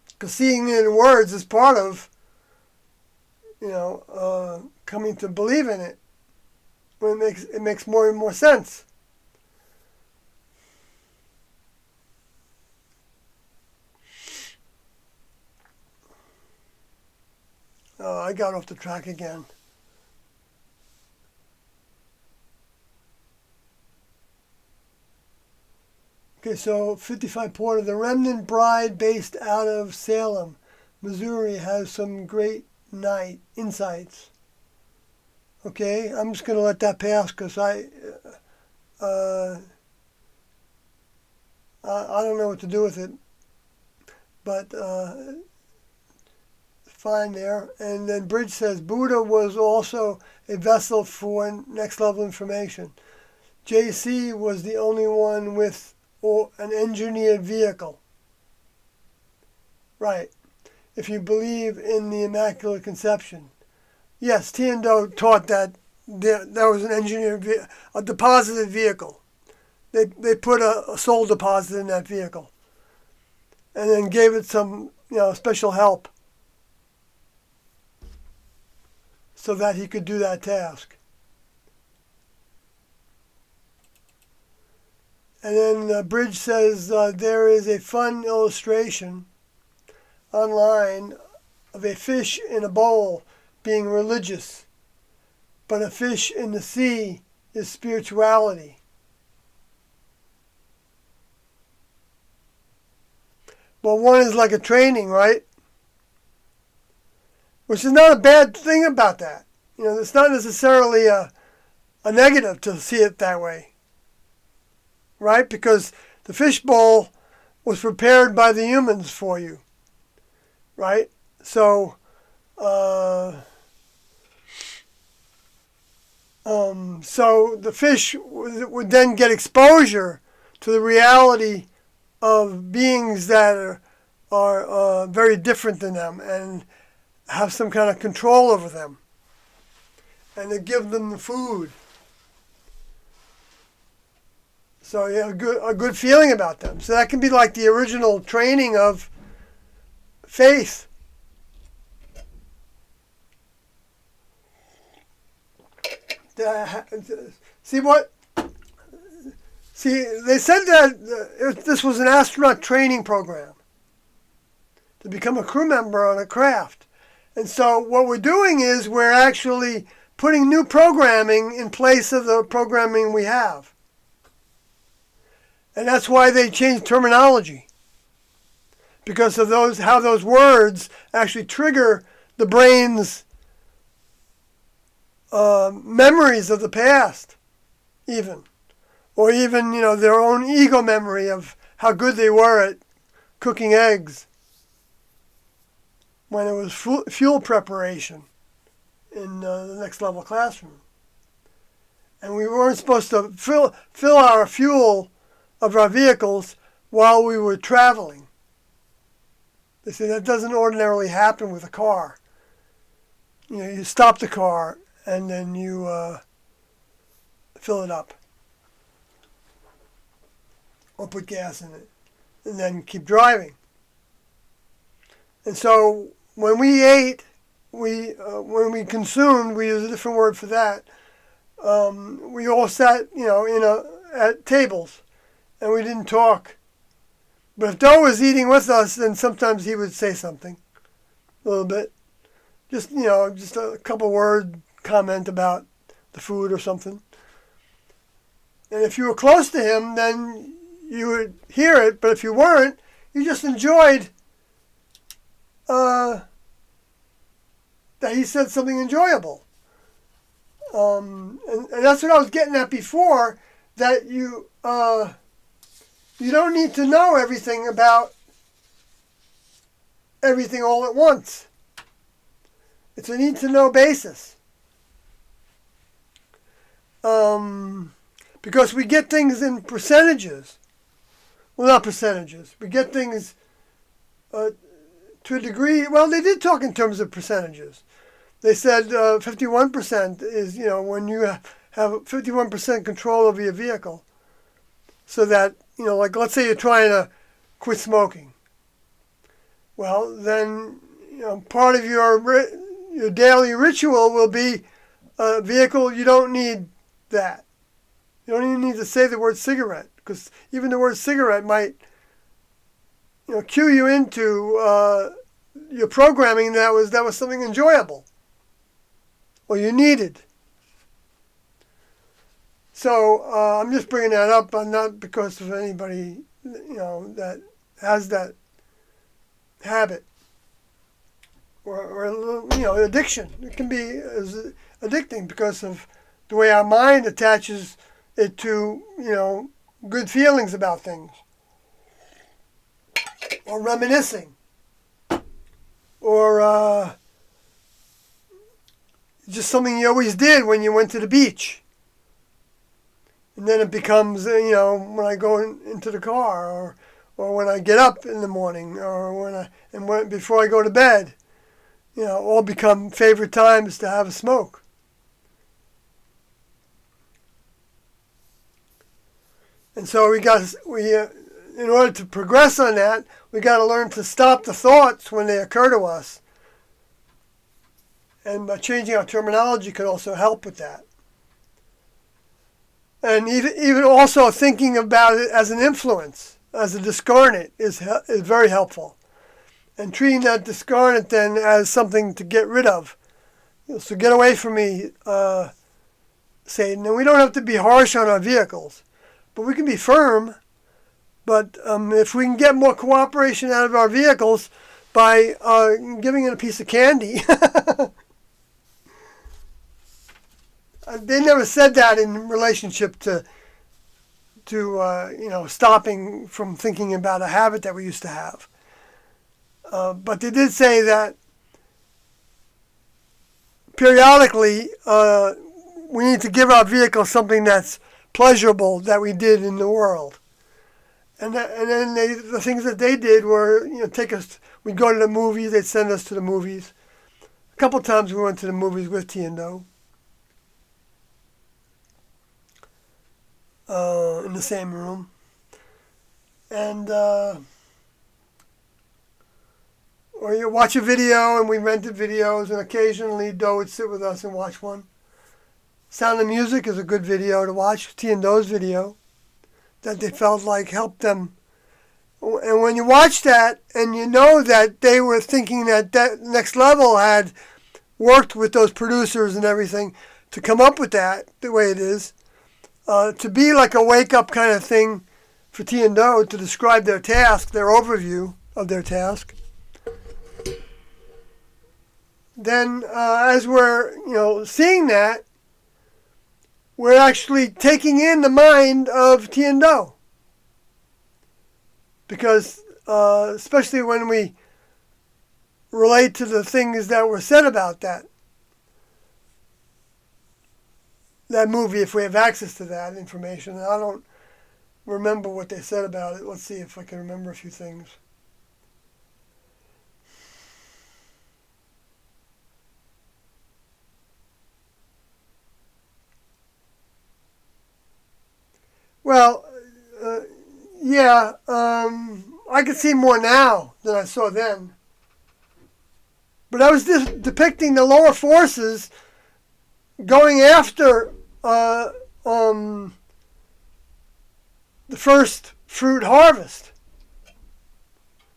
Because seeing it in words is part of, coming to believe in it. When it makes more and more sense. Oh, I got off the track again. Okay, so 55 Porter, the Remnant Bride based out of Salem, Missouri, has some great insights. Okay, I'm just going to let that pass because I don't know what to do with it. But fine there. And then Bridge says, Buddha was also a vessel for next level information. JC was the only one with an engineered vehicle. Right. If you believe in the Immaculate Conception. Yes, Tiendo taught that there was an engineered, a deposited vehicle. They put a soul deposit in that vehicle, and then gave it some special help, so that he could do that task. And then Bridge says there is a fun illustration online of a fish in a bowl being religious, but a fish in the sea is spirituality. Well, one is like a training, right? Which is not a bad thing about that. It's not necessarily a negative to see it that way, right? Because the fishbowl was prepared by the humans for you, right? So, so the fish would then get exposure to the reality of beings that are very different than them and have some kind of control over them, and to give them the food. So you have a good feeling about them. So that can be like the original training of faith. See, they said that this was an astronaut training program to become a crew member on a craft. And so what we're doing is we're actually putting new programming in place of the programming we have. And that's why they changed terminology. Because of how those words actually trigger the brain's memories of the past, even. Or even, their own ego memory of how good they were at cooking eggs when it was fuel preparation in the next level classroom. And we weren't supposed to fill our fuel of our vehicles while we were traveling. They say that doesn't ordinarily happen with a car. You stop the car and then you fill it up. Or put gas in it, and then keep driving. And so when we ate, when we consumed, we use a different word for that. We all sat, at tables, and we didn't talk. But if Doe was eating with us, then sometimes he would say something, a little bit, just a couple word comment about the food or something. And if you were close to him, then you would hear it, but if you weren't, you just enjoyed that he said something enjoyable. And that's what I was getting at before, that you don't need to know everything about everything all at once. It's a need-to-know basis. Because we get things in percentages. Well, not percentages. We get things to a degree. Well, they did talk in terms of percentages. They said 51% is, when you have 51% control over your vehicle. So that, like let's say you're trying to quit smoking. Well, then, part of your daily ritual will be a vehicle. You don't need that. You don't even need to say the word cigarette. Because even the word cigarette might, cue you into your programming that was something enjoyable, or you needed. So I'm just bringing that up, not because of anybody, that has that habit or addiction. It can be addicting because of the way our mind attaches it to, good feelings about things, or reminiscing, or just something you always did when you went to the beach. And then it becomes, when I go into the car, or when I get up in the morning, or before I go to bed, all become favorite times to have a smoke. And so in order to progress on that, we got to learn to stop the thoughts when they occur to us. And by changing our terminology could also help with that. And even also thinking about it as an influence, as a discarnate, is very helpful. And treating that discarnate then as something to get rid of. So get away from me, Satan. And we don't have to be harsh on our vehicles, but we can be firm. But if we can get more cooperation out of our vehicles by giving it a piece of candy, they never said that in relationship to stopping from thinking about a habit that we used to have. But they did say that periodically we need to give our vehicle something that's pleasurable that we did in the world. And then the things that they did were, take us. We'd go to the movies. They'd send us to the movies. A couple times we went to the movies with T&O. In the same room. And or you watch a video, and we rented videos, and occasionally Doe would sit with us and watch one. Sound of Music is a good video to watch. T&O's video that they felt like helped them. And when you watch that and you know that they were thinking that Next Level had worked with those producers and everything to come up with that the way it is, to be like a wake-up kind of thing for T&O to describe their task, their overview of their task, then as we're seeing that, we're actually taking in the mind of T&O. Because especially when we relate to the things that were said about that movie, if we have access to that information. I don't remember what they said about it. Let's see if I can remember a few things. Well, yeah, I can see more now than I saw then. But I was just depicting the lower forces going after the first fruit harvest.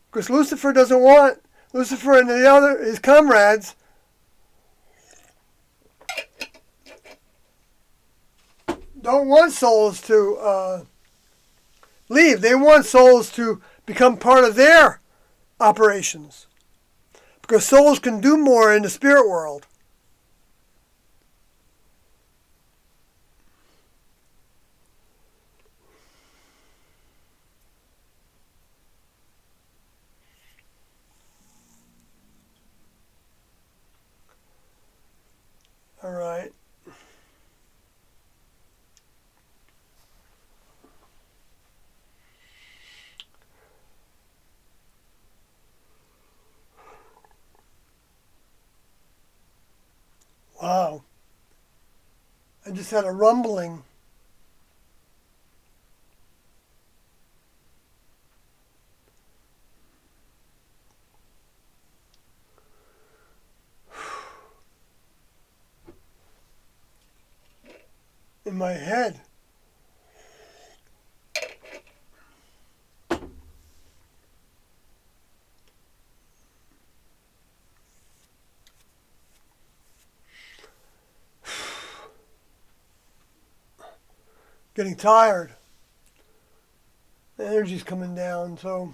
Because Lucifer and his comrades, don't want souls to leave. They want souls to become part of their operations. Because souls can do more in the spirit world. All right. Wow. I just had a rumbling. In my head. Getting tired. The energy's coming down, so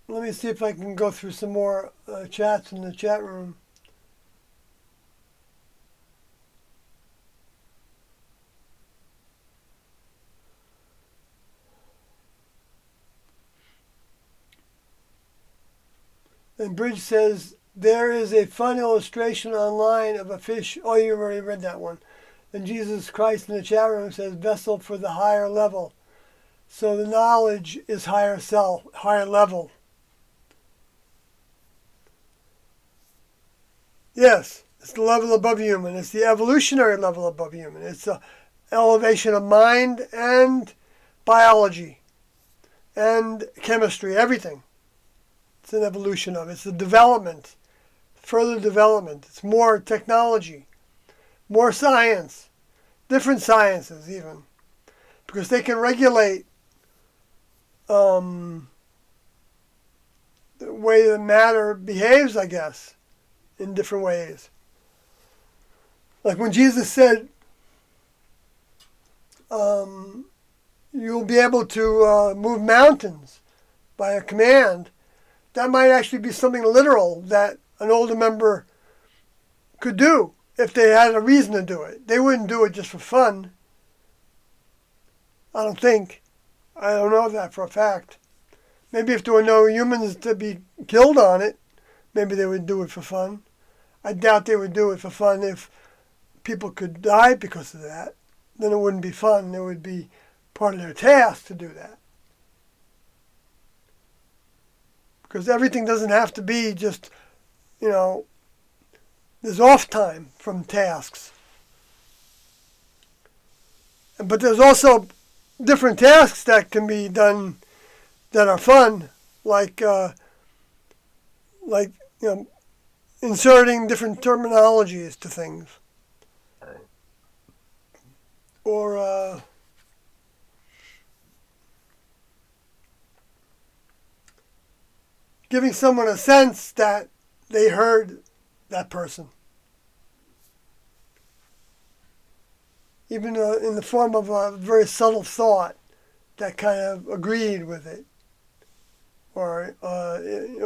let me see if I can go through some more chats in the chat room. And Bridge says, there is a fun illustration online of a fish. Oh, you already read that one. And Jesus Christ in the chat room says, vessel for the higher level. So the knowledge is higher level. Yes, it's the level above human. It's the evolutionary level above human. It's the elevation of mind and biology and chemistry, everything. It's an evolution of it. It's a development, further development. It's more technology, more science, different sciences even, because they can regulate the way the matter behaves, I guess, in different ways. Like when Jesus said, you'll be able to move mountains by a command, that might actually be something literal that an older member could do if they had a reason to do it. They wouldn't do it just for fun. I don't think. I don't know that for a fact. Maybe if there were no humans to be killed on it, maybe they would do it for fun. I doubt they would do it for fun if people could die because of that. Then it wouldn't be fun. It would be part of their task to do that. Because everything doesn't have to be just, there's off time from tasks. But there's also different tasks that can be done that are fun, like inserting different terminologies to things. Or giving someone a sense that they heard that person. Even in the form of a very subtle thought that kind of agreed with it. Or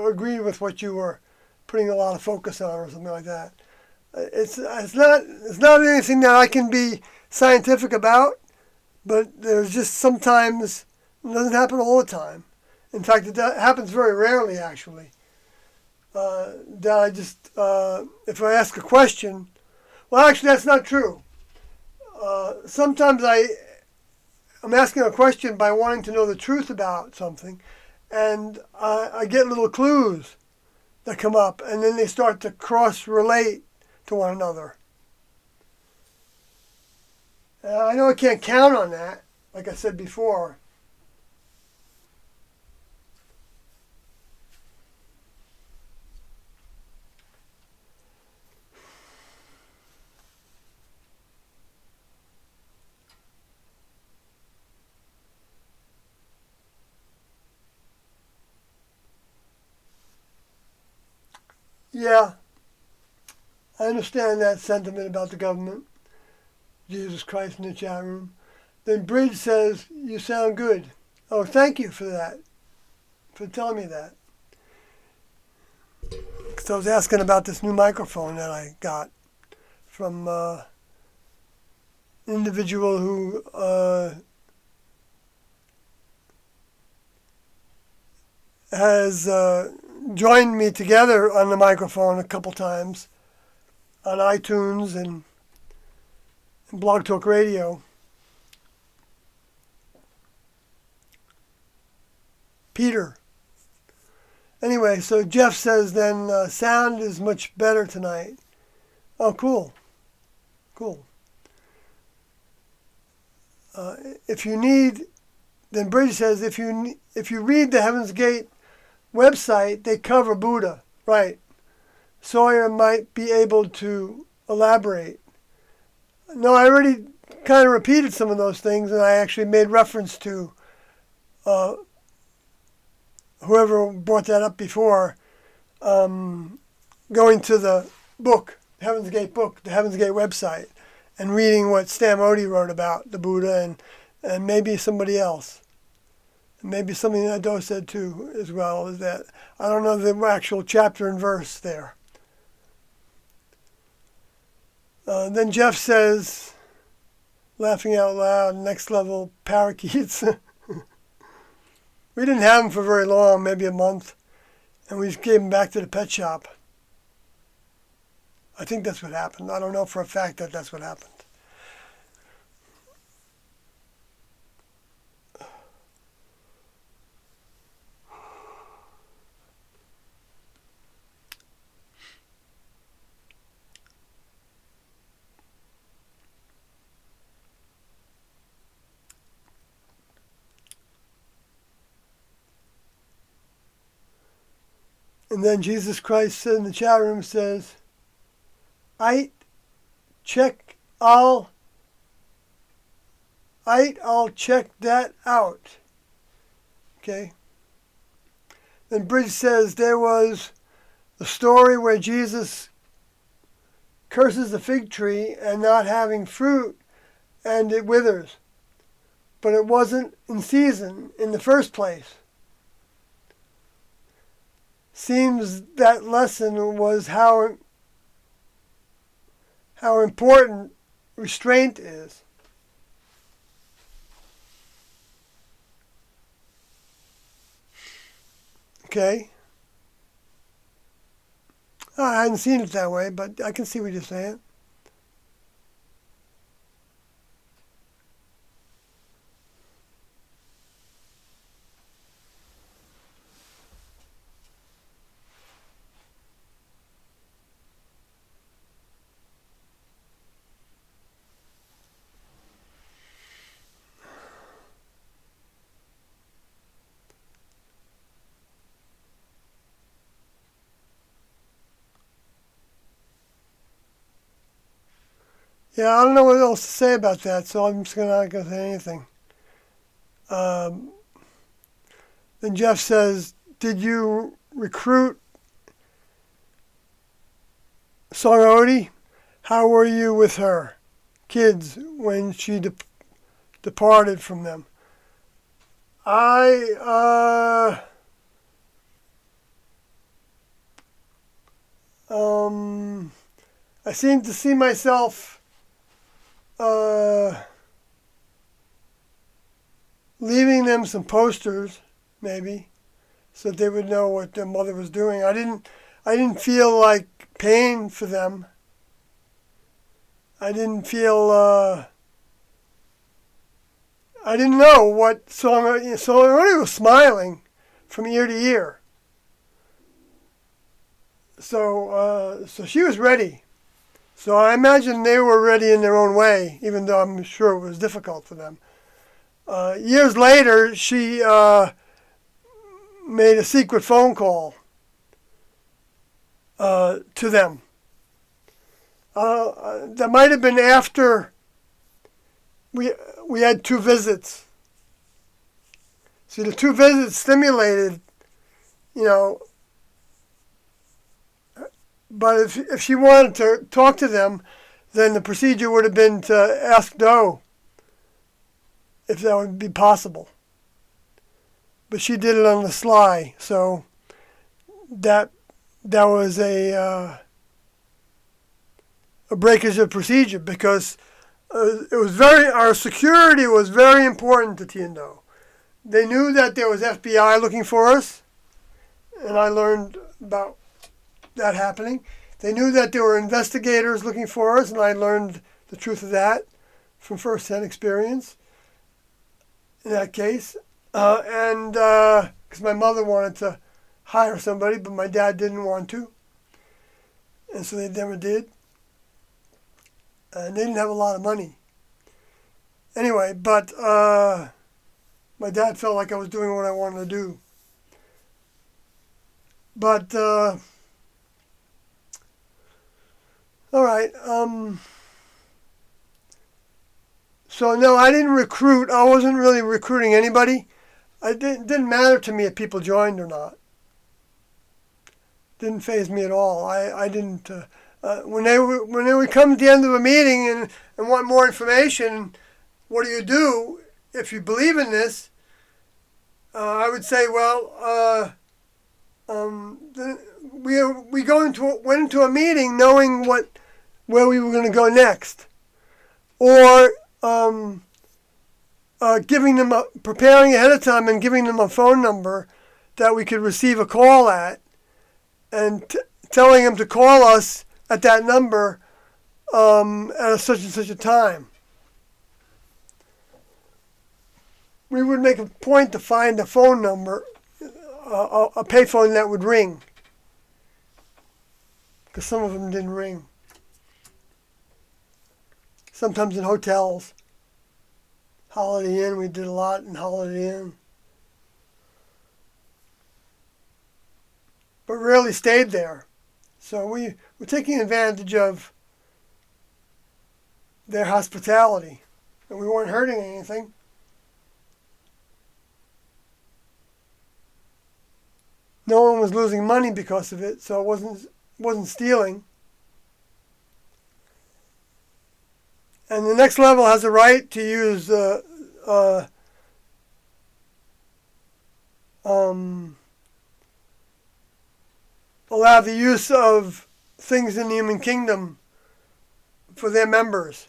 agreed with what you were putting a lot of focus on or something like that. It's not anything that I can be scientific about, but there's just sometimes, it doesn't happen all the time. In fact, it happens very rarely, actually. That I just, if I ask a question, well, actually, that's not true. Sometimes I'm asking a question by wanting to know the truth about something, and I get little clues that come up, and then they start to cross-relate to one another. I know I can't count on that, like I said before. Yeah, I understand that sentiment about the government. Jesus Christ in the chat room. Then Bridge says, you sound good. Oh, thank you for that, for telling me that. Because I was asking about this new microphone that I got from an individual who has joined me together on the microphone a couple times on iTunes and Blog Talk Radio. Peter. Anyway, so Jeff says then sound is much better tonight. Oh, cool. Cool. If you need, then Bridge says if you read the Heaven's Gate website, they cover Buddha. Right. Sawyer might be able to elaborate. No, I already kind of repeated some of those things, and I actually made reference to whoever brought that up before, going to the book, Heaven's Gate book, the Heaven's Gate website, and reading what Stan Odie wrote about the Buddha and maybe somebody else. And maybe something that Doe said too, as well, is that I don't know the actual chapter and verse there. Then Jeff says, laughing out loud, next level parakeets. We didn't have them for very long, maybe a month, and we just gave them back to the pet shop. I think that's what happened. I don't know for a fact that that's what happened. And then Jesus Christ in the chat room says, I check all I'll check that out. Okay. Then Bridge says there was a story where Jesus curses the fig tree and not having fruit, and it withers. But it wasn't in season in the first place. Seems that lesson was how important restraint is. Okay. I hadn't seen it that way, but I can see what you're saying. Yeah, I don't know what else to say about that, so I'm just not going to say anything. Then Jeff says, did you recruit Song? How were you with her kids when she departed from them? I seem to see myself leaving them some posters, maybe, so that they would know what their mother was doing. I didn't feel like paying for them. I didn't feel. I didn't know what song. So I was smiling from ear to ear. So she was ready. So I imagine they were ready in their own way, even though I'm sure it was difficult for them. Years later, she made a secret phone call to them. That might have been after we had 2 visits. See, the 2 visits stimulated, but if she wanted to talk to them, then the procedure would have been to ask Doe if that would be possible. But she did it on the sly, so that was a breakage of procedure, because our security was very important to T and Doe. They knew that there was FBI looking for us, and I learned about that happening. They knew that there were investigators looking for us, and I learned the truth of that from first-hand experience in that case. And because my mother wanted to hire somebody, but my dad didn't want to, and so they never did. And they didn't have a lot of money. Anyway, but my dad felt like I was doing what I wanted to do. But all right. So no, I didn't recruit. I wasn't really recruiting anybody. It didn't matter to me if people joined or not. Didn't faze me at all. I didn't. When they would come at the end of a meeting and want more information, what do you do if you believe in this? I would say, well, we went into a meeting knowing where we were going to go next, or preparing ahead of time and giving them a phone number that we could receive a call at, and telling them to call us at that number at such and such a time. We would make a point to find a phone number, a payphone that would ring, because some of them didn't ring. Sometimes in hotels. Holiday Inn, we did a lot in Holiday Inn. But rarely stayed there. So we were taking advantage of their hospitality. and we weren't hurting anything. No one was losing money because of it, so it wasn't stealing. And the next level has a right to use allow the use of things in the human kingdom for their members.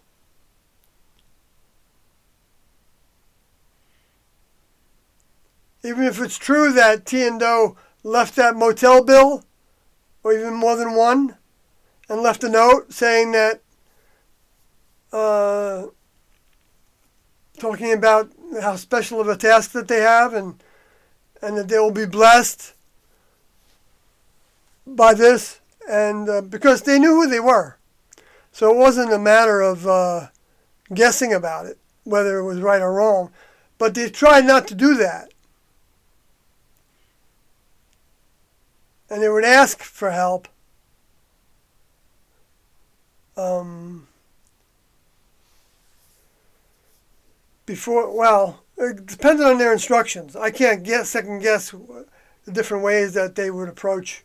Even if it's true that T and Do left that motel bill, or even more than one, and left a note saying that, talking about how special of a task that they have, and that they will be blessed by this, and because they knew who they were. So it wasn't a matter of guessing about it, whether it was right or wrong, but they tried not to do that. And they would ask for help. It depended on their instructions. I can't second guess the different ways that they would approach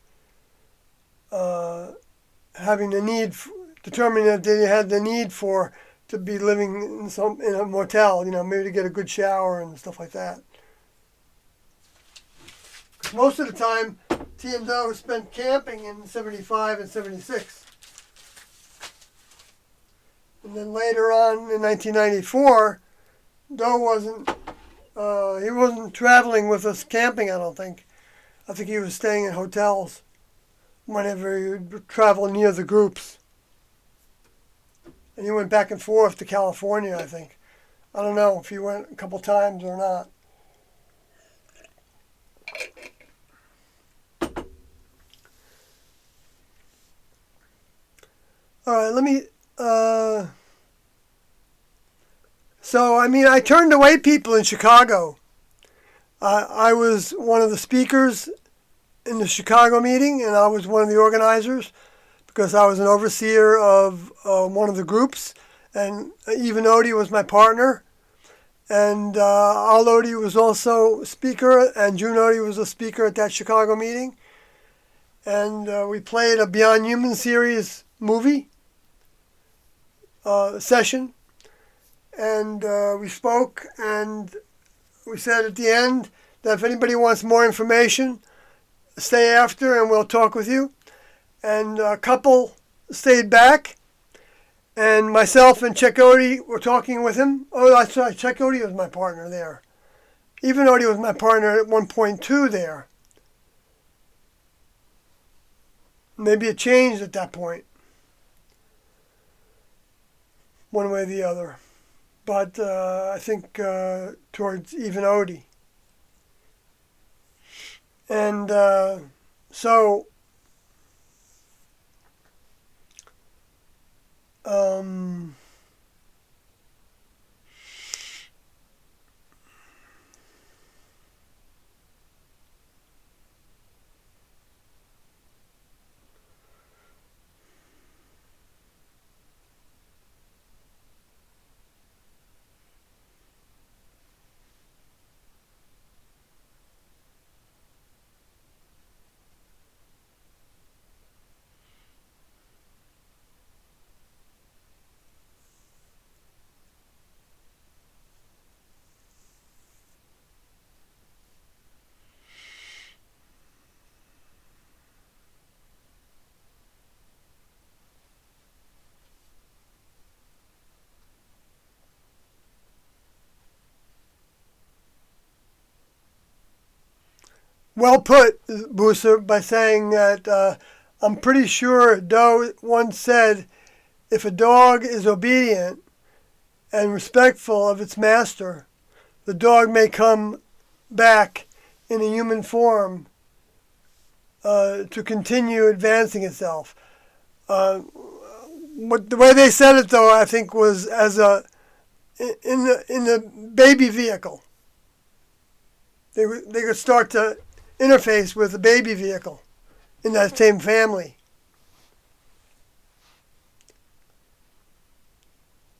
having the need, determining that they had the need to be living in a motel, maybe to get a good shower and stuff like that. Most of the time, T and Do spent camping in 75 and 76. And then later on in 1994, Do he wasn't traveling with us camping, I don't think. I think he was staying in hotels whenever he would travel near the groups. And he went back and forth to California, I think. I don't know if he went a couple times or not. All right, let me... I turned away people in Chicago. I was one of the speakers in the Chicago meeting, and I was one of the organizers because I was an overseer of one of the groups, and Eva Odie was my partner, and Al Odie was also a speaker, and June Odie was a speaker at that Chicago meeting, and we played a Beyond Human series movie session, and we spoke, and we said at the end that if anybody wants more information, stay after and we'll talk with you. And a couple stayed back, and myself and Chuck Odie were talking with him. Oh, that's right, Chuck Odie was my partner there. Even Odie was my partner at 1.2 there. Maybe it changed at that point, one way or the other. But I think towards even Odie. And so well put, Booster, by saying that I'm pretty sure Doe once said, if a dog is obedient and respectful of its master, the dog may come back in a human form to continue advancing itself. The way they said it, though, I think was as in the baby vehicle. They could start to interface with the baby vehicle in that same family.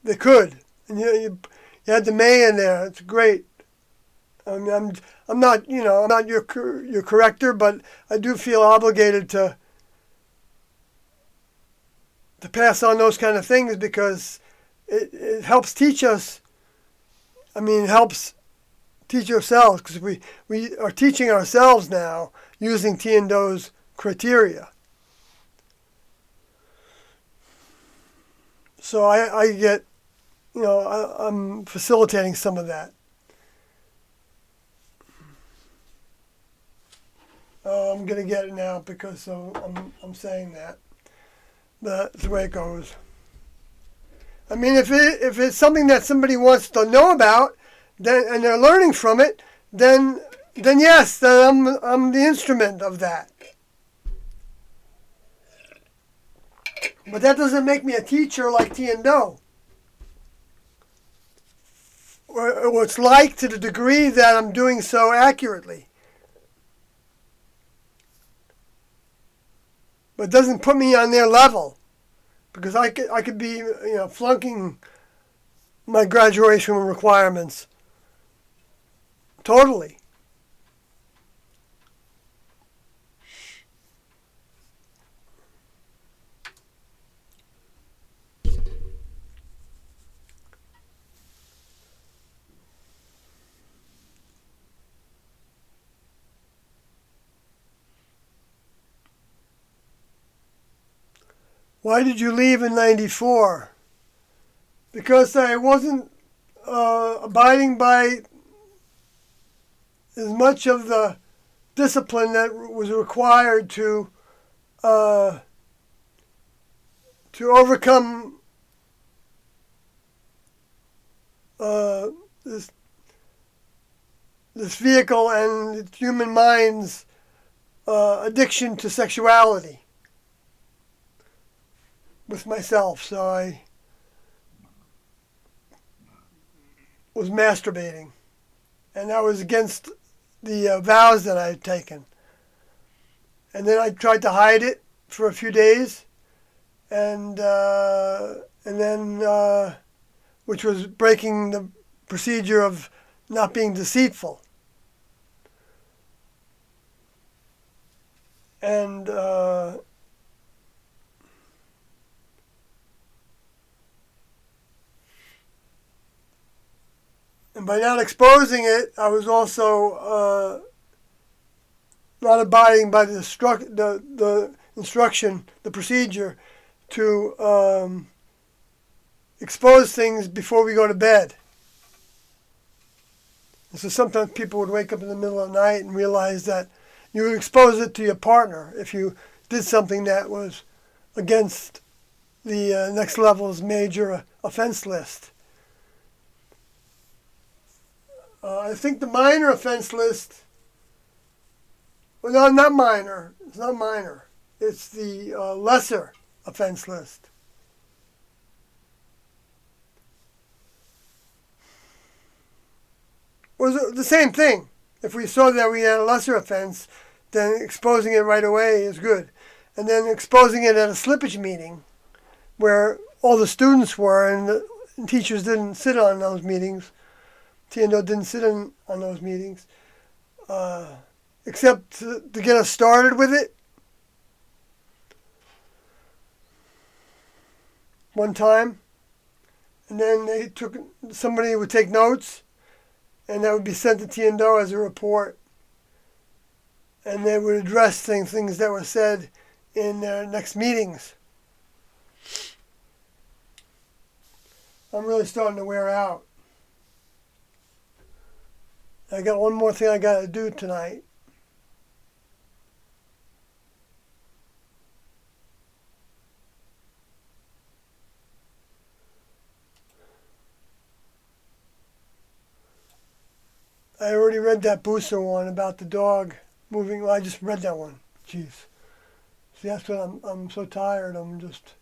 They could. And You had the May in there. It's great. I mean, I'm not, I'm not your corrector, but I do feel obligated to pass on those kind of things because it helps teach us. I mean, it helps teach ourselves because we are teaching ourselves now using Tiando's criteria. So I get, I'm facilitating some of that. Oh, I'm going to get it now because I'm saying that. That's the way it goes. I mean, if it's something that somebody wants to know about, then and they're learning from it, then yes, then I'm the instrument of that. But that doesn't make me a teacher like Tiando. Or it's like to the degree that I'm doing so accurately. But it doesn't put me on their level. Because I could be, flunking my graduation requirements. Totally. Why did you leave in '94? Because I wasn't abiding by as much of the discipline that was required to overcome this vehicle and human mind's addiction to sexuality with myself. So I was masturbating, and that was against the vows that I had taken. And then I tried to hide it for a few days, and then which was breaking the procedure of not being deceitful. And by not exposing it, I was also not abiding by the instruction, the procedure to expose things before we go to bed. And so sometimes people would wake up in the middle of the night and realize that you would expose it to your partner if you did something that was against the next level's major offense list. I think the minor offense list, well, no, not minor. It's not minor. It's the lesser offense list. It was the same thing. If we saw that we had a lesser offense, then exposing it right away is good. And then exposing it at a slippage meeting where all the students were and the teachers didn't sit on those meetings. Tiando didn't sit in on those meetings, except to get us started with it. One time, and then somebody would take notes, and that would be sent to Tiando as a report, and they would address things that were said in their next meetings. I'm really starting to wear out. I got one more thing I got to do tonight. I already read that Booster one about the dog moving. Well, I just read that one. Jeez. See, that's what I'm so tired. I'm just,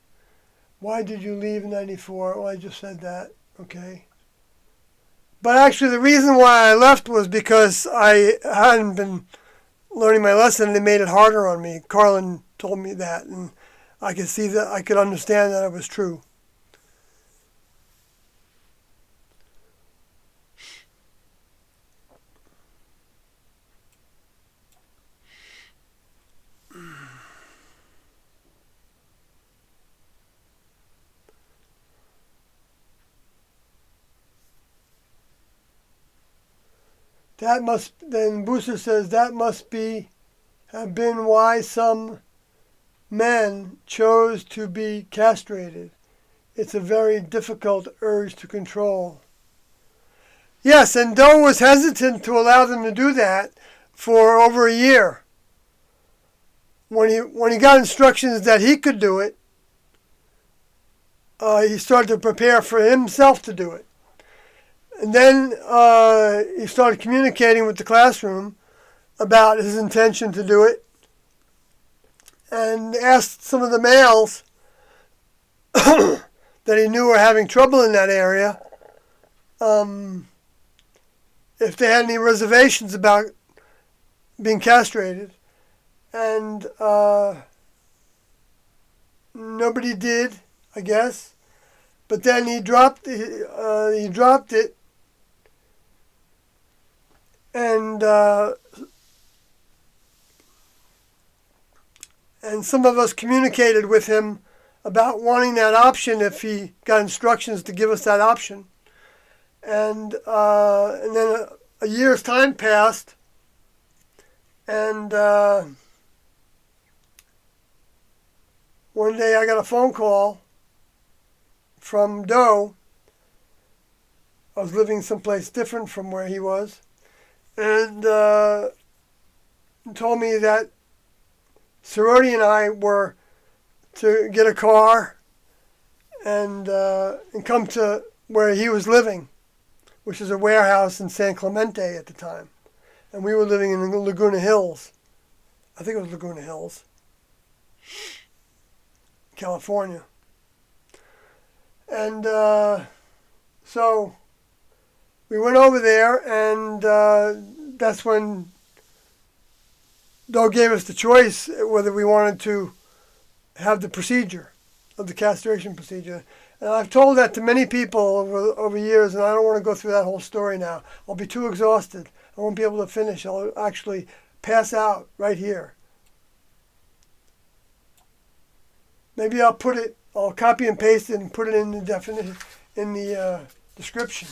why did you leave in '94? Well, I just said that. Okay. But actually, the reason why I left was because I hadn't been learning my lesson, and it made it harder on me. Carlin told me that, and I could see that. I could understand that it was true. Then Booster says that must have been why some men chose to be castrated. It's a very difficult urge to control. Yes, and Doe was hesitant to allow them to do that for over a year. When he got instructions that he could do it, he started to prepare for himself to do it. And then he started communicating with the classroom about his intention to do it, and asked some of the males that he knew were having trouble in that area if they had any reservations about being castrated. And nobody did, I guess. But then he dropped it, and some of us communicated with him about wanting that option if he got instructions to give us that option. And then a year's time passed, and one day I got a phone call from Doe. I was living someplace different from where he was, and told me that Sorority and I were to get a car and come to where he was living, which is a warehouse in San Clemente at the time. And we were living in Laguna Hills. I think it was Laguna Hills, California. And so we went over there, and that's when Doe gave us the choice whether we wanted to have the procedure, of the castration procedure. And I've told that to many people over years, and I don't want to go through that whole story now. I'll be too exhausted. I won't be able to finish. I'll actually pass out right here. Maybe I'll copy and paste it and put it in the definition, in the description.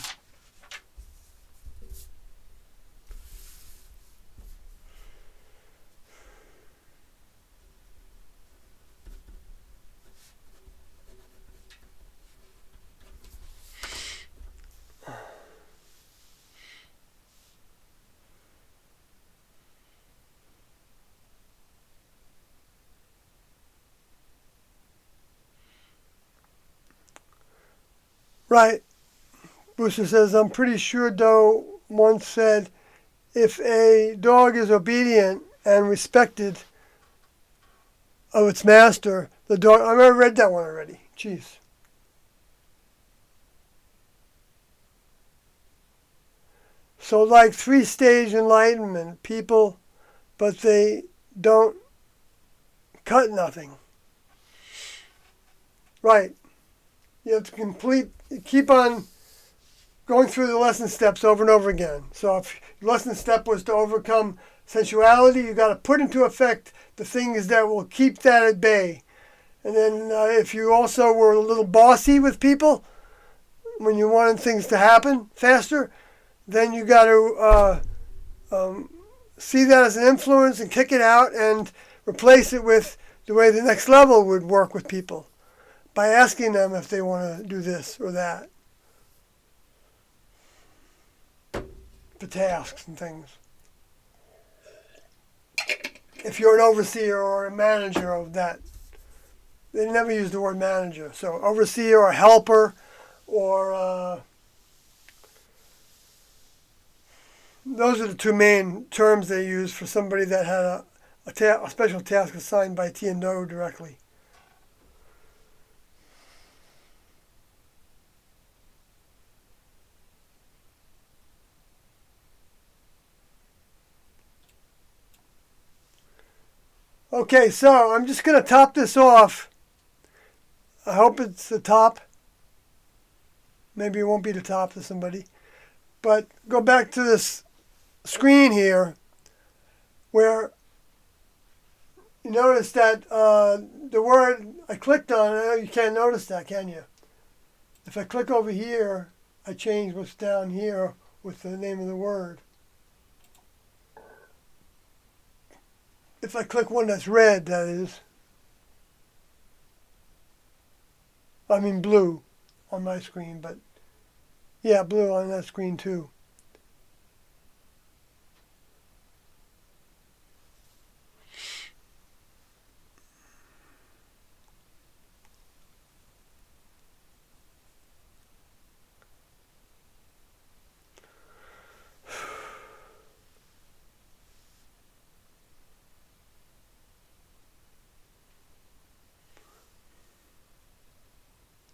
Right. Booster says, I'm pretty sure Doe once said, if a dog is obedient and respected of its master, the dog... I've already read that one already. Jeez. So like 3-stage enlightenment, people, but they don't cut nothing. Right. You have to keep on going through the lesson steps over and over again. So if your lesson step was to overcome sensuality, you got to put into effect the things that will keep that at bay. And then if you also were a little bossy with people, when you wanted things to happen faster, then you got to see that as an influence and kick it out and replace it with the way the next level would work with people, by asking them if they want to do this or that. The tasks and things. If you're an overseer or a manager of that, they never use the word manager. So overseer or helper, or those are the two main terms they use for somebody that had a special task assigned by T and Doe directly. Okay, so I'm just going to top this off. I hope it's the top. Maybe it won't be the top to somebody. But go back to this screen here where you notice that the word I clicked on, you can't notice that, can you? If I click over here, I change what's down here with the name of the word. If I click one that's red, that is. I mean blue on my screen, but yeah, blue on that screen too.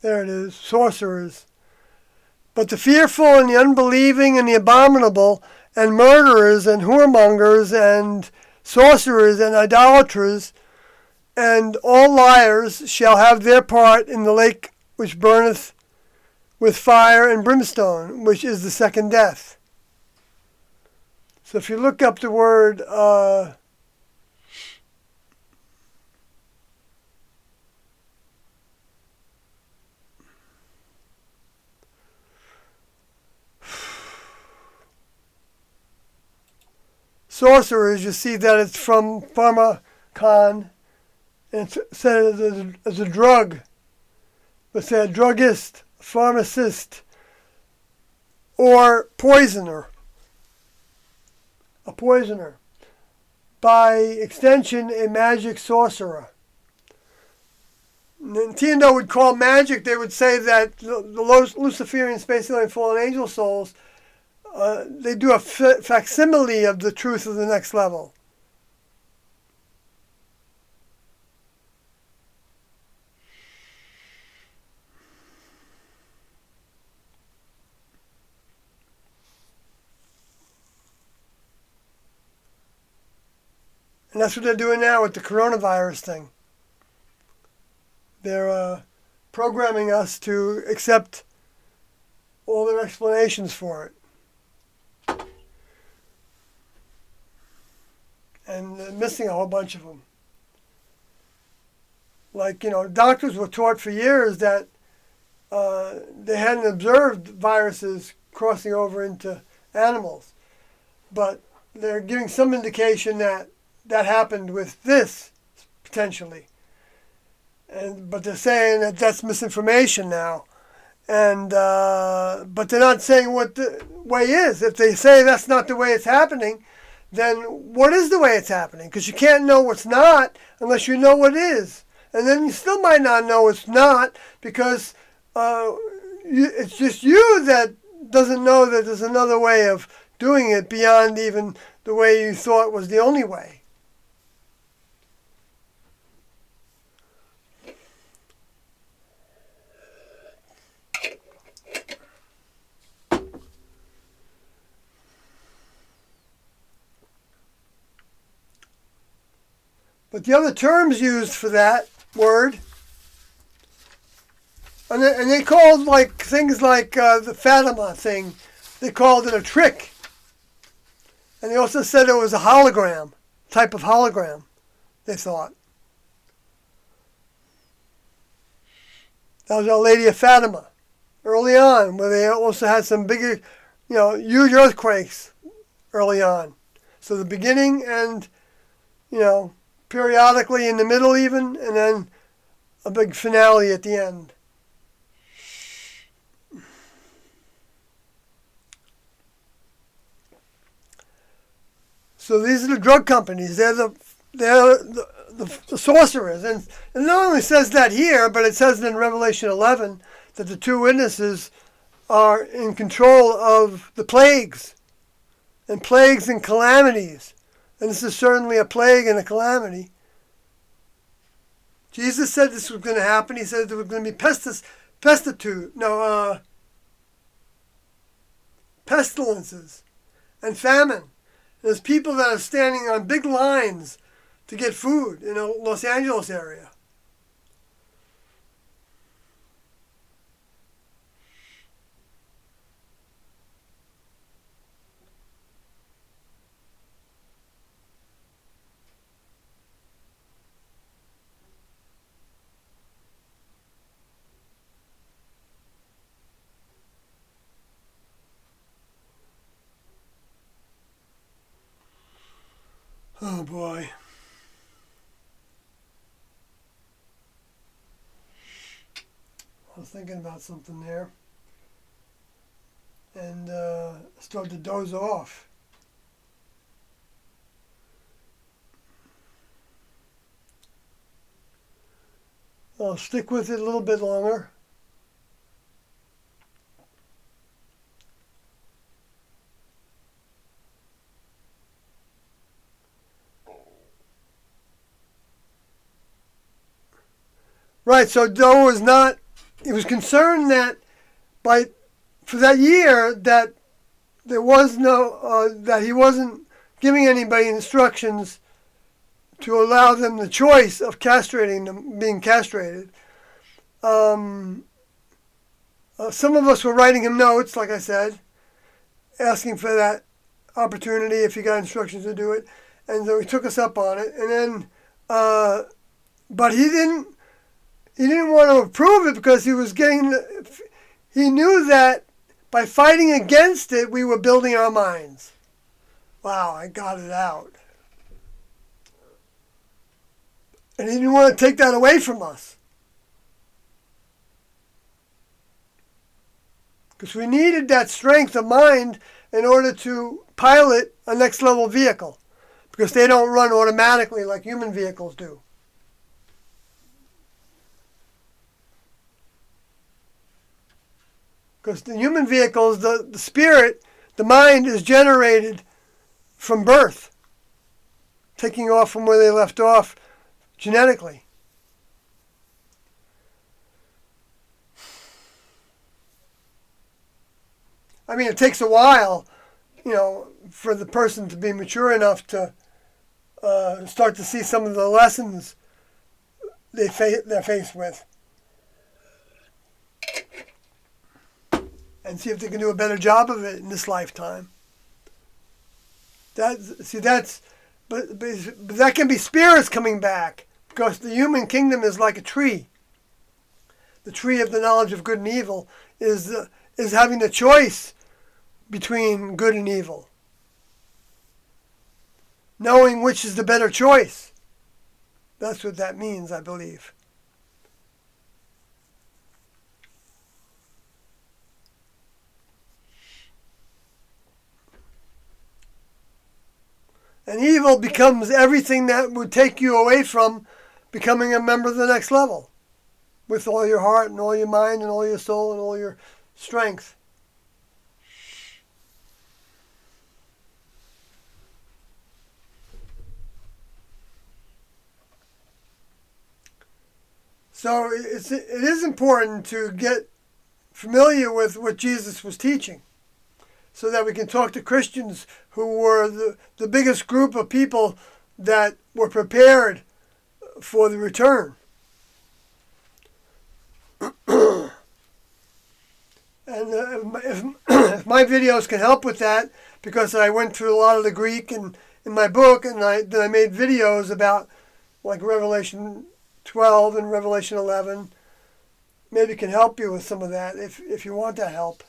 There it is, sorcerers. But the fearful and the unbelieving and the abominable and murderers and whoremongers and sorcerers and idolaters and all liars shall have their part in the lake which burneth with fire and brimstone, which is the second death. So if you look up the word sorcerers, you see that it's from pharmacon, and it's said as a drug. Let's say a druggist, pharmacist, or poisoner. A poisoner. By extension, a magic sorcerer. Nintendo would call magic, they would say that the Luciferian space alien fallen angel souls, they do a facsimile of the truth of the next level. And that's what they're doing now with the coronavirus thing. They're programming us to accept all their explanations for it. And they're missing a whole bunch of them. Like, doctors were taught for years that they hadn't observed viruses crossing over into animals. But they're giving some indication that happened with this, potentially. But they're saying that that's misinformation now. And but they're not saying what the way is. If they say that's not the way it's happening, then what is the way it's happening? Because you can't know what's not unless you know what is. And then you still might not know it's not because it's just you that doesn't know that there's another way of doing it beyond even the way you thought was the only way. But the other terms used for that word, and they called things like the Fatima thing, they called it a trick. And they also said it was a hologram, type of hologram, they thought. That was Our Lady of Fatima, early on, where they also had some bigger, huge earthquakes early on. So the beginning and, periodically in the middle even, and then a big finale at the end. So these are the drug companies. They're the sorcerers. And it not only says that here, but it says in Revelation 11 that the two witnesses are in control of the plagues and calamities. And this is certainly a plague and a calamity. Jesus said this was going to happen. He said there was going to be pestilences and famine. There's people that are standing on big lines to get food in the Los Angeles area. Oh boy. thinking about something there. And started to doze off. I'll stick with it a little bit longer. Right, so Doe was not, he was concerned that for that year that there was no, that he wasn't giving anybody instructions to allow them the choice of castrating them, being castrated. Some of us were writing him notes, like I said, asking for that opportunity if he got instructions to do it. And so he took us up on it. And then, but he didn't want to approve it because he knew that by fighting against it, we were building our minds. Wow, I got it out. And he didn't want to take that away from us. Because we needed that strength of mind in order to pilot a next level vehicle. Because they don't run automatically like human vehicles do. Because the human vehicles, the spirit, the mind is generated from birth. Taking off from where they left off genetically. I mean, it takes a while, for the person to be mature enough to start to see some of the lessons they're faced with. And see if they can do a better job of it in this lifetime. But that can be spirits coming back, because the human kingdom is like a tree. The tree of the knowledge of good and evil is having the choice between good and evil, knowing which is the better choice. That's what that means, I believe. And evil becomes everything that would take you away from becoming a member of the next level. With all your heart and all your mind and all your soul and all your strength. So it is important to get familiar with what Jesus was teaching, so that we can talk to Christians who were the biggest group of people that were prepared for the return. And if my videos can help with that, because I went through a lot of the Greek in my book, and then I made videos about like Revelation 12 and Revelation 11, maybe it can help you with some of that if you want that help.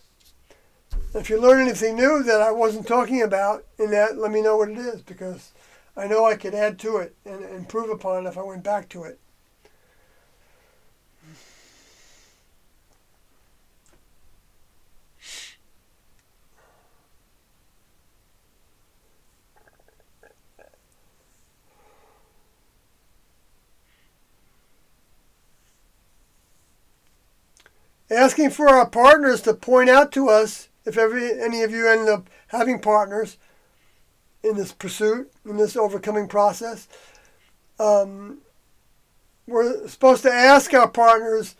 If you learn anything new that I wasn't talking about in that, let me know what it is, because I know I could add to it and improve upon it if I went back to it. Asking for our partners to point out to us, if any of you end up having partners in this pursuit, in this overcoming process, we're supposed to ask our partners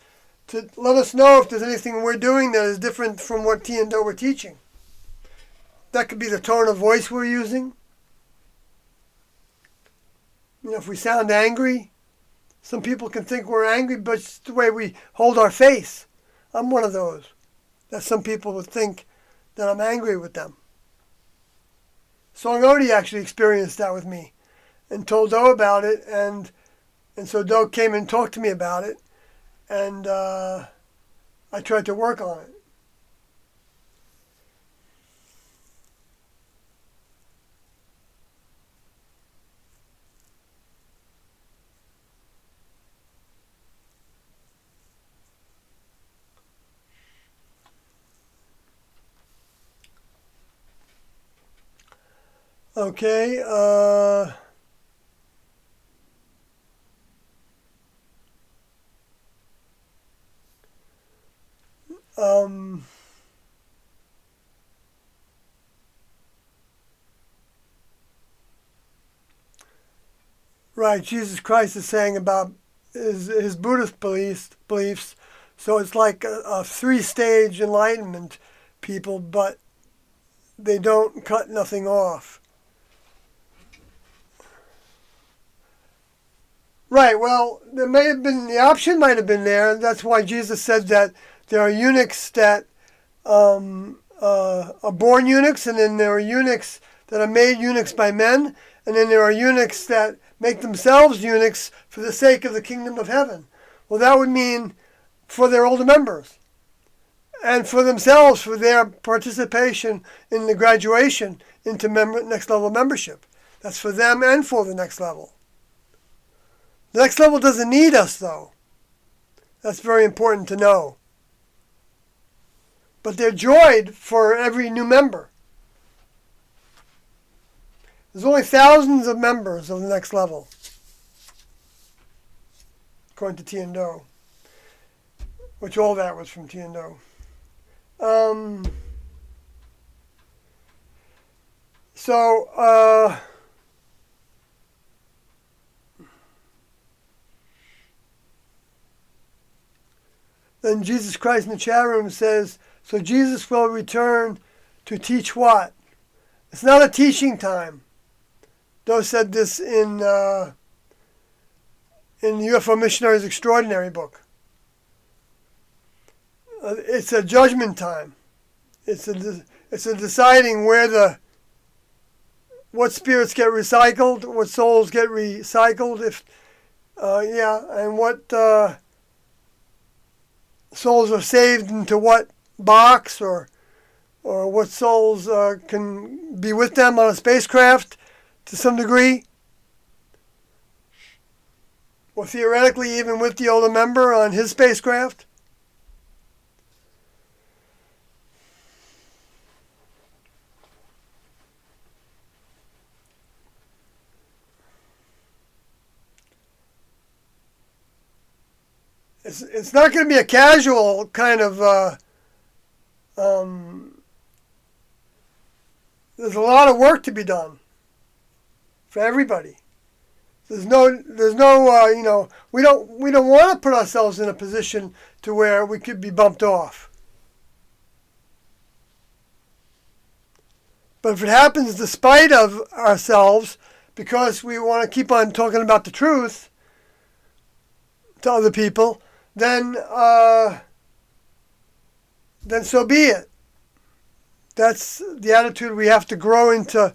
to let us know if there's anything we're doing that is different from what T and Do were teaching. That could be the tone of voice we're using. If we sound angry, some people can think we're angry, but it's the way we hold our face. I'm one of those. That some people would think that I'm angry with them. Song Odie actually experienced that with me and told Do about it, and so Do came and talked to me about it, and I tried to work on it. Okay. Um, right. Jesus Christ is saying about his Buddhist beliefs. So it's like a three-stage enlightenment, people, but they don't cut nothing off. Right. Well, there may have been the option might have been there. That's why Jesus said that there are eunuchs that are born eunuchs, and then there are eunuchs that are made eunuchs by men, and then there are eunuchs that make themselves eunuchs for the sake of the kingdom of heaven. Well, that would mean for their older members and for themselves for their participation in the graduation into next level membership. That's for them and for the next level. The next level doesn't need us, though. That's very important to know. But they're joyed for every new member. There's only thousands of members of the next level, according to Tian-Do, which all that was from Tian-Do. Then Jesus Christ in the chat room says, so Jesus will return to teach what? It's not a teaching time. Doe said this in the UFO Missionaries Extraordinary book. It's a judgment time. It's a deciding what spirits get recycled, what souls get recycled, and what souls are saved into what box, or what souls can be with them on a spacecraft to some degree, or theoretically even with the older member on his spacecraft. It's not going to be a casual kind of. There's a lot of work to be done for everybody. There's no, we don't want to put ourselves in a position to where we could be bumped off. But if it happens despite of ourselves, because we want to keep on talking about the truth to other people, then so be it. That's the attitude we have to grow into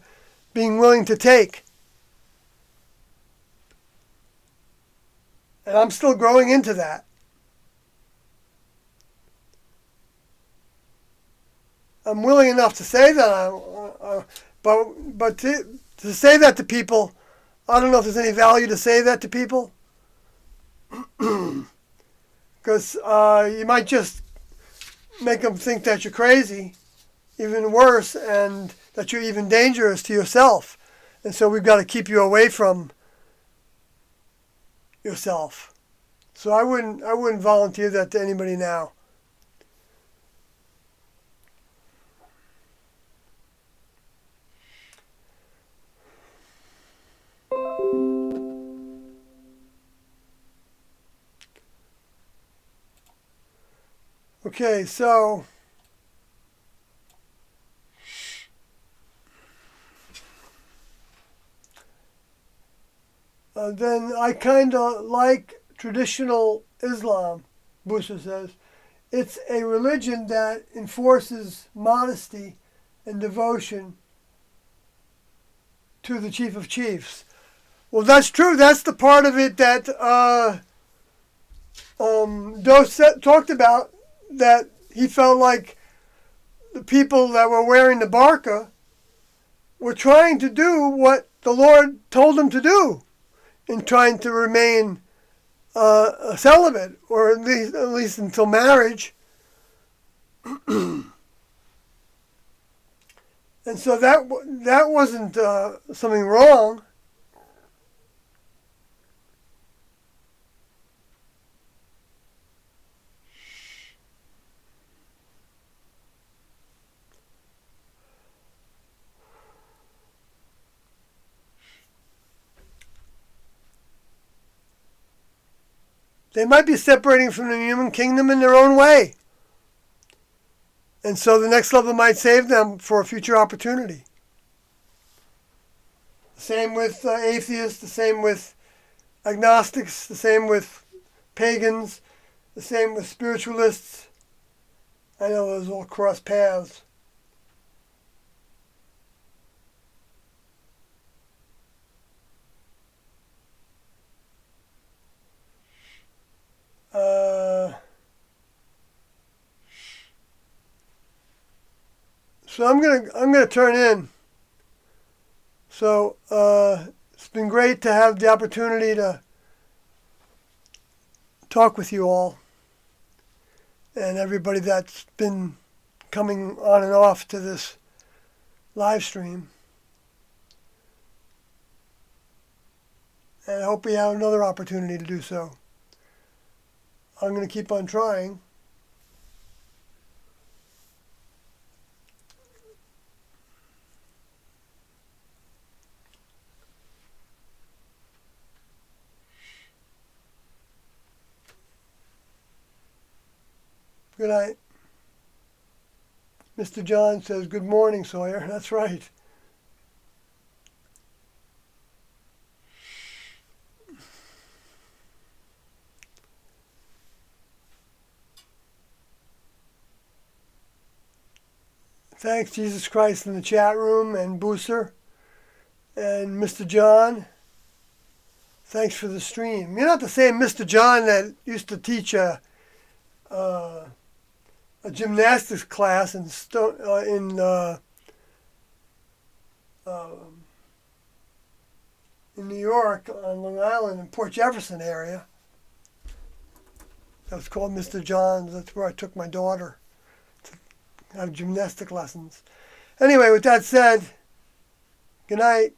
being willing to take. And I'm still growing into that. I'm willing enough to say that, but to say that to people, I don't know if there's any value to say that to people. Because you might just make them think that you're crazy, even worse, and that you're even dangerous to yourself. And so we've got to keep you away from yourself. So I wouldn't volunteer that to anybody now. Okay, so then I kind of like traditional Islam, Busha says. It's a religion that enforces modesty and devotion to the Chief of Chiefs. Well, that's true. That's the part of it that Doe talked about, that he felt like the people that were wearing the burqa were trying to do what the Lord told them to do in trying to remain celibate, or at least until marriage. And so that wasn't something wrong. They might be separating from the human kingdom in their own way. And so the next level might save them for a future opportunity. The same with atheists, the same with agnostics, the same with pagans, the same with spiritualists. I know those all cross paths. So I'm gonna turn in. So it's been great to have the opportunity to talk with you all and everybody that's been coming on and off to this live stream. And I hope we have another opportunity to do so. I'm going to keep on trying. Good night. Mr. John says, good morning, Sawyer. That's right. Thanks, Jesus Christ, in the chat room, and Booster, and Mr. John. Thanks for the stream. You're not the same Mr. John that used to teach a gymnastics class in New York on Long Island in Port Jefferson area. That was called Mr. John's. That's where I took my daughter to have gymnastic lessons. Anyway, with that said, good night.